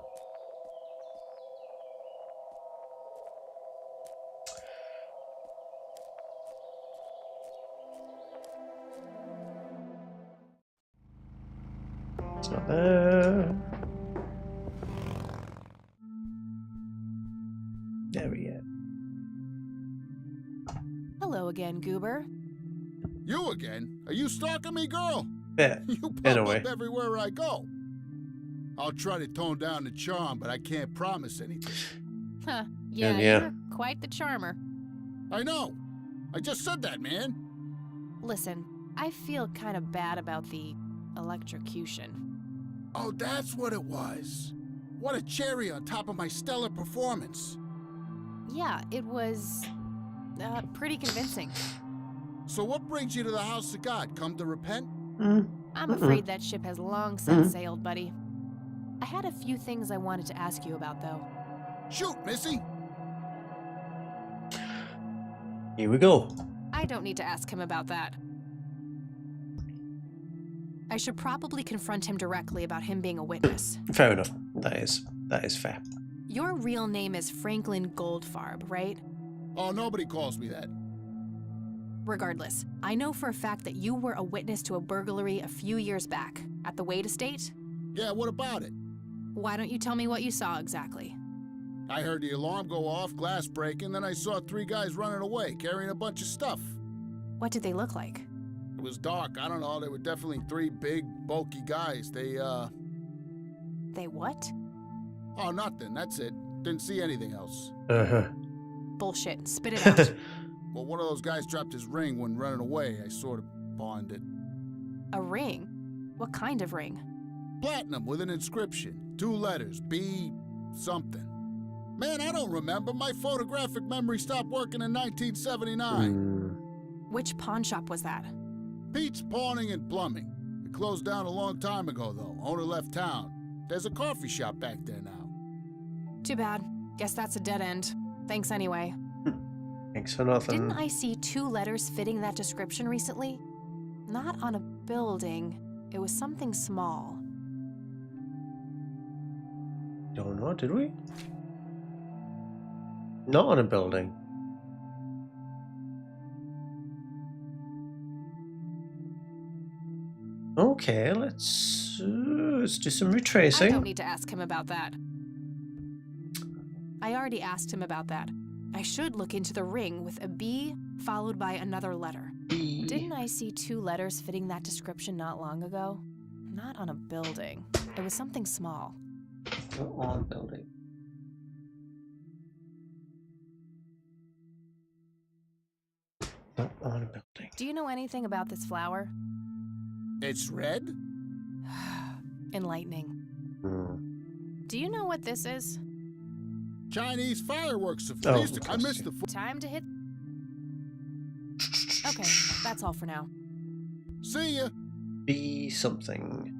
It's not there. There we go. Hello again, Goober. You again? Are you stalking me, girl? Yeah, You pop in a up way. everywhere I go. I'll try to tone down the charm, but I can't promise anything. Huh. Yeah, Yeah. you're quite the charmer. I know. I just said that, man. Listen, I feel kind of bad about the electrocution. Oh, that's what it was. What a cherry on top of my stellar performance. Yeah, it was pretty convincing. So what brings you to the house of God? Come to repent? I'm afraid that ship has long since sailed, buddy. I had a few things I wanted to ask you about, though. Shoot, Missy! Here we go. I don't need to ask him about that. I should probably confront him directly about him being a witness. Fair enough. That is fair. Your real name is Franklin Goldfarb, right? Oh, nobody calls me that. Regardless, I know for a fact that you were a witness to a burglary a few years back at the Wade Estate. Yeah, what about it? Why don't you tell me what you saw exactly? I heard the alarm go off, glass breaking, then I saw 3 guys running away, carrying a bunch of stuff. What did they look like? It was dark, I don't know, they were definitely 3 big, bulky guys. They what? Oh, nothing, that's it. Didn't see anything else. Bullshit. Spit it out. Well, one of those guys dropped his ring when running away. I sort of pawned it. A ring? What kind of ring? Platinum with an inscription. 2 letters. B something. Man, I don't remember. My photographic memory stopped working in 1979. Which pawn shop was that? Pete's Pawning and Plumbing. It closed down a long time ago, though. Owner left town. There's a coffee shop back there now. Too bad. Guess that's a dead end. Thanks anyway. Thanks for nothing. Didn't I see 2 letters fitting that description recently? Not on a building. It was something small. Don't know, did we? Not on a building. Okay, let's do some retracing. I don't need to ask him about that. I already asked him about that. I should look into the ring with a B followed by another letter. Didn't I see 2 letters fitting that description not long ago? Not on a building. It was something small. Not on a building. Not on a building. Do you know anything about this flower? It's red? Enlightening. Do you know what this is? Chinese fireworks. Oh, I missed the... Time to hit... Okay, that's all for now. See ya. Be something.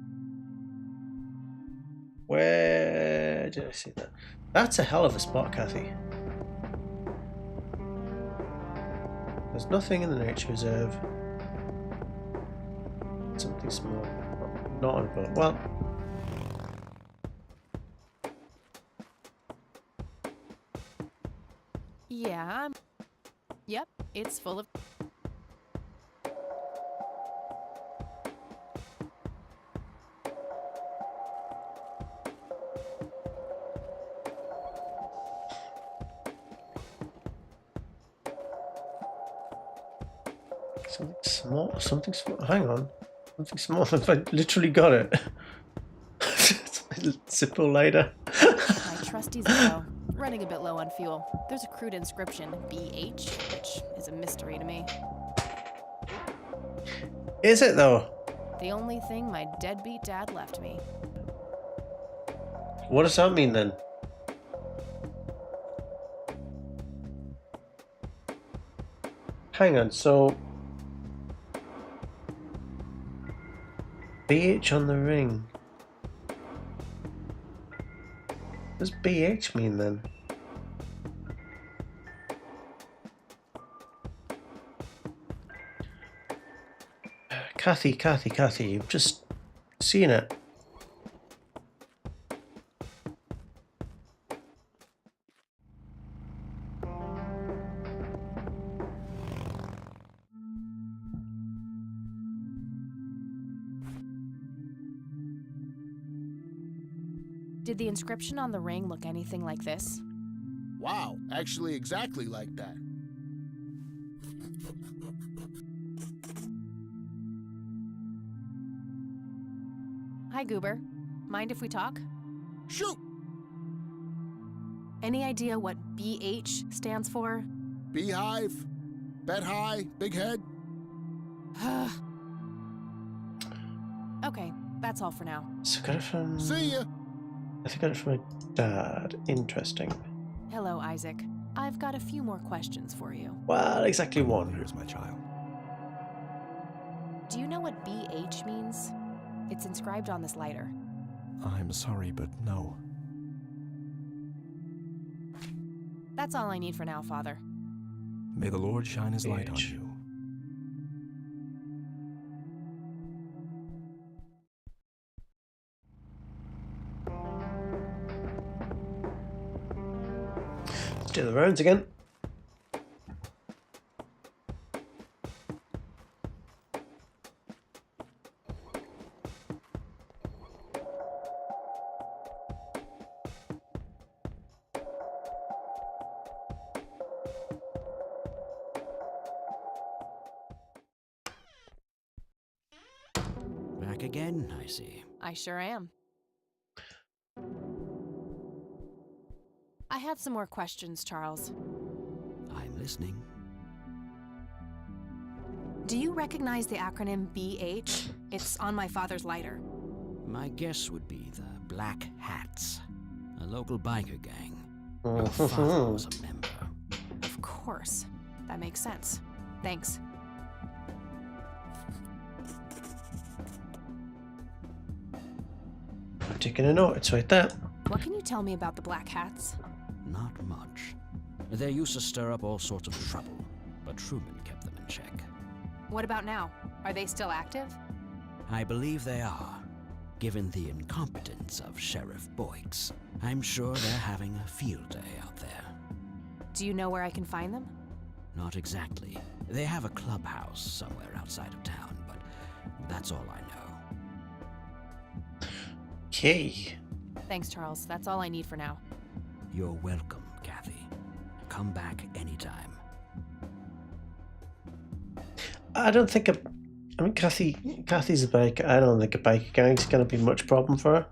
Where did I see that? That's a hell of a spot, Kathy. There's nothing in the nature reserve. Something small. Not on a boat. Well. Yeah, Yep, it's full of... Something small. Something small. Hang on. Something small. I literally got it. It's my Zippo lighter. My trusty Zippo. Running a bit low on fuel. There's a crude inscription, BH, which is a mystery to me. Is it though? The only thing my deadbeat dad left me. What does that mean then? Hang on, so BH on the ring. What does BH mean then? Kathy, you've just seen it. Did the inscription on the ring look anything like this? Wow, actually exactly like that. Hi, Goober. Mind if we talk? Shoot! Any idea what BH stands for? Beehive? Bet high? Big head? Okay, that's all for now. So I got it from... See ya! I think I got it from my dad. Interesting. Hello, Isaac. I've got a few more questions for you. Well, exactly one. Here's my child. Do you know what BH means? It's inscribed on this lighter. I'm sorry, but no. That's all I need for now, Father. May the Lord shine his light on you. Let's do the rounds again. Back again, I see. I sure am. I had some more questions, Charles. I'm listening. Do you recognize the acronym BH? It's on my father's lighter. My guess would be the Black Hats, a local biker gang. Your father was a member. Of course. That makes sense. Thanks. I'm taking a note. It's right there. What can you tell me about the Black Hats? Not much. They used to stir up all sorts of trouble, but Truman kept them in check. What about now? Are they still active? I believe they are. Given the incompetence of Sheriff Boyks, I'm sure they're having a field day out there. Do you know where I can find them? Not exactly. They have a clubhouse somewhere outside of town, but that's all I know. Okay. Thanks, Charles. That's all I need for now. You're welcome, Kathy. Come back anytime. I don't think I mean, Kathy's a biker. I don't think a biker gang's going to be much problem for her.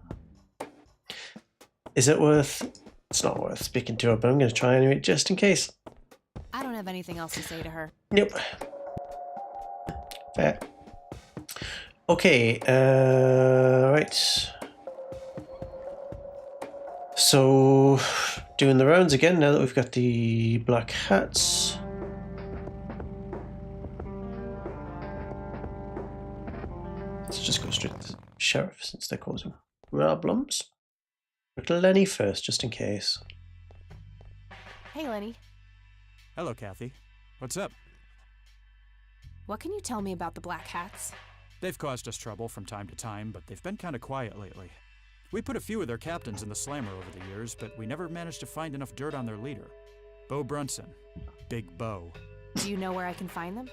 Is it worth... It's not worth speaking to her, but I'm going to try anyway, just in case. I don't have anything else to say to her. Nope. Fair. Okay, right. So, doing the rounds again now that we've got the black hats. Let's just go straight to the sheriff since they're causing problems. Little Lenny first, just in case. Hey, Lenny. Hello, Kathy. What's up? What can you tell me about the Black Hats? They've caused us trouble from time to time, but they've been kind of quiet lately. We put a few of their captains in the slammer over the years, but we never managed to find enough dirt on their leader. Bo Brunson. Big Bo. Do you know where I can find them?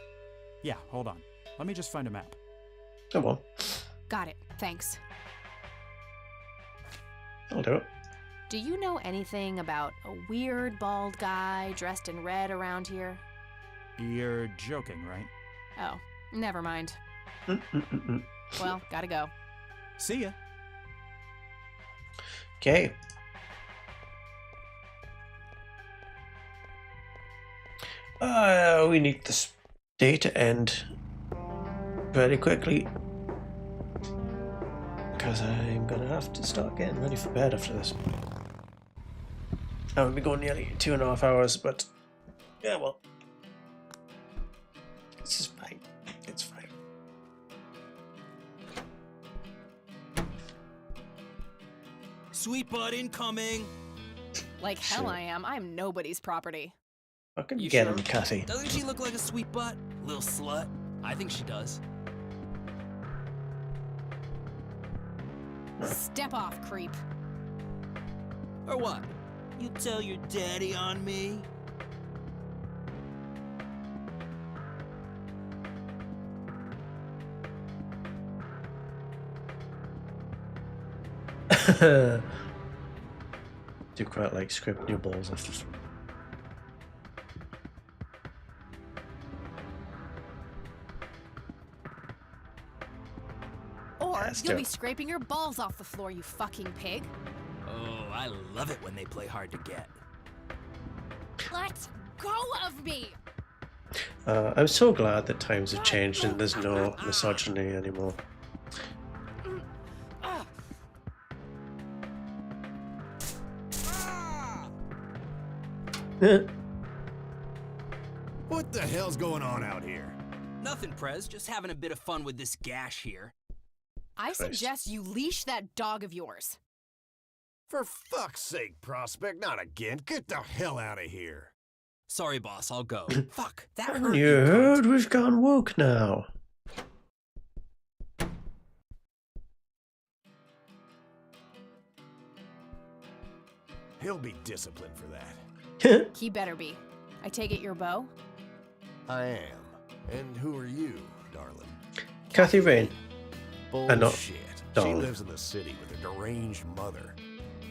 Yeah, hold on. Let me just find a map. Come on. Got it. Thanks. I'll do it. Do you know anything about a weird bald guy dressed in red around here? You're joking, right? Oh, never mind. Mm-mm-mm-mm. Well, gotta go. See ya. Okay. We need this day to end very quickly, because I'm gonna have to start getting ready for bed after this. I will be going nearly 2.5 hours, but yeah, well, this is fine. It's fine. Sweet butt incoming. Like hell Sure. I am. I'm nobody's property. Fucking You get sure? him, Kathy. Doesn't she look like a sweet butt? Little slut. I think she does. Step off, creep. Or what? You tell your daddy on me? Do quite like scraping your balls off the floor. Or Yes, you'll do be it. scraping your balls off the floor, you fucking pig. Oh, I love it when they play hard to get. Let go of me! I'm so glad that times have changed and there's no misogyny anymore. What the hell's going on out here? Nothing, Prez. Just having a bit of fun with this gash here. I suggest you leash that dog of yours. For fuck's sake, Prospect, not again. Get the hell out of here. Sorry, boss. I'll go. Fuck, that hurt. Haven't you heard? We've gone woke now. He'll be disciplined for that. He better be. I take it your beau? I am. And who are you, darling? Kathy Rain. Bullshit. not She darling. lives in the city with a deranged mother.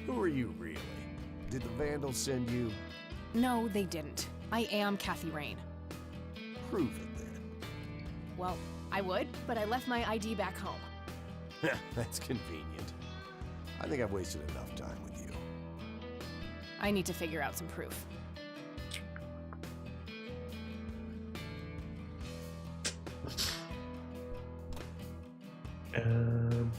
Who are you, really? Did the Vandals send you? No, they didn't. I am Kathy Rain. Prove it, then. Well, I would, but I left my ID back home. That's convenient. I think I've wasted enough time with you. I need to figure out some proof. Um,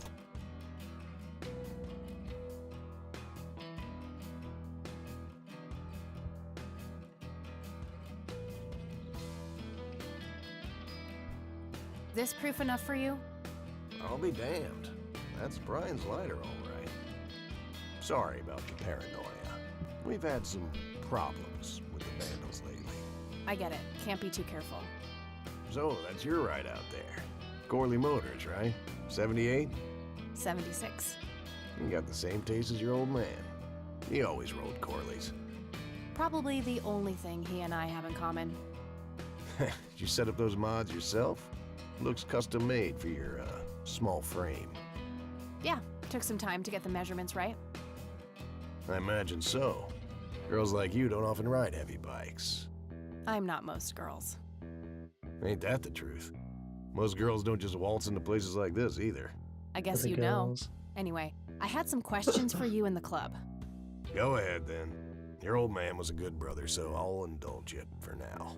This proof enough for you? I'll be damned. That's Brian's lighter, all right. Sorry about the paranoia. We've had some problems with the Vandals lately. I get it. Can't be too careful. So, that's your ride out there. Corley Motors, right? 78? 76. You got the same taste as your old man. He always rode Corleys. Probably the only thing he and I have in common. Did you set up those mods yourself? Looks custom made for your, small frame. Yeah, took some time to get the measurements right. I imagine so. Girls like you don't often ride heavy bikes. I'm not most girls. Ain't that the truth? Most girls don't just waltz into places like this either. I guess Other you know. girls. Anyway, I had some questions for you in the club. Go ahead, then. Your old man was a good brother, so I'll indulge it for now.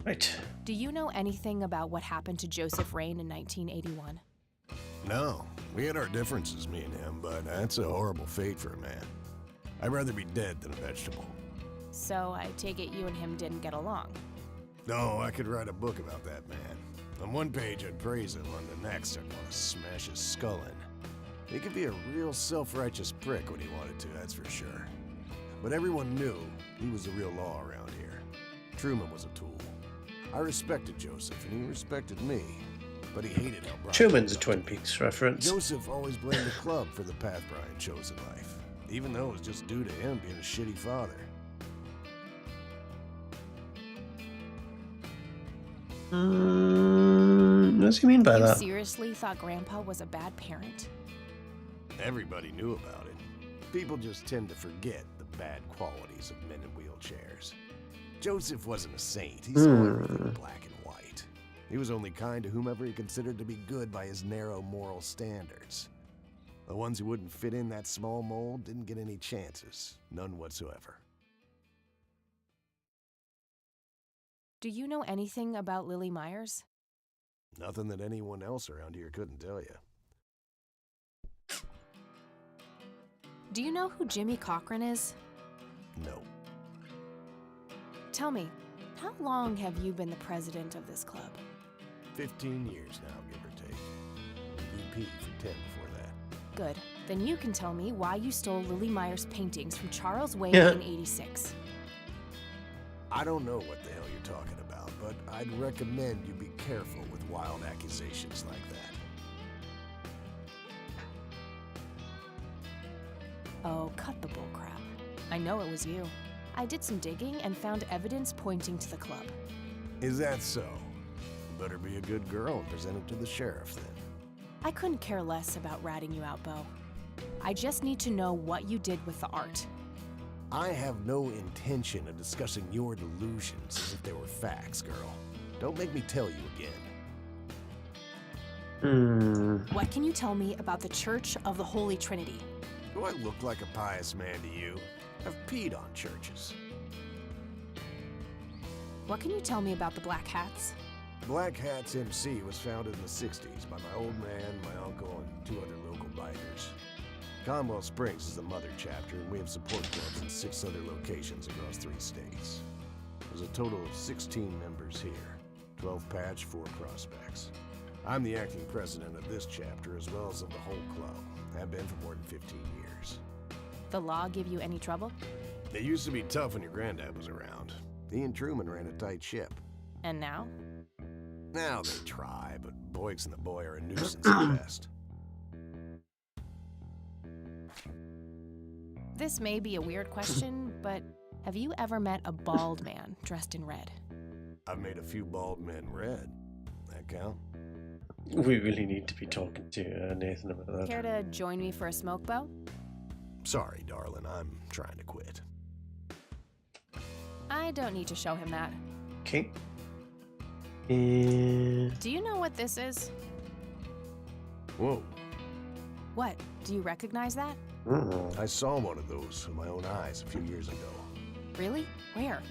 right. Do you know anything about what happened to Joseph Rain in 1981? No, we had our differences, me and him, but that's a horrible fate for a man. I'd rather be dead than a vegetable. So I take it you and him didn't get along. No, I could write a book about that man. On one page, I'd praise him. On the next, I'd want to smash his skull in. He could be a real self-righteous prick when he wanted to, that's for sure. But everyone knew he was the real law around here. Truman was a tool. I respected Joseph, and he respected me. But he hated how Brian... Truman's a Twin Peaks reference. Joseph always blamed the club for the path Brian chose in life, even though it was just due to him being a shitty father. What does he mean by You that? seriously thought Grandpa was a bad parent? Everybody knew about it. People just tend to forget the bad qualities of men in wheelchairs. Joseph wasn't a saint. He saw everything black and white. He was only kind to whomever he considered to be good by his narrow moral standards. The ones who wouldn't fit in that small mold didn't get any chances. None whatsoever. Do you know anything about Lily Myers? Nothing that anyone else around here couldn't tell you. Do you know who Jimmy Cochran is? No. Tell me, how long have you been the president of this club? 15 years now, give or take. VP for 10 before that. Good. Then you can tell me why you stole Lily Myers' paintings from Charles Wayne Yeah. in '86. I don't know what the hell you're talking about, but I'd recommend you be careful with wild accusations like that. Oh, cut the bullcrap. I know it was you. I did some digging and found evidence pointing to the club. Is that so? You better be a good girl and present it to the sheriff then. I couldn't care less about ratting you out, Bo. I just need to know what you did with the art. I have no intention of discussing your delusions as if they were facts, girl. Don't make me tell you again. What can you tell me about the Church of the Holy Trinity? Do I look like a pious man to you? I've peed on churches. What can you tell me about the Black Hats? Black Hats MC was founded in the 60s by my old man, my uncle, and 2 other local bikers. Conwell Springs is the mother chapter, and we have support clubs in 6 other locations across 3 states. There's a total of 16 members here, 12 patch, 4 prospects. I'm the acting president of this chapter as well as of the whole club. Have been for more than 15 years. The law give you any trouble? It used to be tough when your granddad was around. Ian Truman ran a tight ship. And now? Now they try, but Boyks and the boy are a nuisance at best. This may be a weird question, but have you ever met a bald man dressed in red? I've made a few bald men red. That count? We really need to be talking to Nathan about that. Care to join me for a smoke, Bo? Sorry, darling, I'm trying to quit. I don't need to show him that. Okay. Do you know what this is? Whoa. What? Do you recognize that? I saw one of those with my own eyes a few years ago. Really? Where?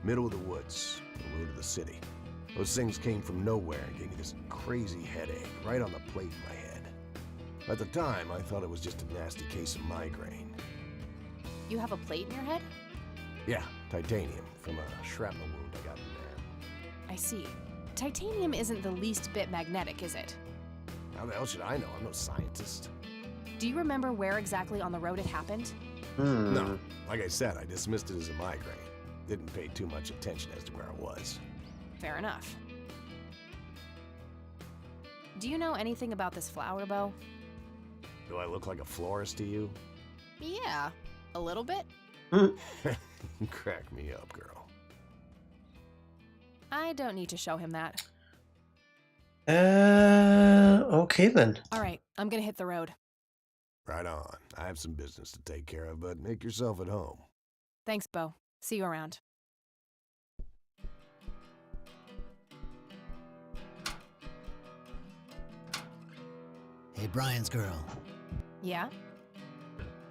Middle of the woods, the road to the city. Those things came from nowhere and gave me this crazy headache right on the plate in my head. At the time, I thought it was just a nasty case of migraine. You have a plate in your head? Yeah, titanium from a shrapnel wound I got in there. I see. Titanium isn't the least bit magnetic, is it? How the hell should I know? I'm no scientist. Do you remember where exactly on the road it happened? No. Like I said, I dismissed it as a migraine. Didn't pay too much attention as to where I was. Fair enough. Do you know anything about this flower, Bo? Do I look like a florist to you? Yeah, a little bit. Crack me up, girl. I don't need to show him that. Okay then. All right, I'm gonna hit the road. Right on. I have some business to take care of, but make yourself at home. Thanks, Bo. See you around. Hey, Brian's girl. Yeah?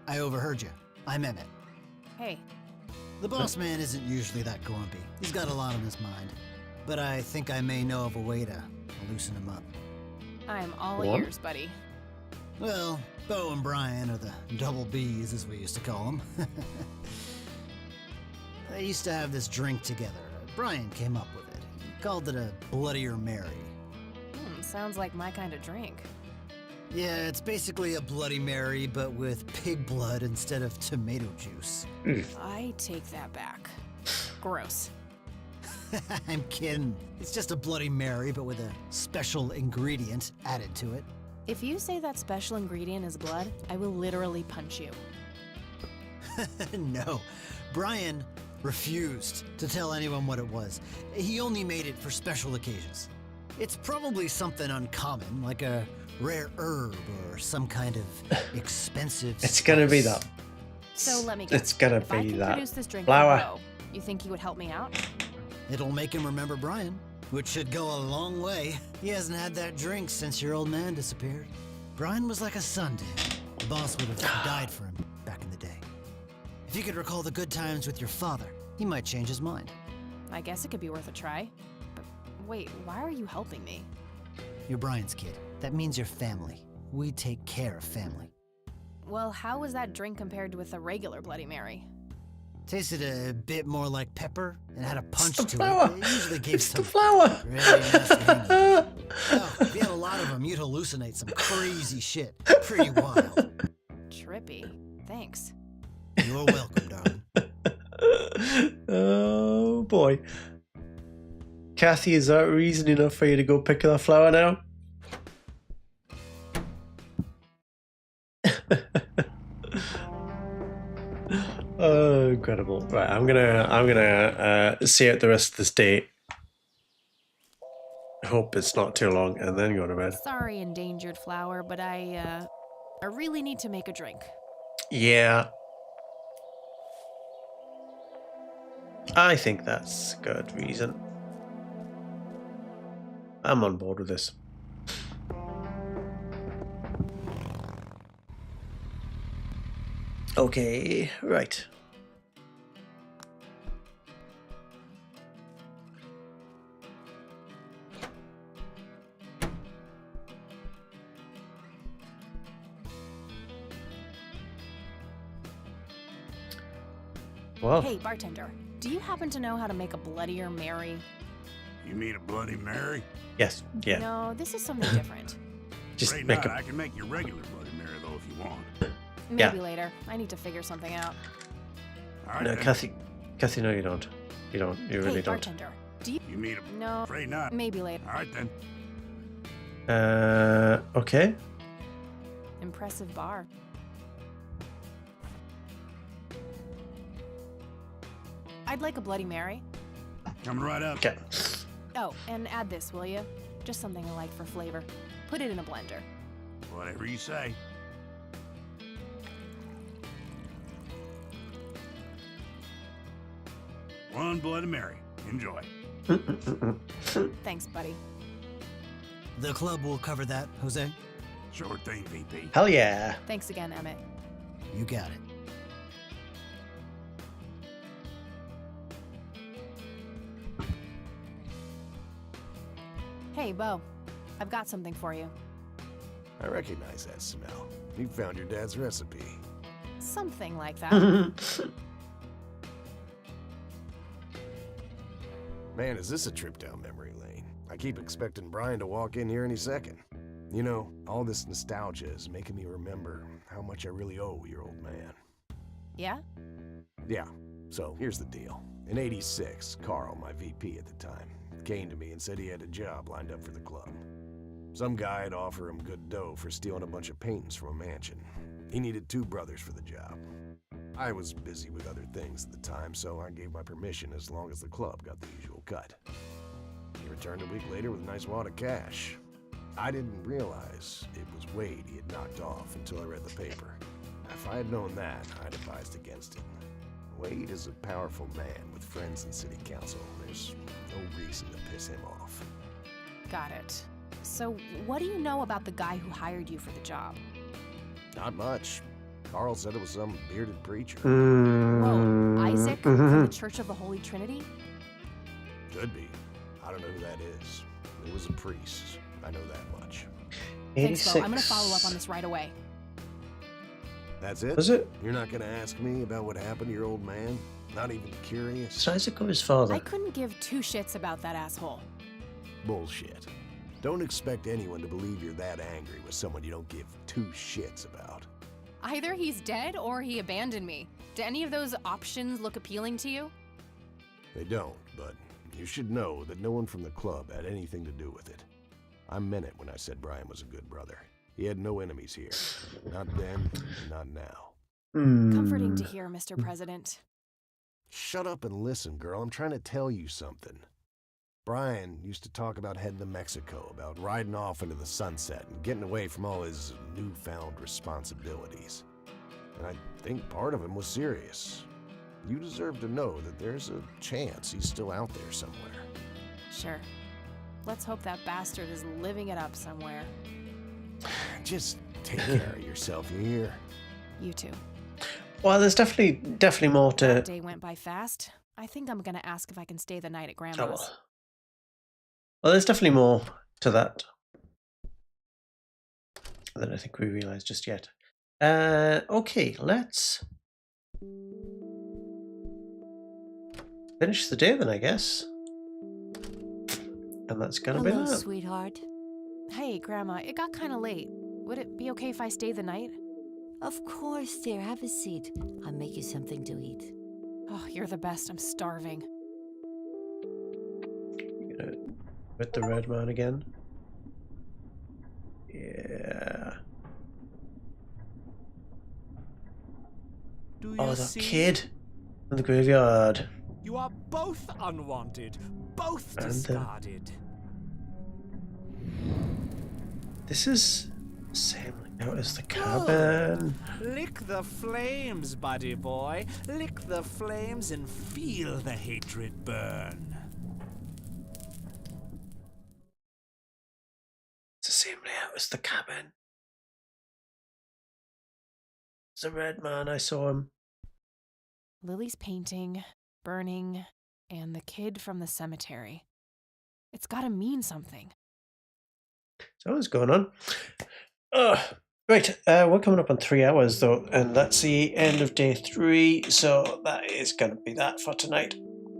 I overheard you. I'm Emmett. Hey. The boss man isn't usually that grumpy. He's got a lot on his mind. But I think I may know of a way to loosen him up. I'm all What? ears, buddy. Well, Bo and Brian are the double Bs, as we used to call them. They used to have this drink together. Brian came up with it. He called it a Bloodier Mary. Sounds like my kind of drink. Yeah, it's basically a Bloody Mary, but with pig blood instead of tomato juice. I take that back. Gross. I'm kidding. It's just a Bloody Mary, but with a special ingredient added to it. If you say that special ingredient is blood, I will literally punch you. No. Brian refused to tell anyone what it was. He only made it for special occasions. It's probably something uncommon, like a rare herb or some kind of expensive It's gonna be that. So let me guess. It's gonna if I be can that produce this drink flower. for Bo, you think he would help me out? It'll make him remember Brian, which should go a long way. He hasn't had that drink since your old man disappeared. Brian was like a son to him. The boss would have died for him back in the day. If you could recall the good times with your father, he might change his mind. I guess it could be worth a try. But wait, why are you helping me? You're Brian's kid. That means you're family. We take care of family. Well, how was that drink compared with a regular Bloody Mary? Tasted a bit more like pepper and had a punch to flower. it. It usually gave It's some the flower. really nasty hangovers. Oh, if you had a lot of them, you'd hallucinate some crazy shit. Pretty wild. Trippy. Thanks. You're welcome, darling. Oh boy. Kathy, is that reason enough for you to go pick that flower now? Oh, incredible. Right, I'm gonna see out the rest of this date. Hope it's not too long and then go to bed. Sorry, endangered flower, but I really need to make a drink. Yeah. I think that's a good reason. I'm on board with this. Okay, right. Well, Hey, bartender, do you happen to know how to make a Bloodier Mary? You mean a Bloody Mary? yes, yeah. No, this is something different. Just Right make now, a I can make you regular Bloody Mary, though, if you want. Maybe later. I need to figure something out. All right, no, then. Kathy, no, you don't. You don't. You really Hey, don't. bartender, do you? You mean a... No, Afraid not. maybe later. All right, then. Okay. Impressive bar. I'd like a Bloody Mary. Coming right up. Okay. Oh, and add this, will you? Just something I like for flavor. Put it in a blender. Whatever you say. One Bloody Mary. Enjoy. Thanks, buddy. The club will cover that, Jose. Sure thing, VP. Hell yeah. Thanks again, Emmett. You got it. Hey, Bo. I've got something for you. I recognize that smell. You found your dad's recipe. Something like that. Man, is this a trip down memory lane? I keep expecting Brian to walk in here any second. You know, all this nostalgia is making me remember how much I really owe your old man. Yeah? Yeah, so here's the deal. In '86, Carl, my VP at the time, came to me and said he had a job lined up for the club. Some guy'd offer him good dough for stealing a bunch of paintings from a mansion. He needed 2 brothers for the job. I was busy with other things at the time, so I gave my permission as long as the club got the usual cut. He returned a week later with a nice wad of cash. I didn't realize it was Wade he had knocked off until I read the paper. If I had known that, I'd advised against it. Wade is a powerful man with friends in city council. There's no reason to piss him off. Got it. So, what do you know about the guy who hired you for the job? Not much. Carl said it was some bearded preacher. Whoa, Isaac from Mm-hmm. the Church of the Holy Trinity? Could be. I don't know who that is. It was a priest. I know that much. Thanks, Bo. I'm gonna follow up on this right away. That's it? Was it? You're not gonna ask me about what happened to your old man? Not even curious? Is Isaac or his father? I couldn't give 2 shits about that asshole. Bullshit. Don't expect anyone to believe you're that angry with someone you don't give 2 shits about. Either he's dead or he abandoned me. Do any of those options look appealing to you? They don't, but you should know that no one from the club had anything to do with it. I meant it when I said Brian was a good brother. He had no enemies here. Not then, and not now. Comforting to hear, Mr. President. Shut up and listen, girl. I'm trying to tell you something. Brian used to talk about heading to Mexico, about riding off into the sunset and getting away from all his newfound responsibilities. and I think part of him was serious. You deserve to know that there's a chance he's still out there somewhere. Sure. Let's hope that bastard is living it up somewhere. Just take care of yourself, you hear? You too. Well, there's definitely more to... That day went by fast. I think I'm gonna ask if I can stay the night at Grandma's. Oh. Well, there's definitely more to that than I think we realised just yet. Okay, let's finish the day then, I guess. And that's gonna be Hello, that. sweetheart. Hey, Grandma, it got kind of late. Would it be okay if I stay the night? Of course, dear. Have a seat. I'll make you something to eat. Oh, you're the best. I'm starving. You gonna with the red man again? Yeah. Do you Oh, that see? kid in the graveyard. You are both unwanted, both And, discarded. This is the same layout as the cabin. Lick the flames, buddy boy. Lick the flames and feel the hatred burn. It's the same layout as the cabin. It's the red man, I saw him. Lily's painting, burning, and the kid from the cemetery. It's gotta mean something. So what's going on? Right, we're coming up on 3 hours though, and that's the end of day 3, so that is going to be that for tonight,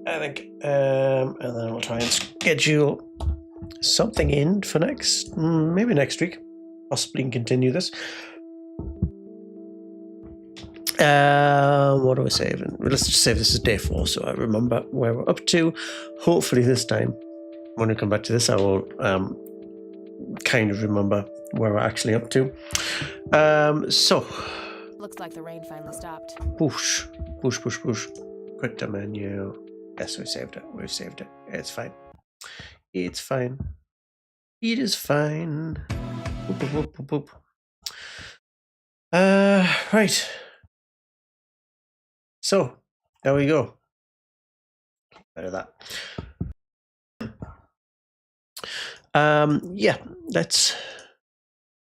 I think. And then we'll try and schedule something in for maybe next week, possibly continue this. What are we saving? Let's just save this as day 4 so I remember where we're up to. Hopefully this time, when we come back to this, I will kind of remember where we're actually up to. So Looks like the rain finally stopped. push. Quick to menu. Yes, we saved it. We've saved it. It's fine. It's fine. It is fine. Boop. Right. So there we go. Better that. Yeah, let's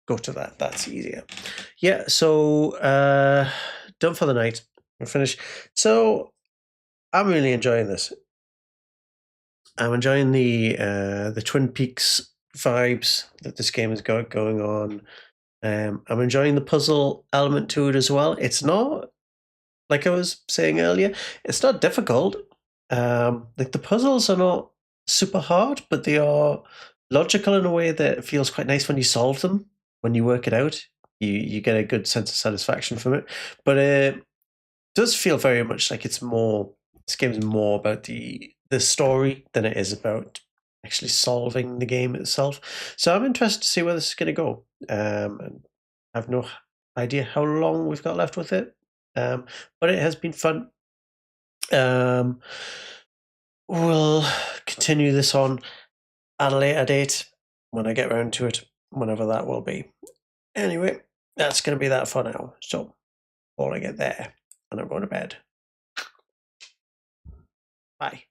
go to that. That's easier. Yeah, so done for the night. We're finished. So I'm really enjoying this. I'm enjoying the Twin Peaks vibes that this game has got going on. I'm enjoying the puzzle element to it as well. It's not, like I was saying earlier, it's not difficult. Like the puzzles are not super hard, but they are logical in a way that feels quite nice when you solve them. When you work it out, you get a good sense of satisfaction from it. But it does feel very much like it's more. This game is more about the story than it is about actually solving the game itself. So I'm interested to see where this is going to go. And I have no idea how long we've got left with it. But it has been fun. We'll continue this on at a later date when I get around to it, whenever that will be. Anyway, that's going to be that for now. So, before I get there, and I'm going to bed. Bye.